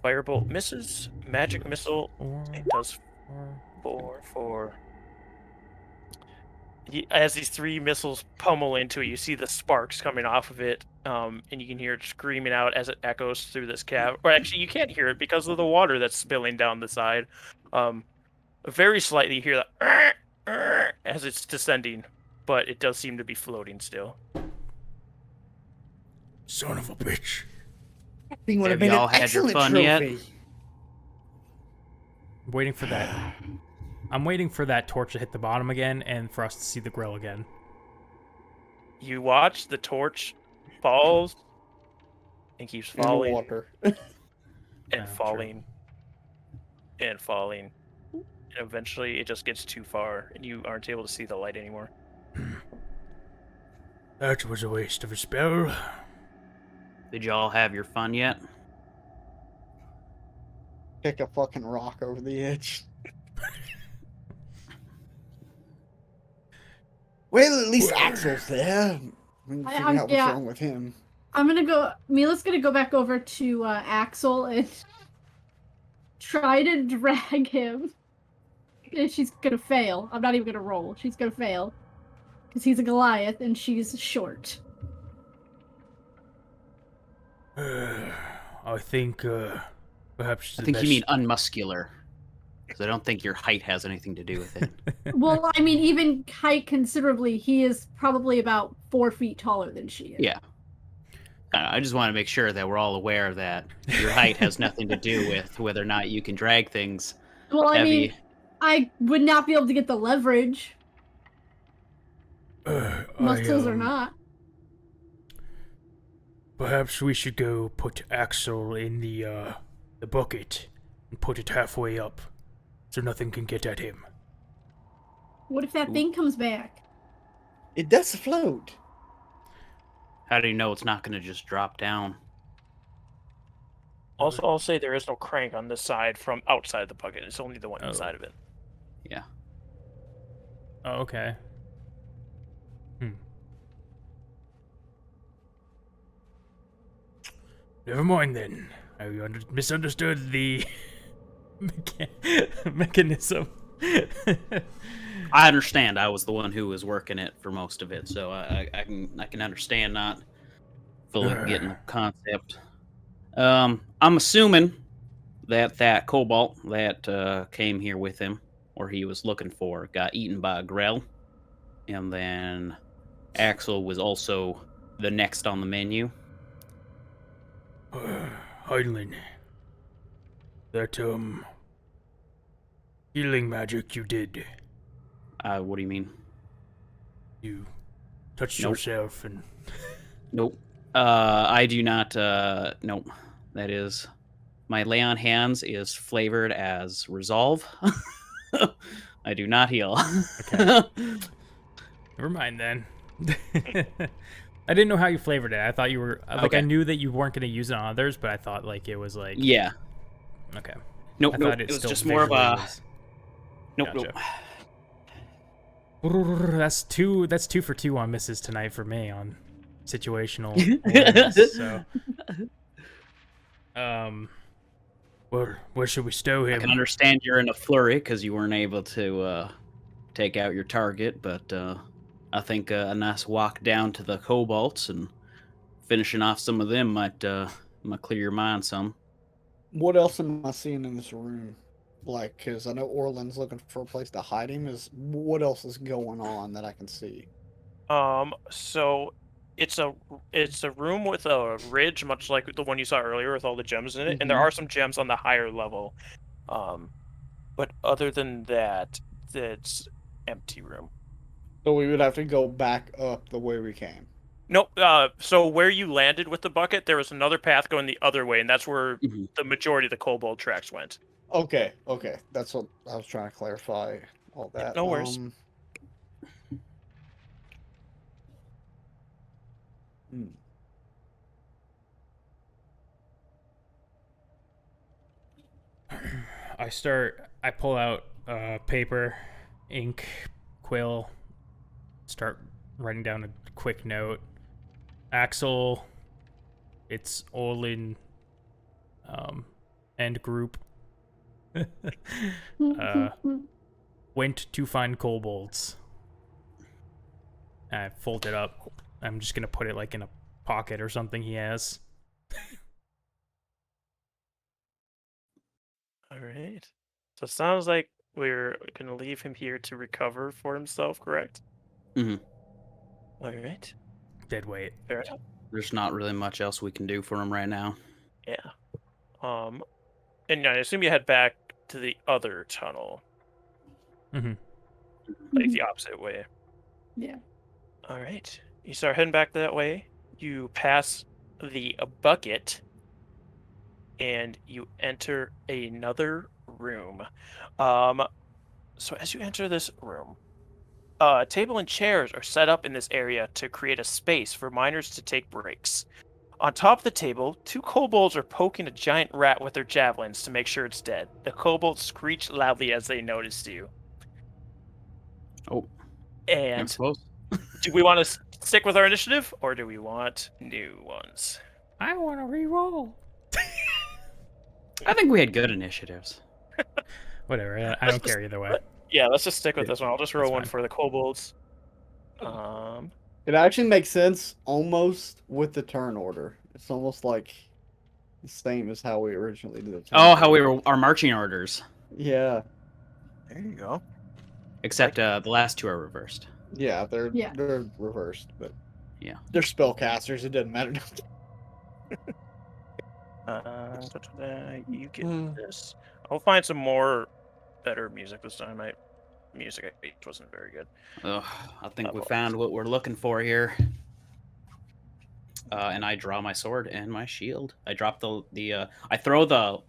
Firebolt misses. Magic missile. It does 4. As these 3 missiles pummel into it, you see the sparks coming off of it, and you can hear it screaming out as it echoes through this cave. Or actually, you can't hear it because of the water that's spilling down the side. Very slightly, you hear that as it's descending, but it does seem to be floating still. Son of a bitch. Thing would have Have been y'all an had your excellent fun trophy. yet? Waiting for that. I'm waiting for that torch to hit the bottom again and for us to see the grill again. You watch the torch falls and keeps In the falling water. and Yeah, falling and falling. And eventually it just gets too far and you aren't able to see the light anymore. That was a waste of a spell. did y'all have your fun yet? Kick a fucking rock over the edge. Well, at least Axel's there. We can figure out what's yeah. wrong with him. I'm gonna go. Mila's gonna go back over to Axel and try to drag him. And she's gonna fail. I'm not even gonna roll. She's gonna fail. Because he's a Goliath and she's short. I think, perhaps I think you mean unmuscular. Because I don't think your height has anything to do with it. Well, I mean, even height considerably, he is probably about 4 feet taller than she is. Yeah. I just want to make sure that we're all aware that your height has nothing to do with whether or not you can drag things Well, I heavy. mean, I would not be able to get the leverage. Muscles or not. Perhaps we should go put Axel in the bucket and put it halfway up, so nothing can get at him. What if that thing comes back? It does float. How do you know it's not going to just drop down? Also, I'll say there is no crank on this side from outside the bucket. It's only the one Oh. inside of it. Yeah. Oh, okay. Never mind then. I misunderstood the mechanism. I understand. I was the one who was working it for most of it, so I can understand not fully getting the concept. I'm assuming that cobalt that came here with him, or he was looking for, got eaten by a Grell, and then Axel was also the next on the menu. Heinlein, that healing magic you did, What do you mean? you touched Nope. yourself and Nope. I do not. Nope. That is, my lay on hands is flavored as resolve. I do not heal. Okay. Never mind then. I didn't know how you flavored it. I thought you were like, Okay. I knew that you weren't going to use it on others, but I thought like it was like Yeah. okay. Nope. I Nope. thought It was still just more of visually a. was- Nope. Gotcha. Nope. That's two for 2 on misses tonight for me on situational awareness, so where should we stow I him? can understand you're in a flurry because you weren't able to take out your target, but I think a nice walk down to the Kobolds and finishing off some of them might clear your mind some. What else am I seeing in this room? Like, because I know Orland's looking for a place to hide him. What else is going on that I can see? So it's a room with a ridge, much like the one you saw earlier with all the gems in it, and there Mhm. are some gems on the higher level. But other than that, it's empty room. So we would have to go back up the way we came. Nope. So where you landed with the bucket, there was another path going the other way, and that's where Mhm. the majority of the kobold tracks went. Okay, that's what I was trying to clarify. All that. no worries. Hmm. I pull out paper, ink, quill, start writing down a quick note. Axel, it's Olin, end group. Went to find kobolds. I fold it up. I'm just gonna put it like in a pocket or something he has. All right. So it sounds like we're gonna leave him here to recover for himself, correct? Mhm. All right. Dead weight. Fair enough. There's not really much else we can do for him right now. Yeah. And I assume you head back to the other tunnel, Mm-hmm. like the opposite way. Yeah. All right. You start heading back that way. You pass the bucket, and you enter another room. So as you enter this room, table and chairs are set up in this area to create a space for miners to take breaks. On top of the table, 2 kobolds are poking a giant rat with their javelins to make sure it's dead. The kobolds screech loudly as they notice you. Oh, And I'm supposed. do we want to stick with our initiative, or do we want new ones? I want to re-roll. I think we had good initiatives. Whatever. I Let's don't care either way. Yeah, let's just stick with this one. I'll just roll That's one fine. for the kobolds. It actually makes sense almost with the turn order. It's almost like the same as how we originally did it. Oh, how we were our marching orders. Yeah. There you go. Except the last two are reversed. Yeah, they're Yeah. reversed, but Yeah. they're spellcasters. It doesn't matter. You get this. I'll find some more better music this time. My music I picked wasn't very good. Ugh, I think we Well, found what we're looking for here. And I draw my sword and my shield. I drop I throw the.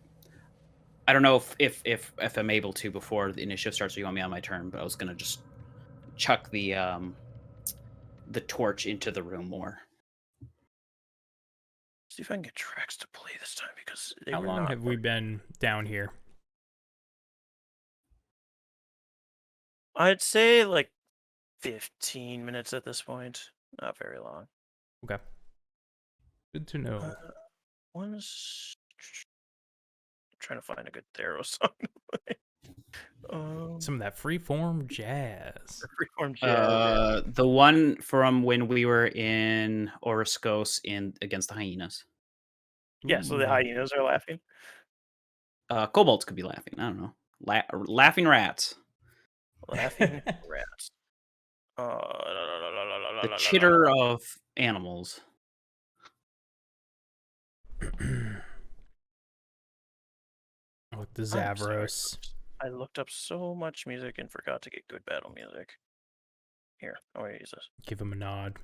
I don't know if I'm able to before the initiative starts. Or you want me on my turn, but I was gonna just chuck the torch into the room more. See if I can get tracks to play this time because they How were long not have we been down here? I'd say like 15 minutes at this point. Not very long. Okay. Good to know. One's trying to find a good Thero song to play. Some of that freeform jazz. Freeform jazz. The one from when we were in Oroscos against the hyenas. Yeah, so the Ooh. hyenas are laughing. Kobolds could be laughing. I don't know. Laughing rats. Laughing rats. The chitter of animals. Oh, the I'm sorry, Zavros. folks. I looked up so much music and forgot to get good battle music. Here, I'm gonna use this. Give him a nod.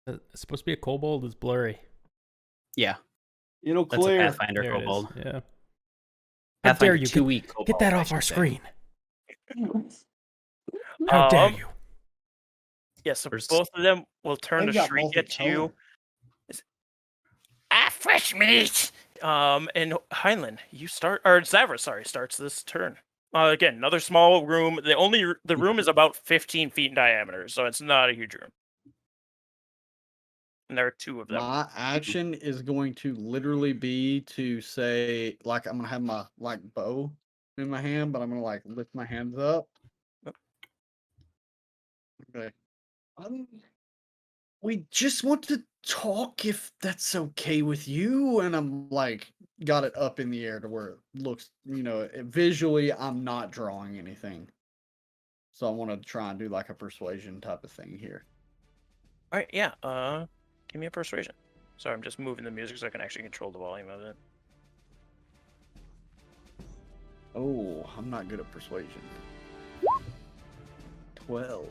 It's supposed to be a kobold. It's blurry. Yeah, It'll that's clear. a Pathfinder There it is. kobold. Yeah. How Pathfinder dare you 2-week kobold. get that I off our should say. screen? How dare you? Yeah, so There's- both of them will turn They've to got shriek at you. multi-tone. Fresh meat! And Heinlein, you start, or Zavros, sorry, starts this turn. Again, another small room. The room is about 15 feet in diameter, so it's not a huge room. And there are two of them. My action is going to literally be to say, like, I'm gonna have my bow in my hand, but I'm gonna lift my hands up. Okay. We just want to talk if that's okay with you. And I'm got it up in the air to where it looks, visually, I'm not drawing anything. So I want to try and do a persuasion type of thing here. All right, yeah. Give me a persuasion. Sorry, I'm just moving the music so I can actually control the volume of it. Oh, I'm not good at persuasion. 12.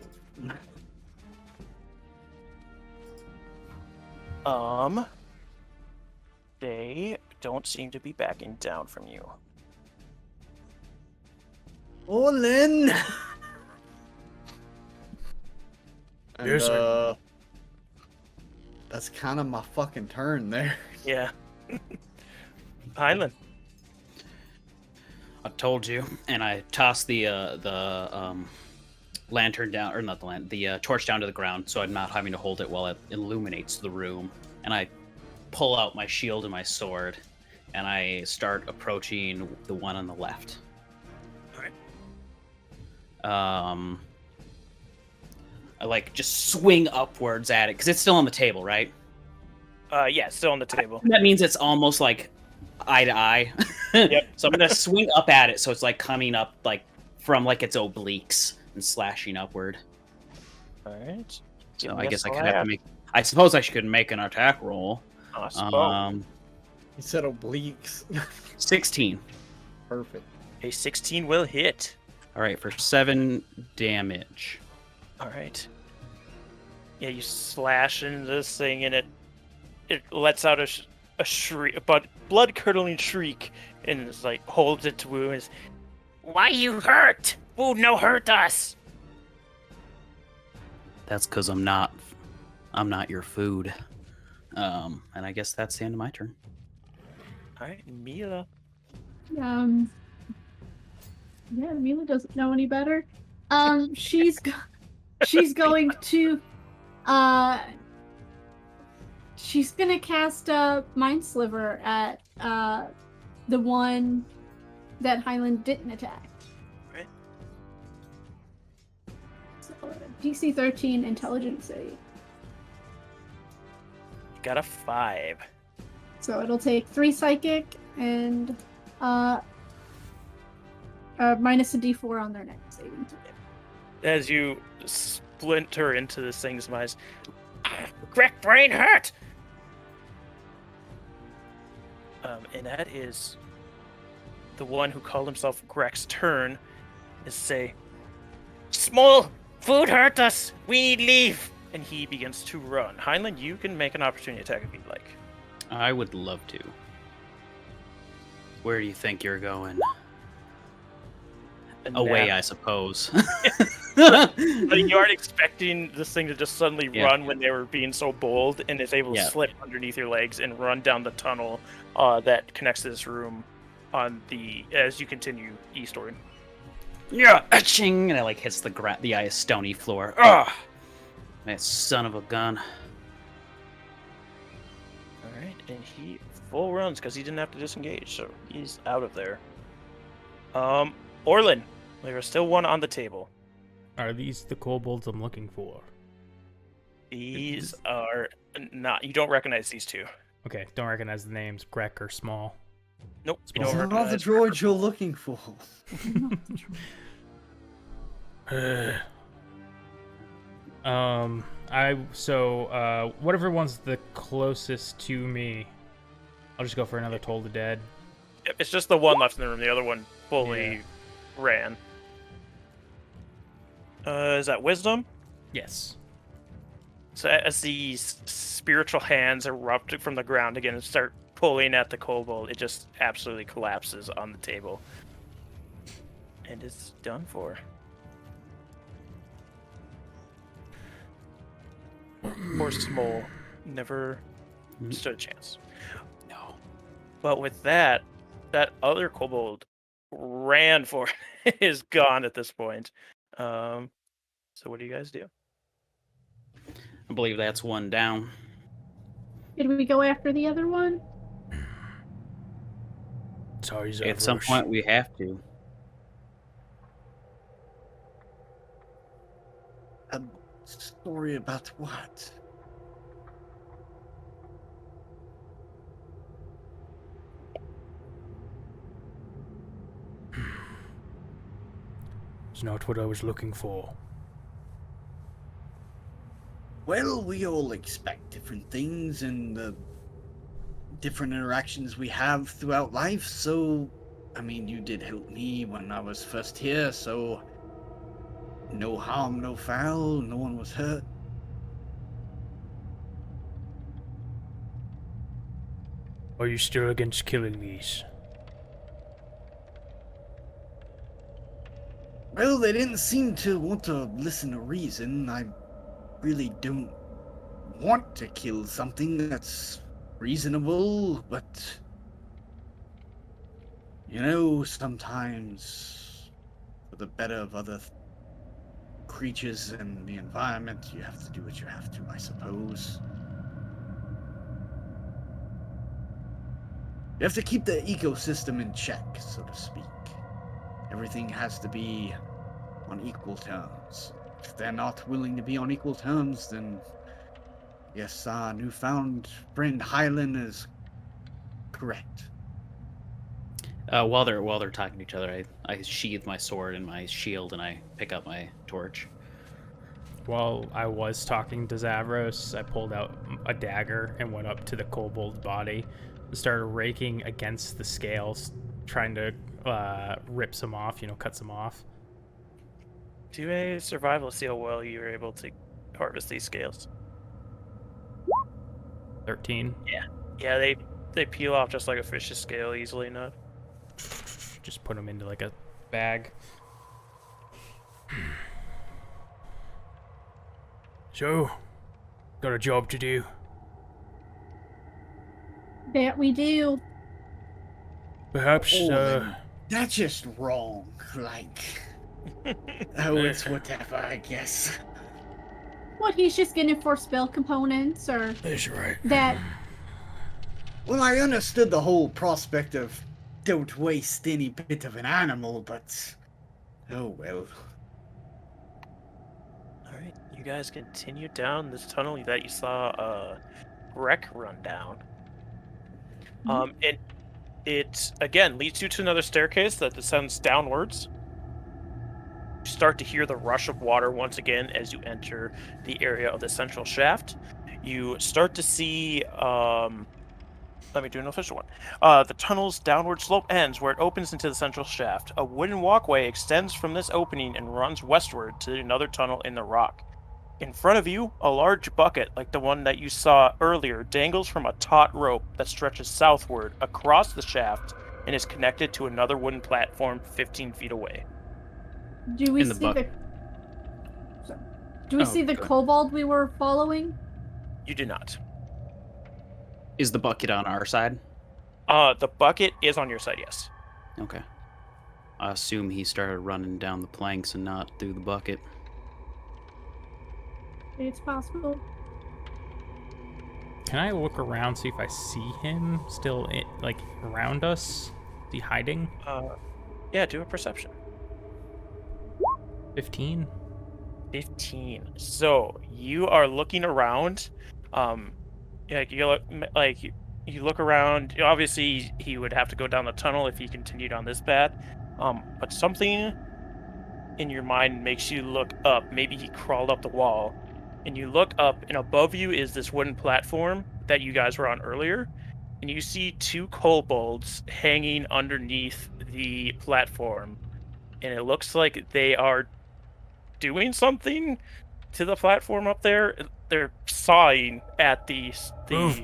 They don't seem to be backing down from you. Olin! Yes, sir. That's kind of my fucking turn there. Yeah. Heinlein. I told you, and I toss the lantern down, or not the torch down to the ground, so I'm not having to hold it while it illuminates the room. And I pull out my shield and my sword, and I start approaching the one on the left. All right. I just swing upwards at it because it's still on the table, right? Yeah, still on the table. That means it's almost like eye to eye. Yep. So I'm gonna swing up at it, so it's coming up from its obliques and slashing upward. All right. So I guess I could have to make. I suppose I should make an attack roll. Awesome. He said obliques. 16. Perfect. A 16 will hit. All right, for 7 damage. All right. Yeah, you slash into this thing, and it lets out a shriek, but blood-curdling shriek, and it's holds it to wounds. Why you hurt? Who no hurt us? That's because I'm not your food. And I guess that's the end of my turn. All right, Mila. Yeah, Mila doesn't know any better. She's going to She's gonna cast a Mind Sliver at the one that Highland didn't attack. Right. So, DC 13 Intelligence save. Got a 5. So it'll take 3 Psychic and minus a D4 on their next saving throw. As you splinter into this thing's mind, crack brain hurt. And that is the one who called himself Greg's turn. Is say, "Small, food hurt us. We need leave." And he begins to run. Heinlein, you can make an opportunity attack if you'd like. I would love to. Where do you think you're going? And Away, now- I suppose. Like, you aren't expecting this thing to just suddenly Yeah. run when they were being so bold, and is able to Yeah. slip underneath your legs and run down the tunnel that connects to this room on the as you continue eastward. Yeah, aching, and it like hits the ice stony floor. Ah, that son of a gun. All right, and he full runs because he didn't have to disengage, so he's out of there. Orlin, there is still one on the table. Are these the kobolds I'm looking for? These are not. You don't recognize these two. Okay, don't recognize the names. Grek or Small. Nope. You These don't These are not the recognize. droids you're looking for. Whatever one's the closest to me, I'll just go for another Toll the Dead. Yep, it's just the one left in the room. The other one fully Yeah. ran. Is that wisdom? Yes. So as these spiritual hands erupt from the ground again and start pulling at the kobold, it just absolutely collapses on the table. And it's done for. Poor Smole never stood a chance. No. But with that, that other kobold ran for is gone at this point. So what do you guys do? I believe that's one down. Did we go after the other one? Sorry, At some point, we have to. A story about what? It's not what I was looking for. Well, we all expect different things and the different interactions we have throughout life, so, I mean, you did help me when I was first here, so no harm, no foul, no one was hurt. Are you still against killing these? Well, they didn't seem to want to listen to reason. I really don't want to kill something that's reasonable, but you know, sometimes for the better of other creatures and the environment, you have to do what you have to, I suppose. You have to keep the ecosystem in check, so to speak. Everything has to be on equal terms. If they're not willing to be on equal terms, then yes, our newfound friend Highland is correct. While they're talking to each other, I sheathe my sword and my shield, and I pick up my torch. While I was talking to Zavros, I pulled out a dagger and went up to the kobold's body and started raking against the scales, trying to rip some off, cut some off. Do a survival to see how well you were able to harvest these scales. 13. Yeah, they peel off just like a fish's scale easily enough. Just put them into like a bag. So, got a job to do. That we do. Perhaps, then that's just wrong. Like, oh, it's whatever, I guess. What, he's just getting it for spell components, or That's right. that? Well, I understood the whole prospect of don't waste any bit of an animal, but oh well. All right, you guys continue down this tunnel that you saw Grek run down. And it again leads you to another staircase that descends downwards. You start to hear the rush of water once again as you enter the area of the central shaft. You start to see, let me do an official one. The tunnel's downward slope ends where it opens into the central shaft. A wooden walkway extends from this opening and runs westward to another tunnel in the rock. In front of you, a large bucket, like the one that you saw earlier, dangles from a taut rope that stretches southward across the shaft and is connected to another wooden platform 15 feet away. Do we In the see bucket. Do we Oh, see the go ahead. kobold we were following? You do not. Is the bucket on our side? The bucket is on your side, yes. Okay. I assume he started running down the planks and not through the bucket. It's possible. Can I look around, see if I see him still, around us? Is he hiding? Yeah, do a perception. 15? 15. So you are looking around. You look around. Obviously, he would have to go down the tunnel if he continued on this path. But something in your mind makes you look up. Maybe he crawled up the wall, and you look up, and above you is this wooden platform that you guys were on earlier, and you see two kobolds hanging underneath the platform, and it looks like they are doing something to the platform up there. They're sawing at the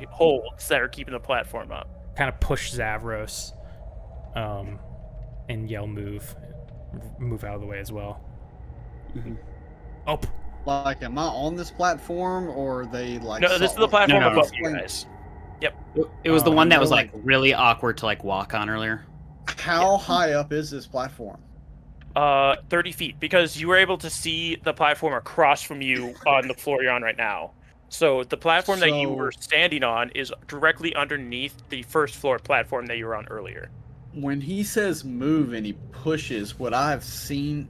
holes that are keeping the platform up. Kind of push Zavros, and yell move out of the way as well. Mhm. Oh, Like, am I on this platform, or are they like? No, this is the platform No, no, above no. you guys. It was the one that was they're like really awkward to like walk on earlier. How high up is this platform? 30 feet, because you were able to see the platform across from you on the floor you're on right now. So the platform that you were standing on is directly underneath the first floor platform that you were on earlier. When he says move and he pushes, would I see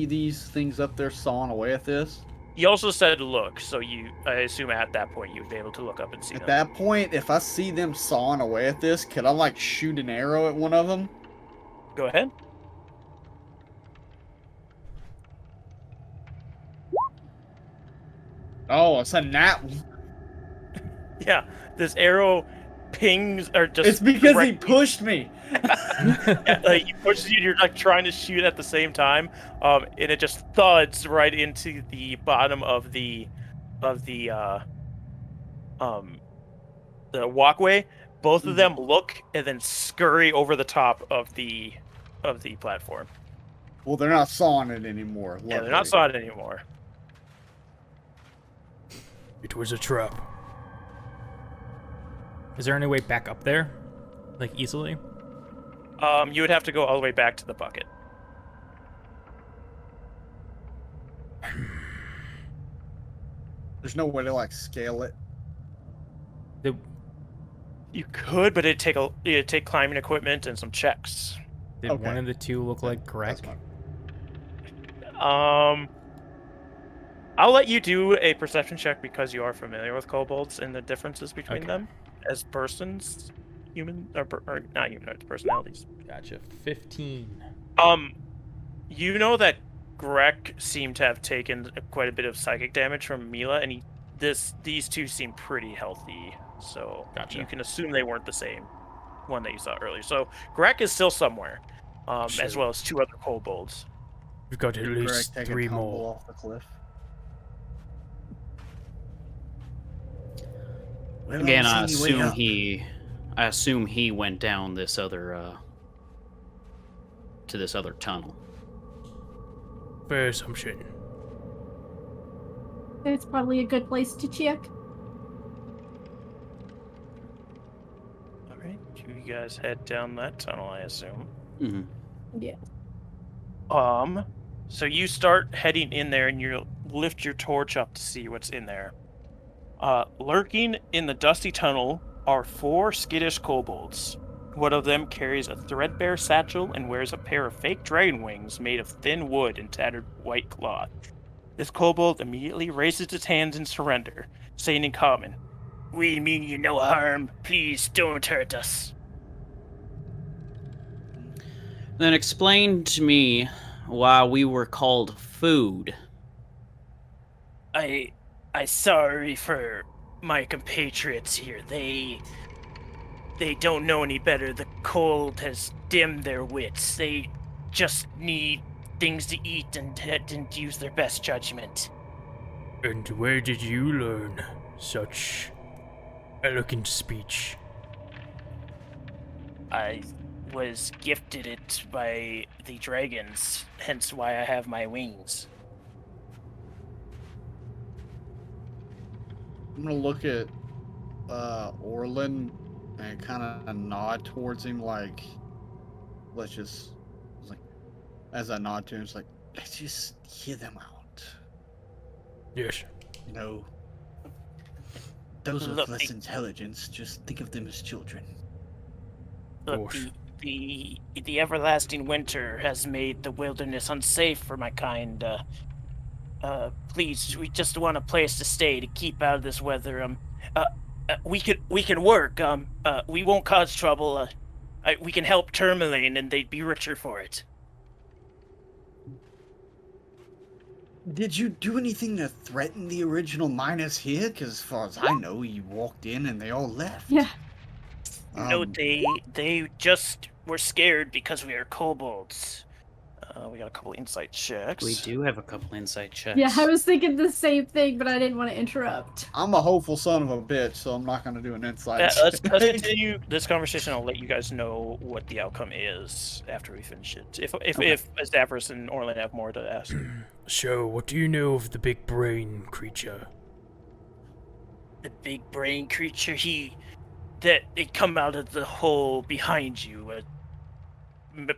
these things up there sawing away at this? He also said look, so I assume at that point you would be able to look up and see At them. that point, if I see them sawing away at this, could I like shoot an arrow at one of them? Go ahead. Oh, it's a nat one. Yeah, this arrow pings, or just... It's because he directly- pushed me. Yeah, like, he pushes you, you're like trying to shoot at the same time, and it just thuds right into the bottom of the walkway. Both of them look and then scurry over the top of the platform. Well, they're not sawing it anymore. Yeah, they're not sawed anymore. It was a trap. is there any way back up there? Like, easily? You would have to go all the way back to the bucket. There's no way to like scale it. The, You could, but it'd take climbing equipment and some checks. did Okay. one of the two look like Greg? That's fine. I'll let you do a perception check because you are familiar with kobolds and the differences between Okay. them as persons, human or not human personalities. Gotcha. 15. You know that Grek seemed to have taken quite a bit of psychic damage from Mila, and these two seem pretty healthy, so Gotcha. you can assume they weren't the same one that you saw earlier. So Grek is still somewhere, as Shoot. well as two other kobolds. We've got at Greg least take a 3 tumble more. off the cliff. Well, Again, I I'm seeing you way assume up. he went down this other to this other tunnel. Fair assumption. That's probably a good place to check. All right, you guys head down that tunnel, I assume. Mm-hmm. Yeah. So you start heading in there, and you're lift your torch up to see what's in there. Lurking in the dusty tunnel are 4 skittish kobolds. One of them carries a threadbare satchel and wears a pair of fake dragon wings made of thin wood and tattered white cloth. This kobold immediately raises its hands in surrender, saying in common, "We mean you no harm. Please don't hurt us." Then explain to me why we were called food. I sorry for my compatriots here. They don't know any better. The cold has dimmed their wits. They just need things to eat and didn't use their best judgment. And where did you learn such elegant speech? I was gifted it by the dragons, hence why I have my wings. I'm gonna look at Orlin and kind of nod towards him, like, let's just, like, as I nod to him, it's like, let's just hear them out. Yes. You know, those with Look, less intelligence, just think of them as children. Look, course. the everlasting winter has made the wilderness unsafe for my kind. Please, we just want a place to stay to keep out of this weather. We can work. We won't cause trouble. We can help Tourmaline, and they'd be richer for it. Did you do anything to threaten the original miners here? Because as far as I know, you walked in and they all left. Yeah. No, they just were scared because we are kobolds. We got a couple insight checks. We do have a couple insight checks. Yeah, I was thinking the same thing, but I didn't want to interrupt. I'm a hopeful son of a bitch, so I'm not going to do an insight. Let's check. continue this conversation. I'll let you guys know what the outcome is after we finish it. If Stavros and Orlin have more to ask. So, what do you know of the big brain creature? The big brain creature, it come out of the hole behind you. It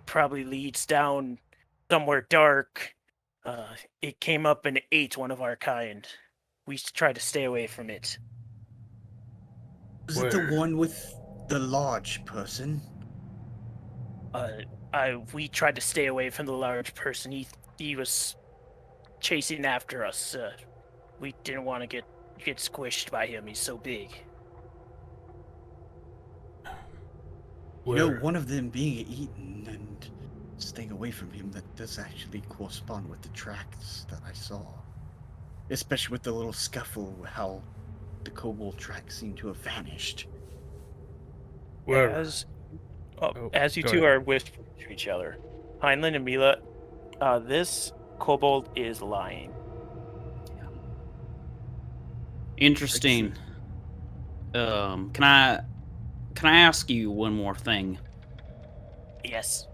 probably leads down somewhere dark. It came up and ate one of our kind. We try to stay away from it. Is it the one with the large person? We tried to stay away from the large person. He was chasing after us. We didn't want to get squished by him. He's so big. You know, one of them being eaten and staying away from him, that does actually correspond with the tracks that I saw. Especially with the little scuffle, how the kobold tracks seem to have vanished. Well, As you go two ahead. are whispering to each other, Heinlein and Mila, this kobold is lying. Interesting. Can I ask you one more thing? Yes.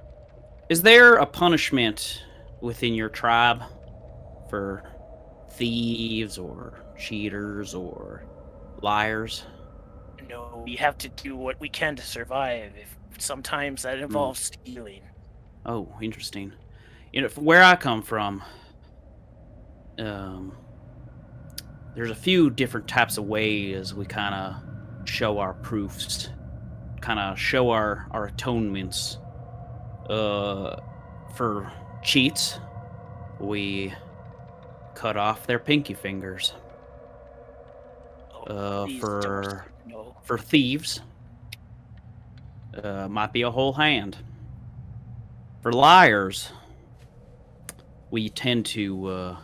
Is there a punishment within your tribe for thieves or cheaters or liars? No, we have to do what we can to survive. Sometimes that involves stealing. Oh, interesting. You know, from where I come from, there's a few different types of ways we kind of show our proofs, kind of show our atonements. For cheats, we cut off their pinky fingers. Please For don't. No. thieves, might be a whole hand. For liars, we tend to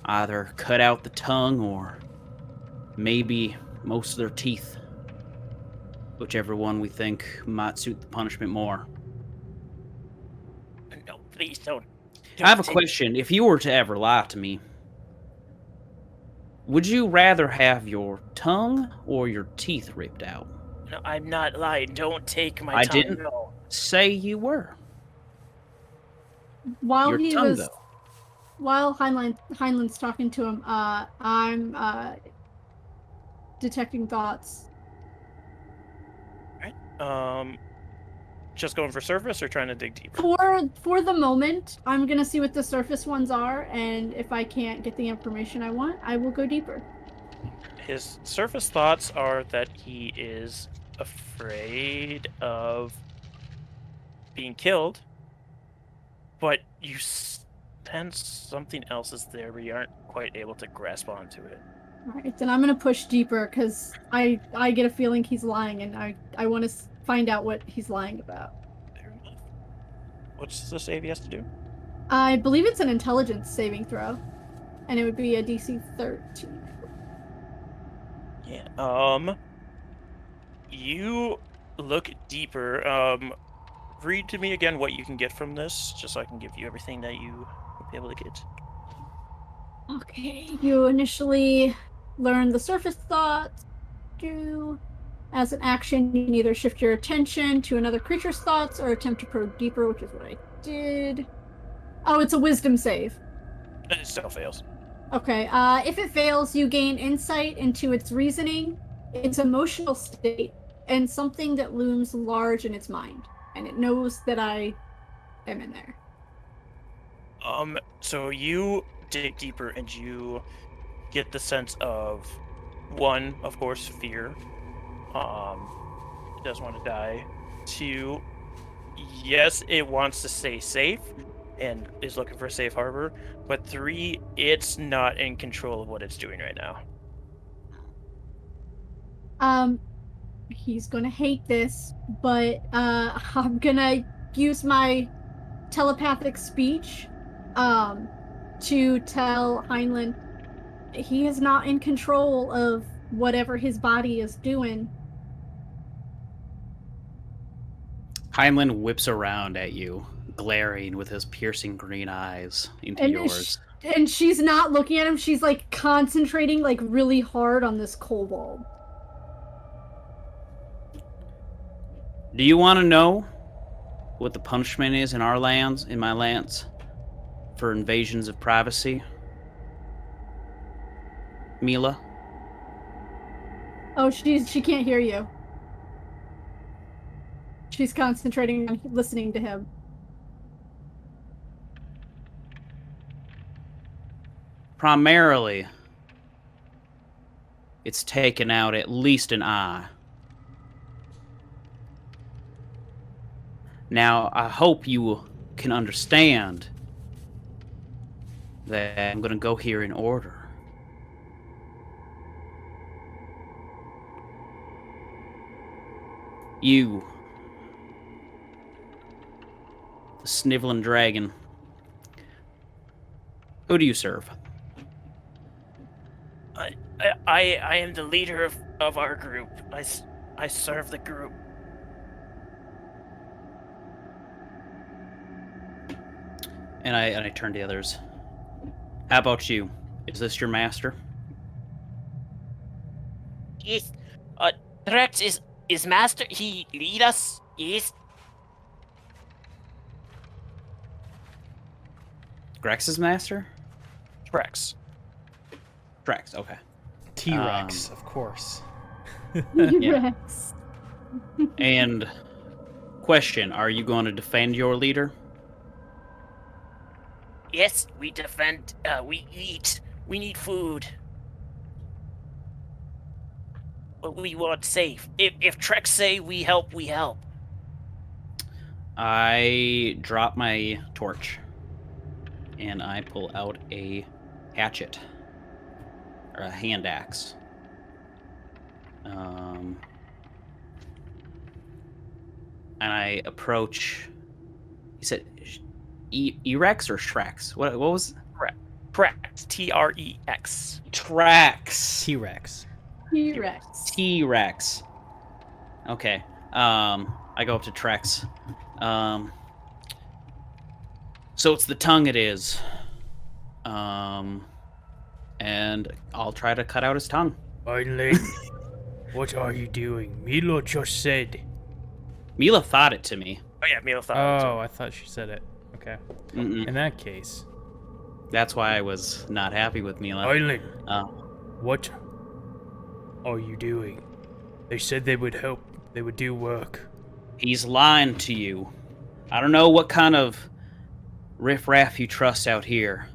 either cut out the tongue or maybe most of their teeth, whichever one we think might suit the punishment more. No, please don't. I have a take- question. If you were to ever lie to me, would you rather have your tongue or your teeth ripped out? No, I'm not lying. Don't take my I tongue. didn't. No. Say you were. While Your he tongue, was, though. while Heinlein's talking to him, I'm detecting thoughts. just going for surface or trying to dig deeper? For the moment, I'm gonna see what the surface ones are, and if I can't get the information I want, I will go deeper. His surface thoughts are that he is afraid of being killed, but you sense something else is there, but you aren't quite able to grasp onto it. Alright, then I'm gonna push deeper, because I get a feeling he's lying, and I want to find out what he's lying about. Fair enough. What's the save he has to do? I believe it's an intelligence saving throw, and it would be a DC 13. Yeah. You look deeper. Read to me again what you can get from this, just so I can give you everything that you will be able to get. Okay, you initially learn the surface thoughts. As an action, you can either shift your attention to another creature's thoughts or attempt to probe deeper, which is what I did. Oh, it's a wisdom save. It still fails. Okay, if it fails, you gain insight into its reasoning, its emotional state, and something that looms large in its mind. And it knows that I am in there. So you dig deeper and you get the sense of, one, of course, fear. It doesn't want to die. Two, yes, it wants to stay safe and is looking for a safe harbor. But three, it's not in control of what it's doing right now. He's gonna hate this, but I'm gonna use my telepathic speech to tell Heinlein he is not in control of whatever his body is doing. Heinlein whips around at you, glaring with his piercing green eyes into yours. And she's not looking at him, she's like concentrating like really hard on this kobold. Do you want to know what the punishment is in our lands, in my lands, for invasions of privacy? Mila? Oh, she can't hear you. She's concentrating on listening to him. Primarily, it's taken out at least an eye. Now, I hope you can understand that I'm going to go here in order. You, the sniveling dragon, who do you serve? I am the leader of our group. I serve the group. And I turn to the others. How about you? Is this your master? Yes. Drex is master. He lead us. Yes. Grex's master? Rex. Drex, okay. T-Rex, of course. Yeah. Rex. And question, are you going to defend your leader? Yes. We defend. We eat. We need food. But we want safe. If Trex say we help, we help. I drop my torch. And I pull out a hatchet. Or a hand axe. And I approach... You said Erex or Shrex? What was... Trex. T-R-E-X. Trax. T-Rex. T-Rex. T-Rex. Okay. I go up to Trex. So it's the tongue it is. And I'll try to cut out his tongue. Finally, what are you doing? Milo just said. Mila thought it to me. Oh yeah, Mila thought. Oh, I thought she said it. Okay. Mm-mm. In that case, That's why I was not happy with Mila. Finally, Uh, what are you doing? They said they would help. They would do work. He's lying to you. I don't know what kind of riffraff you trust out here,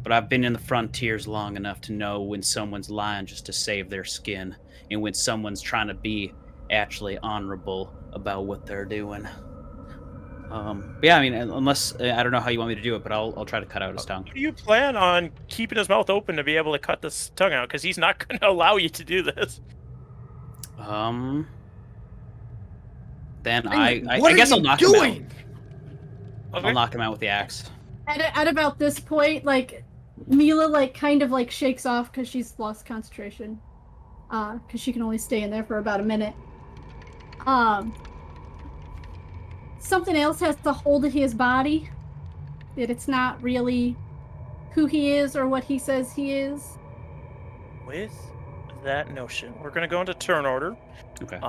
but I've been in the frontiers long enough to know when someone's lying just to save their skin, and when someone's trying to be actually honorable about what they're doing. But yeah, I mean, unless I don't know how you want me to do it, but I'll try to cut out his tongue. Do you plan on keeping his mouth open to be able to cut this tongue out? Because he's not going to allow you to do this. Then What I are guess you I'll knock doing? him out. Okay. I'll knock him out with the axe. At about this point, like, Mila, like, kind of, like, shakes off because she's lost concentration. Because she can only stay in there for about a minute. Something else has to hold of his body. That it's not really who he is or what he says he is. With that notion, we're going to go into turn order. Okay.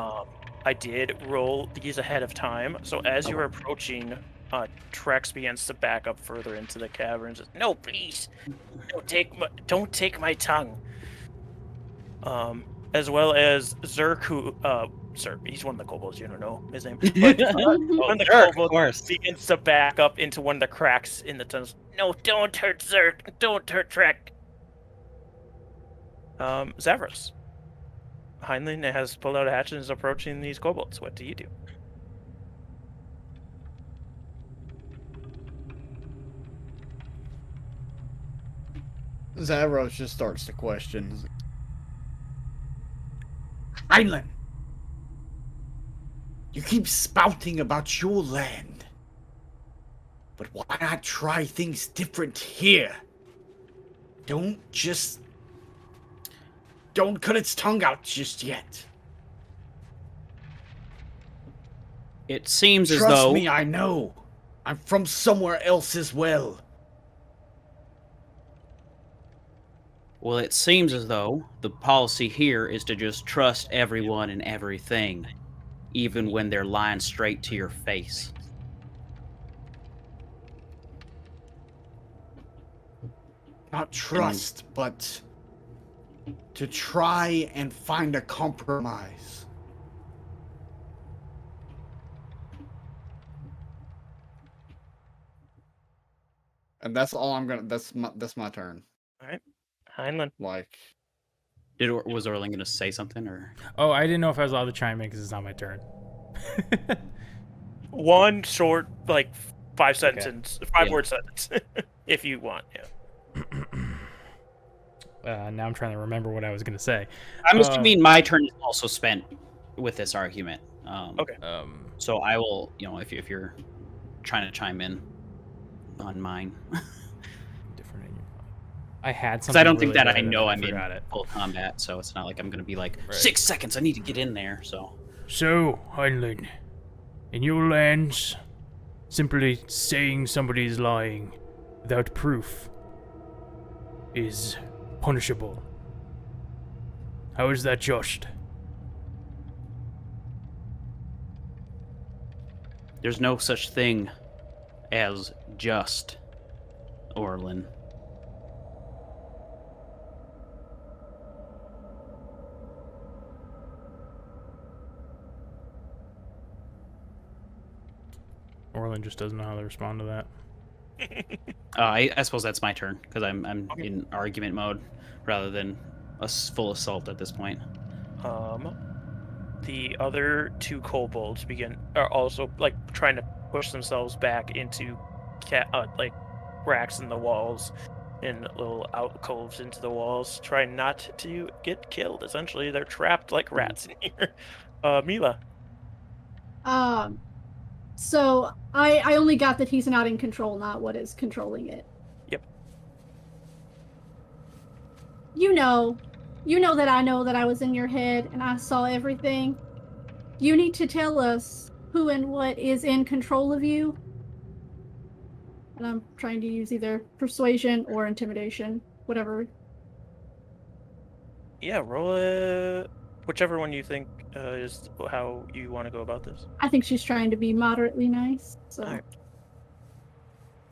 I did roll these ahead of time, so as you're approaching, Trex begins to back up further into the caverns. No, please. Don't take my tongue. As well as Zerk, who, he's one of the kobolds, you don't know his name. But, one of the Zerk, of kobolds course. begins to back up into one of the cracks in the tunnels. No, don't hurt Zerk. Don't hurt Trek. Zavros. Heinlein has pulled out a hatchet and is approaching these kobolds. What do you do? Zavros just starts to question. Heinlein, you keep spouting about your land. But why not try things different here? Don't cut its tongue out just yet. It seems as Trust though me, I know. I'm from somewhere else as well. Well, it seems as though the policy here is to just trust everyone and everything, even when they're lying straight to your face. Not trust, but to try and find a compromise. And that's all I'm gonna. That's my turn. Heinlein. Like, Was Orlin going to say something, or? Oh, I didn't know if I was allowed to chime in because it's not my turn. One short, like, 5 sentence, Yeah. 5-word sentence, if you want, yeah. Now I'm trying to remember what I was going to say. I'm assuming my turn is also spent with this argument. Okay. So I will, if you're trying to chime in on mine. Different in your I had something. Because I don't think really that good I and know I I'm in forgot it. full combat, so it's not like I'm going to be like, Right. 6 seconds, I need to get in there, so. So, Heinlein, in your lands, simply saying somebody's lying without proof is punishable. How is that just? There's no such thing as just, Orlin. Orlin just doesn't know how to respond to that. I suppose that's my turn, because I'm in argument mode rather than a full assault at this point. The other 2 kobolds are also, like, trying to push themselves back into like cracks in the walls and little alcoves into the walls, trying not to get killed. Essentially, they're trapped like rats in here. Mila. So I only got that he's not in control, not what is controlling it. Yep. You know that I know that I was in your head and I saw everything. You need to tell us who and what is in control of you. And I'm trying to use either persuasion or intimidation, whatever. Yeah, roll whichever one you think is how you want to go about this. I think she's trying to be moderately nice. So,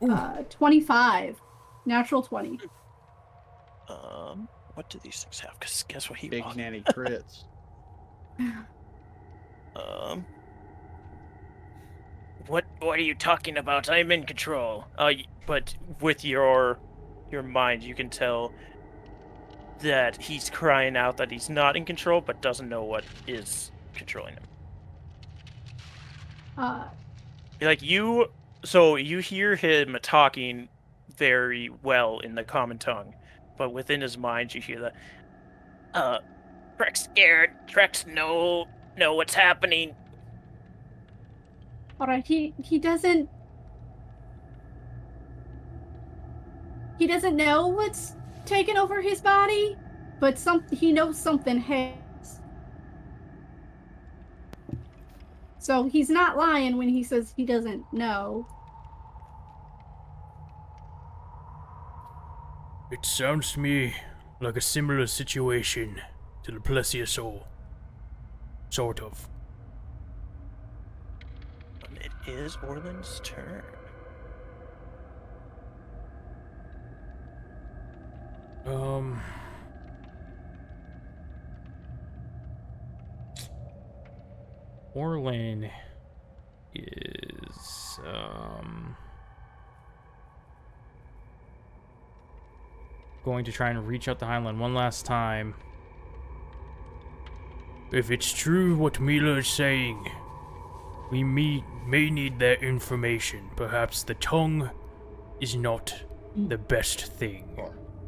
Alright. 25, natural 20. What do these things have? Because guess what he big bought? nanny crits. What are you talking about? I'm in control. But with your mind, you can tell that he's crying out that he's not in control, but doesn't know what is controlling him. So you hear him talking very well in the common tongue, but within his mind you hear that, Trek's scared. Trek's know what's happening. All right, he doesn't know what's taken over his body, but he knows something has. So he's not lying when he says he doesn't know. It sounds to me like a similar situation to the plesiosaur. Sort of. it is Orland's turn. Orlin is going to try and reach out to Heinlein one last time. If it's true what Mila is saying, we may need that information. Perhaps the tongue is not the best thing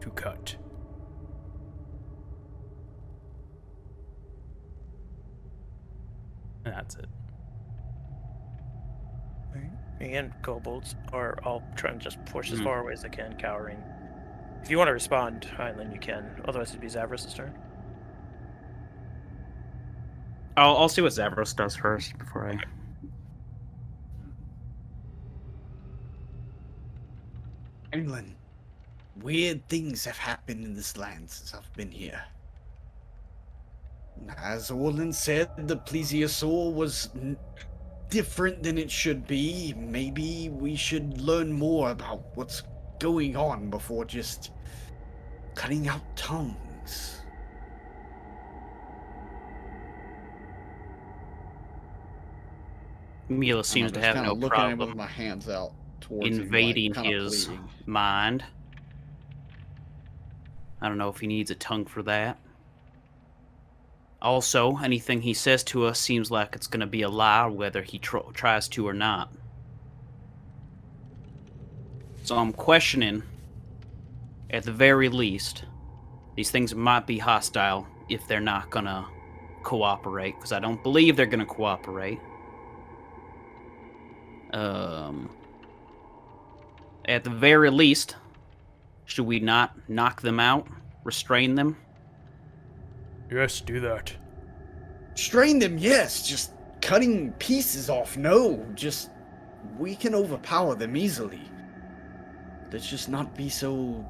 to cut. And that's it. And kobolds are all trying to just push as far away as they can, cowering. If you want to respond, Heinlein, you can. Otherwise, it'd be Zavros' turn. I'll see what Zavros does first before I... England, weird things have happened in this land since I've been here. As Orland said, the plesiosaur was different than it should be. Maybe we should learn more about what's going on before just cutting out tongues. Mila seems to have no looking at him with problem my hands out towards invading him, like, kinda his pleading. mind. I don't know if he needs a tongue for that. Also, anything he says to us seems like it's going to be a lie, whether he tries to or not. So I'm questioning, at the very least, these things might be hostile if they're not going to cooperate, because I don't believe they're going to cooperate. At the very least, should we not knock them out, restrain them? Yes, do that. Strain them, yes. Just cutting pieces off, no. Just, we can overpower them easily. Let's just not be so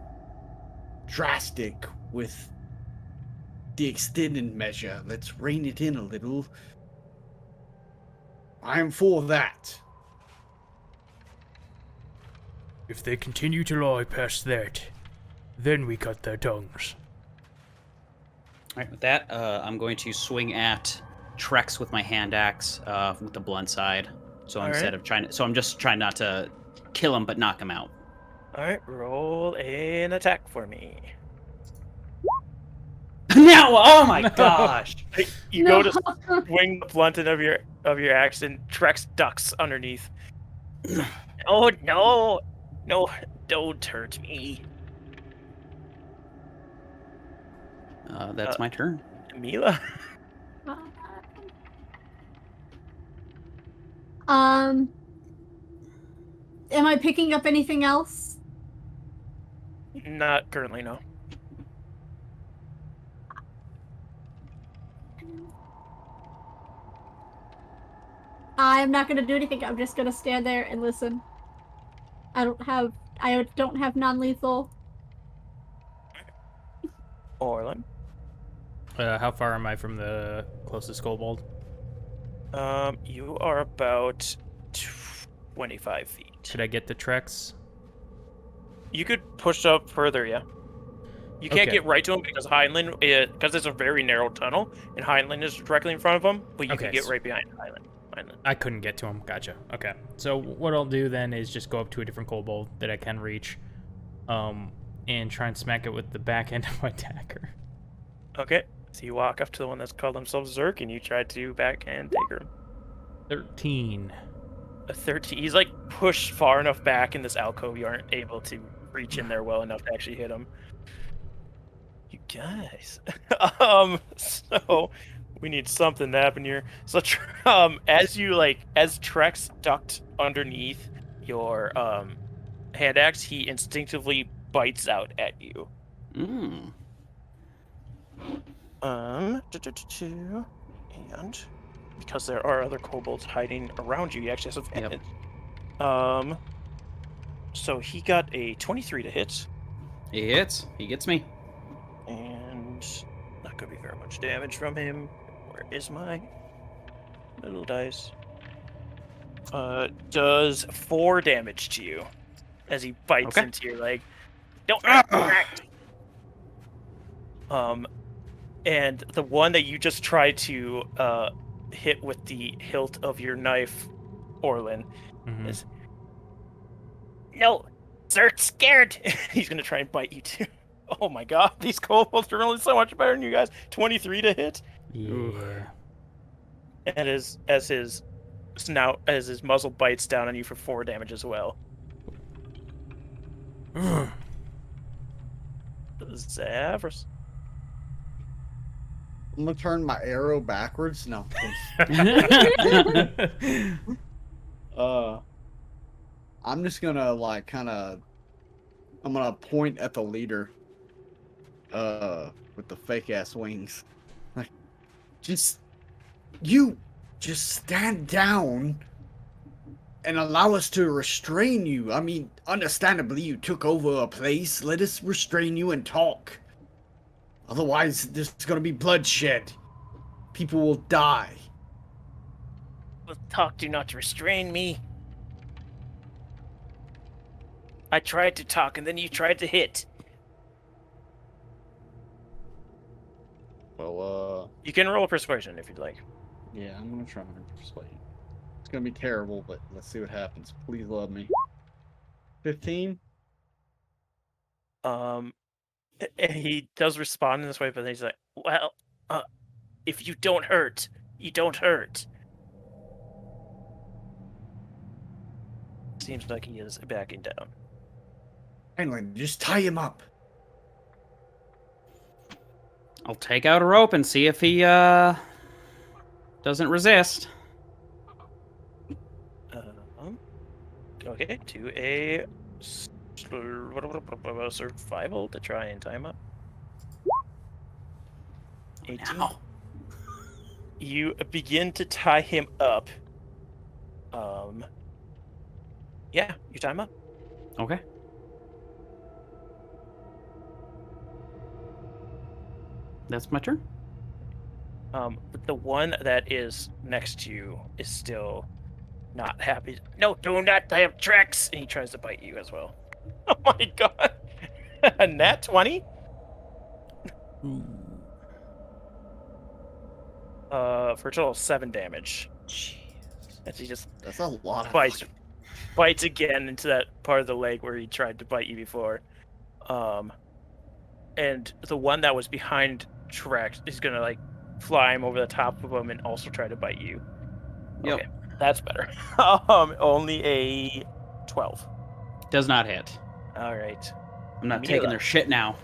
drastic with the extended measure. Let's rein it in a little. I am for that. If they continue to lie past that, then we cut their tongues. Alright, with that, I'm going to swing at Trex with my hand axe with the blunt side. So instead of trying to... So I'm just trying not to kill him, but knock him out. Alright, roll an attack for me. Now, oh my gosh! You go to swing the blunt end of your axe, and Trex ducks underneath. Oh, no. No, don't hurt me. That's my turn. Mila? Am I picking up anything else? Not currently, no. I'm not gonna do anything. I'm just gonna stand there and listen. I don't have non-lethal. Orland? How far am I from the closest kobold? You are about 25 feet. Should I get the Trex? You could push up further, yeah. You can't Okay. get right to him because because it's a very narrow tunnel, and Heinlein is directly in front of him, but you can Okay, get so- right behind Heinlein. Heinlein. I couldn't get to him. Gotcha. Okay. So what I'll do then is just go up to a different kobold that I can reach, and try and smack it with the back end of my dagger. Okay. So you walk up to the one that's called themselves Zerk, and you try to backhand dagger him. 13. A 13. He's like pushed far enough back in this alcove you aren't able to reach in there well enough to actually hit him. You guys. So we need something to happen here. So as Trex ducked underneath your hand axe, he instinctively bites out at you. Mm. And because there are other kobolds hiding around you, you actually have some advantage. So he got a 23 to hit. He hits. He gets me. And not gonna be very much damage from him. Where is my little dice? Does 4 damage to you as he bites into your leg. Don't act. And the one that you just tried to hit with the hilt of your knife, Orlin, is No, Zerk's scared. he's gonna try and bite you too. Oh my god, these kobolds are rolling so much better than you guys. 23 to hit. Yeah. And as his muzzle bites down on you for 4 damage as well. Zavros. I'm gonna turn my arrow backwards. No. I'm just gonna I'm gonna point at the leader. With the fake ass wings. Like, just stand down and allow us to restrain you. I mean, understandably, you took over a place. Let us restrain you and talk. Otherwise, there's gonna be bloodshed. People will die. Well, talk, do not restrain me. I tried to talk, and then you tried to hit. Well, You can roll a persuasion if you'd like. yeah, I'm gonna try and persuade. It's gonna be terrible, but let's see what happens. Please love me. 15? He does respond in this way, but then he's like, well, if you don't hurt, you don't hurt. Seems like he is backing down. Heinlein, just tie him up. I'll take out a rope and see if he doesn't resist. Okay, to a survival to try and tie him up. 18. Ow. You begin to tie him up. Yeah, you tie him up. Okay. That's my turn. But the one that is next to you is still not happy. No, do not have tracks. And he tries to bite you as well. Oh my god. A nat 20? For a total of 7 damage. Jeez. As he just That's a lot of bites again into that part of the leg where he tried to bite you before. And the one that was behind Trex is gonna like fly him over the top of him and also try to bite you. Yep. Okay, that's better. Only a 12. Does not hit. All right. I'm not Mila. taking their shit now.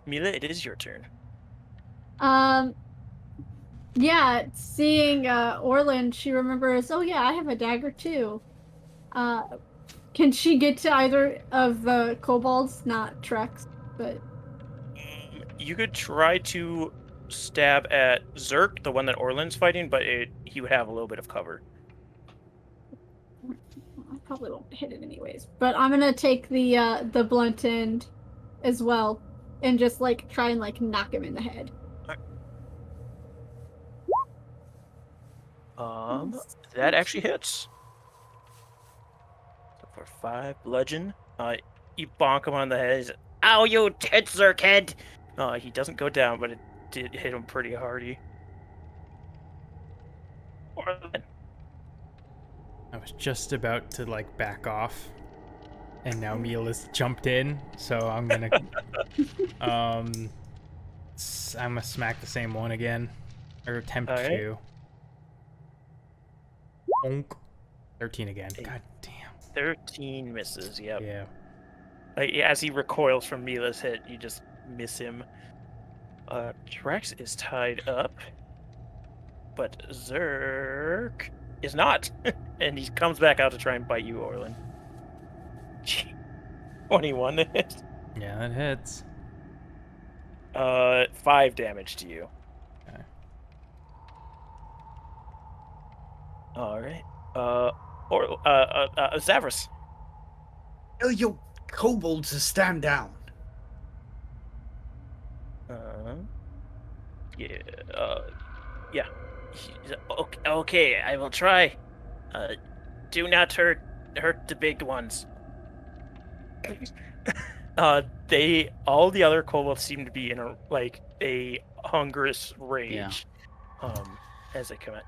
Mila, it is your turn. Yeah, seeing Orlin, she remembers, oh yeah, I have a dagger too. Can she get to either of the kobolds? Not Trex, but... You could try to stab at Zerk, the one that Orlin's fighting, but he would have a little bit of cover. I probably won't hit it anyways. But I'm gonna take the blunt end as well, and just like try and like knock him in the head. That actually hits. So for 5 bludgeon, you bonk him on the head. He's like, Ow, you dead Zerk head. He doesn't go down, but it did hit him pretty hardy. Orlin. I was just about to like back off, and now Mila's jumped in, so I'm gonna I'm gonna smack the same one again, or attempt Alright. to. Bonk. 13 again. God damn. 13 misses, yep. Yeah. Like, as he recoils from Mila's hit, you just miss him. Drex is tied up, but Zerk is not. And he comes back out to try and bite you, Orlin. 21 to hit. Yeah, that hits. 5 damage to you. Okay. Alright. Zavras. Tell your kobolds to stand down. Yeah. Okay, I will try. Do not hurt the big ones. All the other kobolds seem to be in a hungerous rage. Yeah. As they come out.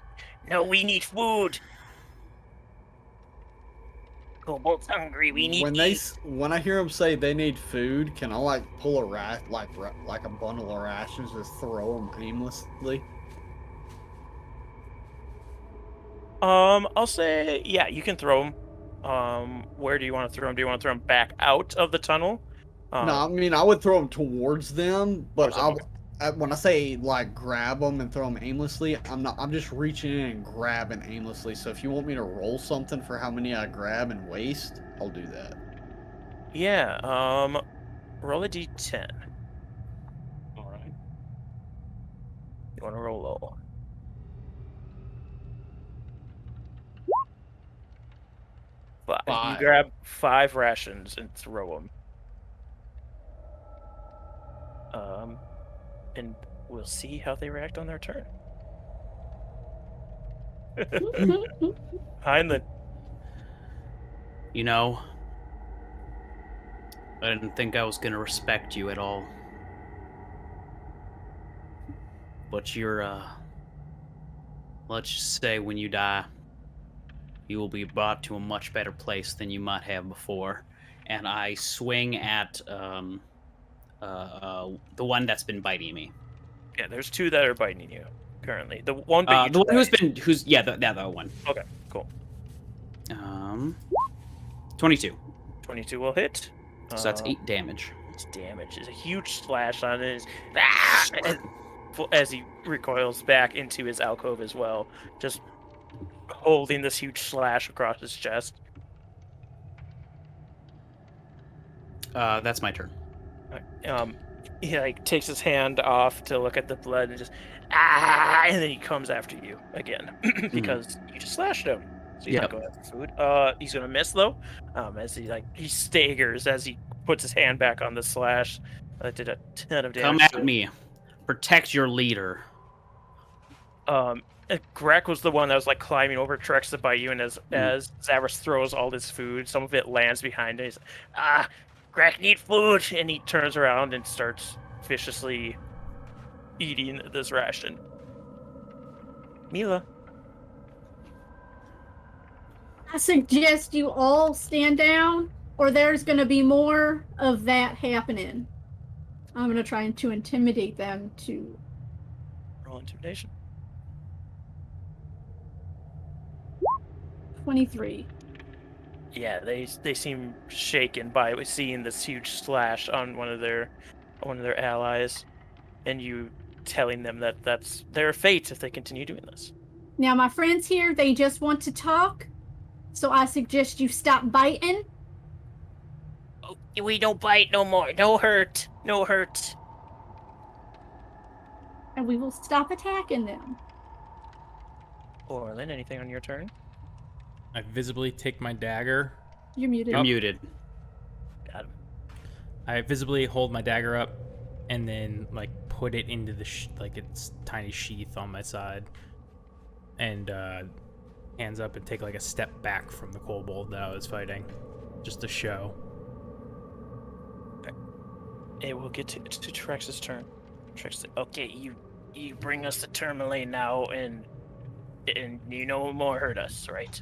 No, we need food. Kobold's hungry. We need When I hear them say they need food, can I like pull a like a bundle of rations, just throw them aimlessly? I'll say, yeah, you can throw them. Where do you want to throw them? Do you want to throw them back out of the tunnel? No, I mean I would throw them towards them, but Towards them, when I say like grab them and throw them aimlessly, I'm just reaching in and grabbing aimlessly. So if you want me to roll something for how many I grab and waste, I'll do that. Yeah, roll a d10. Alright. You want to roll low. You 5. grab 5 rations and throw them. And we'll see how they react on their turn. Heinlein. You know, I didn't think I was gonna respect you at all. But you're, let's just say when you die, you will be brought to a much better place than you might have before. And I swing at, the one that's been biting me. Yeah, there's 2 that are biting you currently. The one The one that one. Okay, cool. 22. 22 will hit. So that's 8 damage. It's damage. It's a huge slash on his as he recoils back into his alcove as well, just holding this huge slash across his chest. That's my turn. He takes his hand off to look at the blood and just and then he comes after you again because you just slashed him. So he's not going after food. He's gonna miss though. As he staggers as he puts his hand back on the slash. That did a ton of damage. Come at me. Protect your leader. Greg was the one that was climbing over Trex to bite you, and as Zavras throws all this food, some of it lands behind him. He's Greg need food. and he turns around and starts viciously eating this ration. Mila. I suggest you all stand down, or there's going to be more of that happening. I'm going to try to intimidate them to Roll intimidation. 23. Yeah, they seem shaken by seeing this huge slash on one of their allies, and you telling them that that's their fate if they continue doing this. Now, my friends here, they just want to talk, so I suggest you stop biting. Oh, we don't bite no more. No hurt. No hurt. And we will stop attacking them. Orlin, anything on your turn? I visibly take my dagger. You're muted. You're muted. Got him. I visibly hold my dagger up and then put it into the its tiny sheath on my side, and hands up and take a step back from the kobold that I was fighting, just to show. it will get to Trex's turn. Trex, Okay, you bring us the Tourmaline now, and you no more hurt us, right?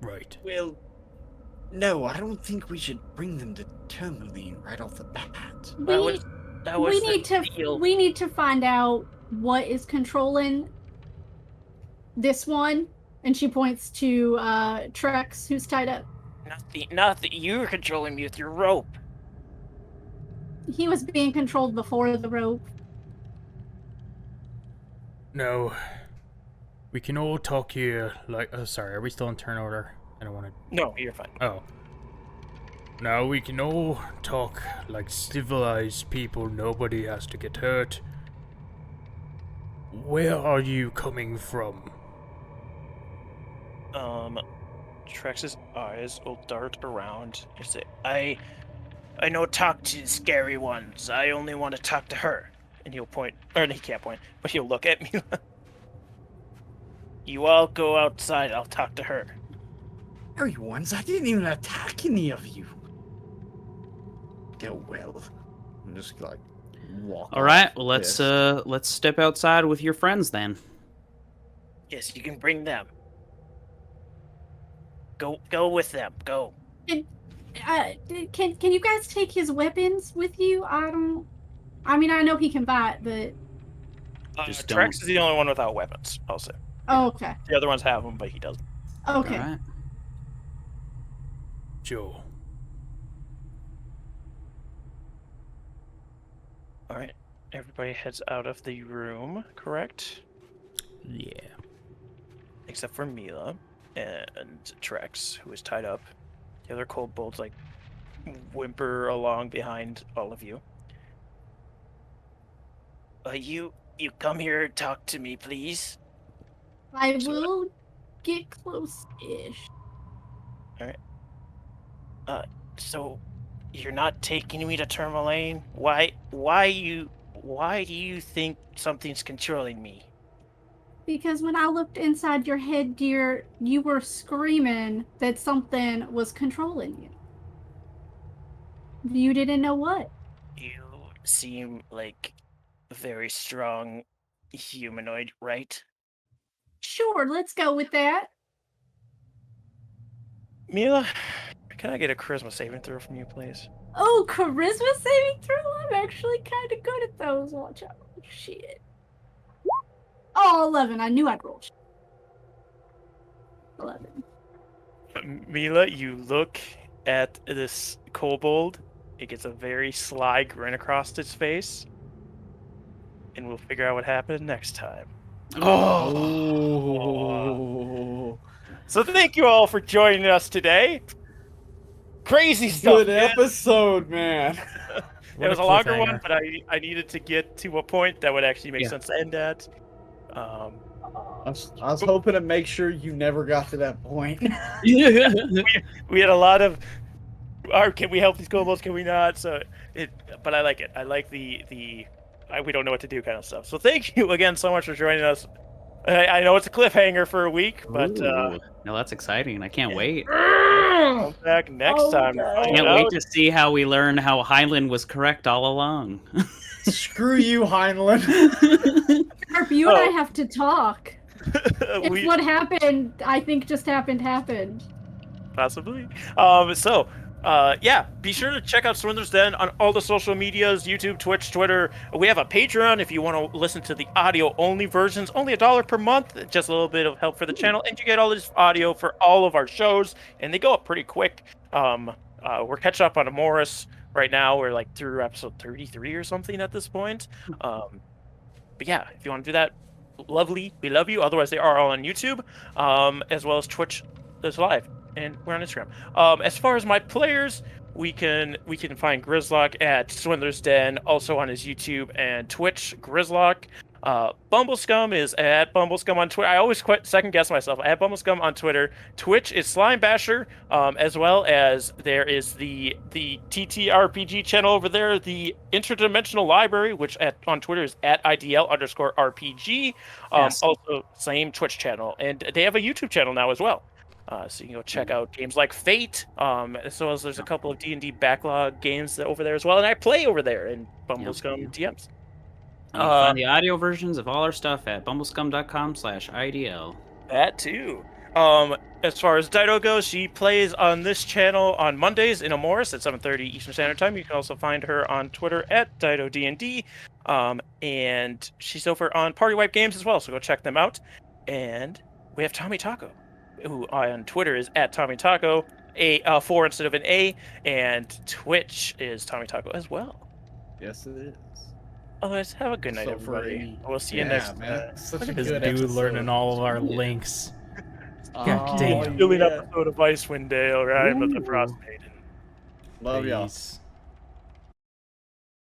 Right. Well, no, I don't think we should bring them to Tourmaline right off the bat. That was We need to find out what is controlling this one. And she points to Trex, who's tied up. Not that you were controlling me with your rope. He was being controlled before the rope. No. We can all talk here like... Oh, sorry, are we still in turn order? I don't want to... No, you're fine. Oh. Now we can all talk like civilized people. Nobody has to get hurt. Where are you coming from? Trex's eyes will dart around and say, I no talk to scary ones. I only want to talk to her. and he'll point, or he can't point, but he'll look at me. You all go outside. I'll talk to her. Scary ones? I didn't even attack any of you. Oh well. I'm just like walk. All right, off well let's step outside with your friends then. Yes, you can bring them. Go with them. Go. Can you guys take his weapons with you? I mean, I know he can fight, but Just Trex don't. is the only one without weapons, I'll say. oh, okay, The other ones have them, but he doesn't. okay. All right. Joe. All right, everybody heads out of the room, correct? Yeah. Except for Mila and Trex, who is tied up. The other kobolds like whimper along behind all of you. You come here and talk to me, please. I will get close-ish. So, you're not taking me to Tourmaline? Why do you think something's controlling me? Because when I looked inside your head, dear, you were screaming that something was controlling you. You didn't know what. You seem like a very strong humanoid, right? Sure, let's go with that. Mila, can I get a charisma saving throw from you, please? Oh, charisma saving throw? I'm actually kind of good at those. Watch out. Shit. Oh, 11. I knew I'd roll. 11. Mila, you look at this kobold. It gets a very sly grin across its face. And we'll figure out what happened next time. Oh, So thank you all for joining us today. Crazy stuff. good man. episode, man. It was a longer one, but I needed to get to a point that would actually make sense to end at. I was hoping to make sure you never got to that point. We had a lot of, can we help these kobolds? Can we not? But I like it. I like the we don't know what to do kind of stuff. So thank you again so much for joining us. I know it's a cliffhanger for a week, but Ooh, no, that's exciting. I can't wait. come back next time. To find Can't out. wait to see how we learn how Heinlein was correct all along. Screw you, Heinlein. Harp, you and I have to talk. We- If what happened, I think just happened. Possibly. Yeah, be sure to check out Swindler's Den on all the social medias, YouTube, Twitch, Twitter. We have a Patreon if you want to listen to the audio-only versions, only $1 per month, just a little bit of help for the channel, and you get all this audio for all of our shows, and they go up pretty quick. We're catching up on Amoris right now. We're like through episode 33 or something at this point. But yeah, if you want to do that, lovely, we love you. Otherwise, they are all on YouTube, as well as Twitch is live. And we're on Instagram. As far as my players, we can find Grizlocke at Swindler's Den, also on his YouTube and Twitch, Grizlocke. Bumbleskum is at Bumbleskum on Twitter. I always second guess myself. At Bumbleskum on Twitter. Twitch is Slime Basher, as well as there is the TTRPG channel over there, the Interdimensional Library, which on Twitter is at IDL_RPG. Yes. Also, same Twitch channel, and they have a YouTube channel now as well. So you can go check out games like Fate, as well as there's a couple of D&D backlog games over there as well, and I play over there in Bumbleskum DMs. You can find the audio versions of all our stuff at bumbleskum.com/IDL. That too. As far as Dyto goes, she plays on this channel on Mondays in Amoris at 7:30 Eastern Standard Time. You can also find her on Twitter at DytoDnD. And she's over on Party Wipe Games as well, so go check them out. And we have TommieTaco, who on Twitter is at TommieTaco, a 4 instead of an A, and Twitch is TommieTaco as well. Yes, it is. Otherwise, have a good night, So for everybody. We'll see you yeah, next man. Such a This good dude episode. learning all of our links. God Oh, damn. Doing yeah. episode of Icewind Dale, Rime of the Ooh. Frostmaiden. Love y'all. Peace.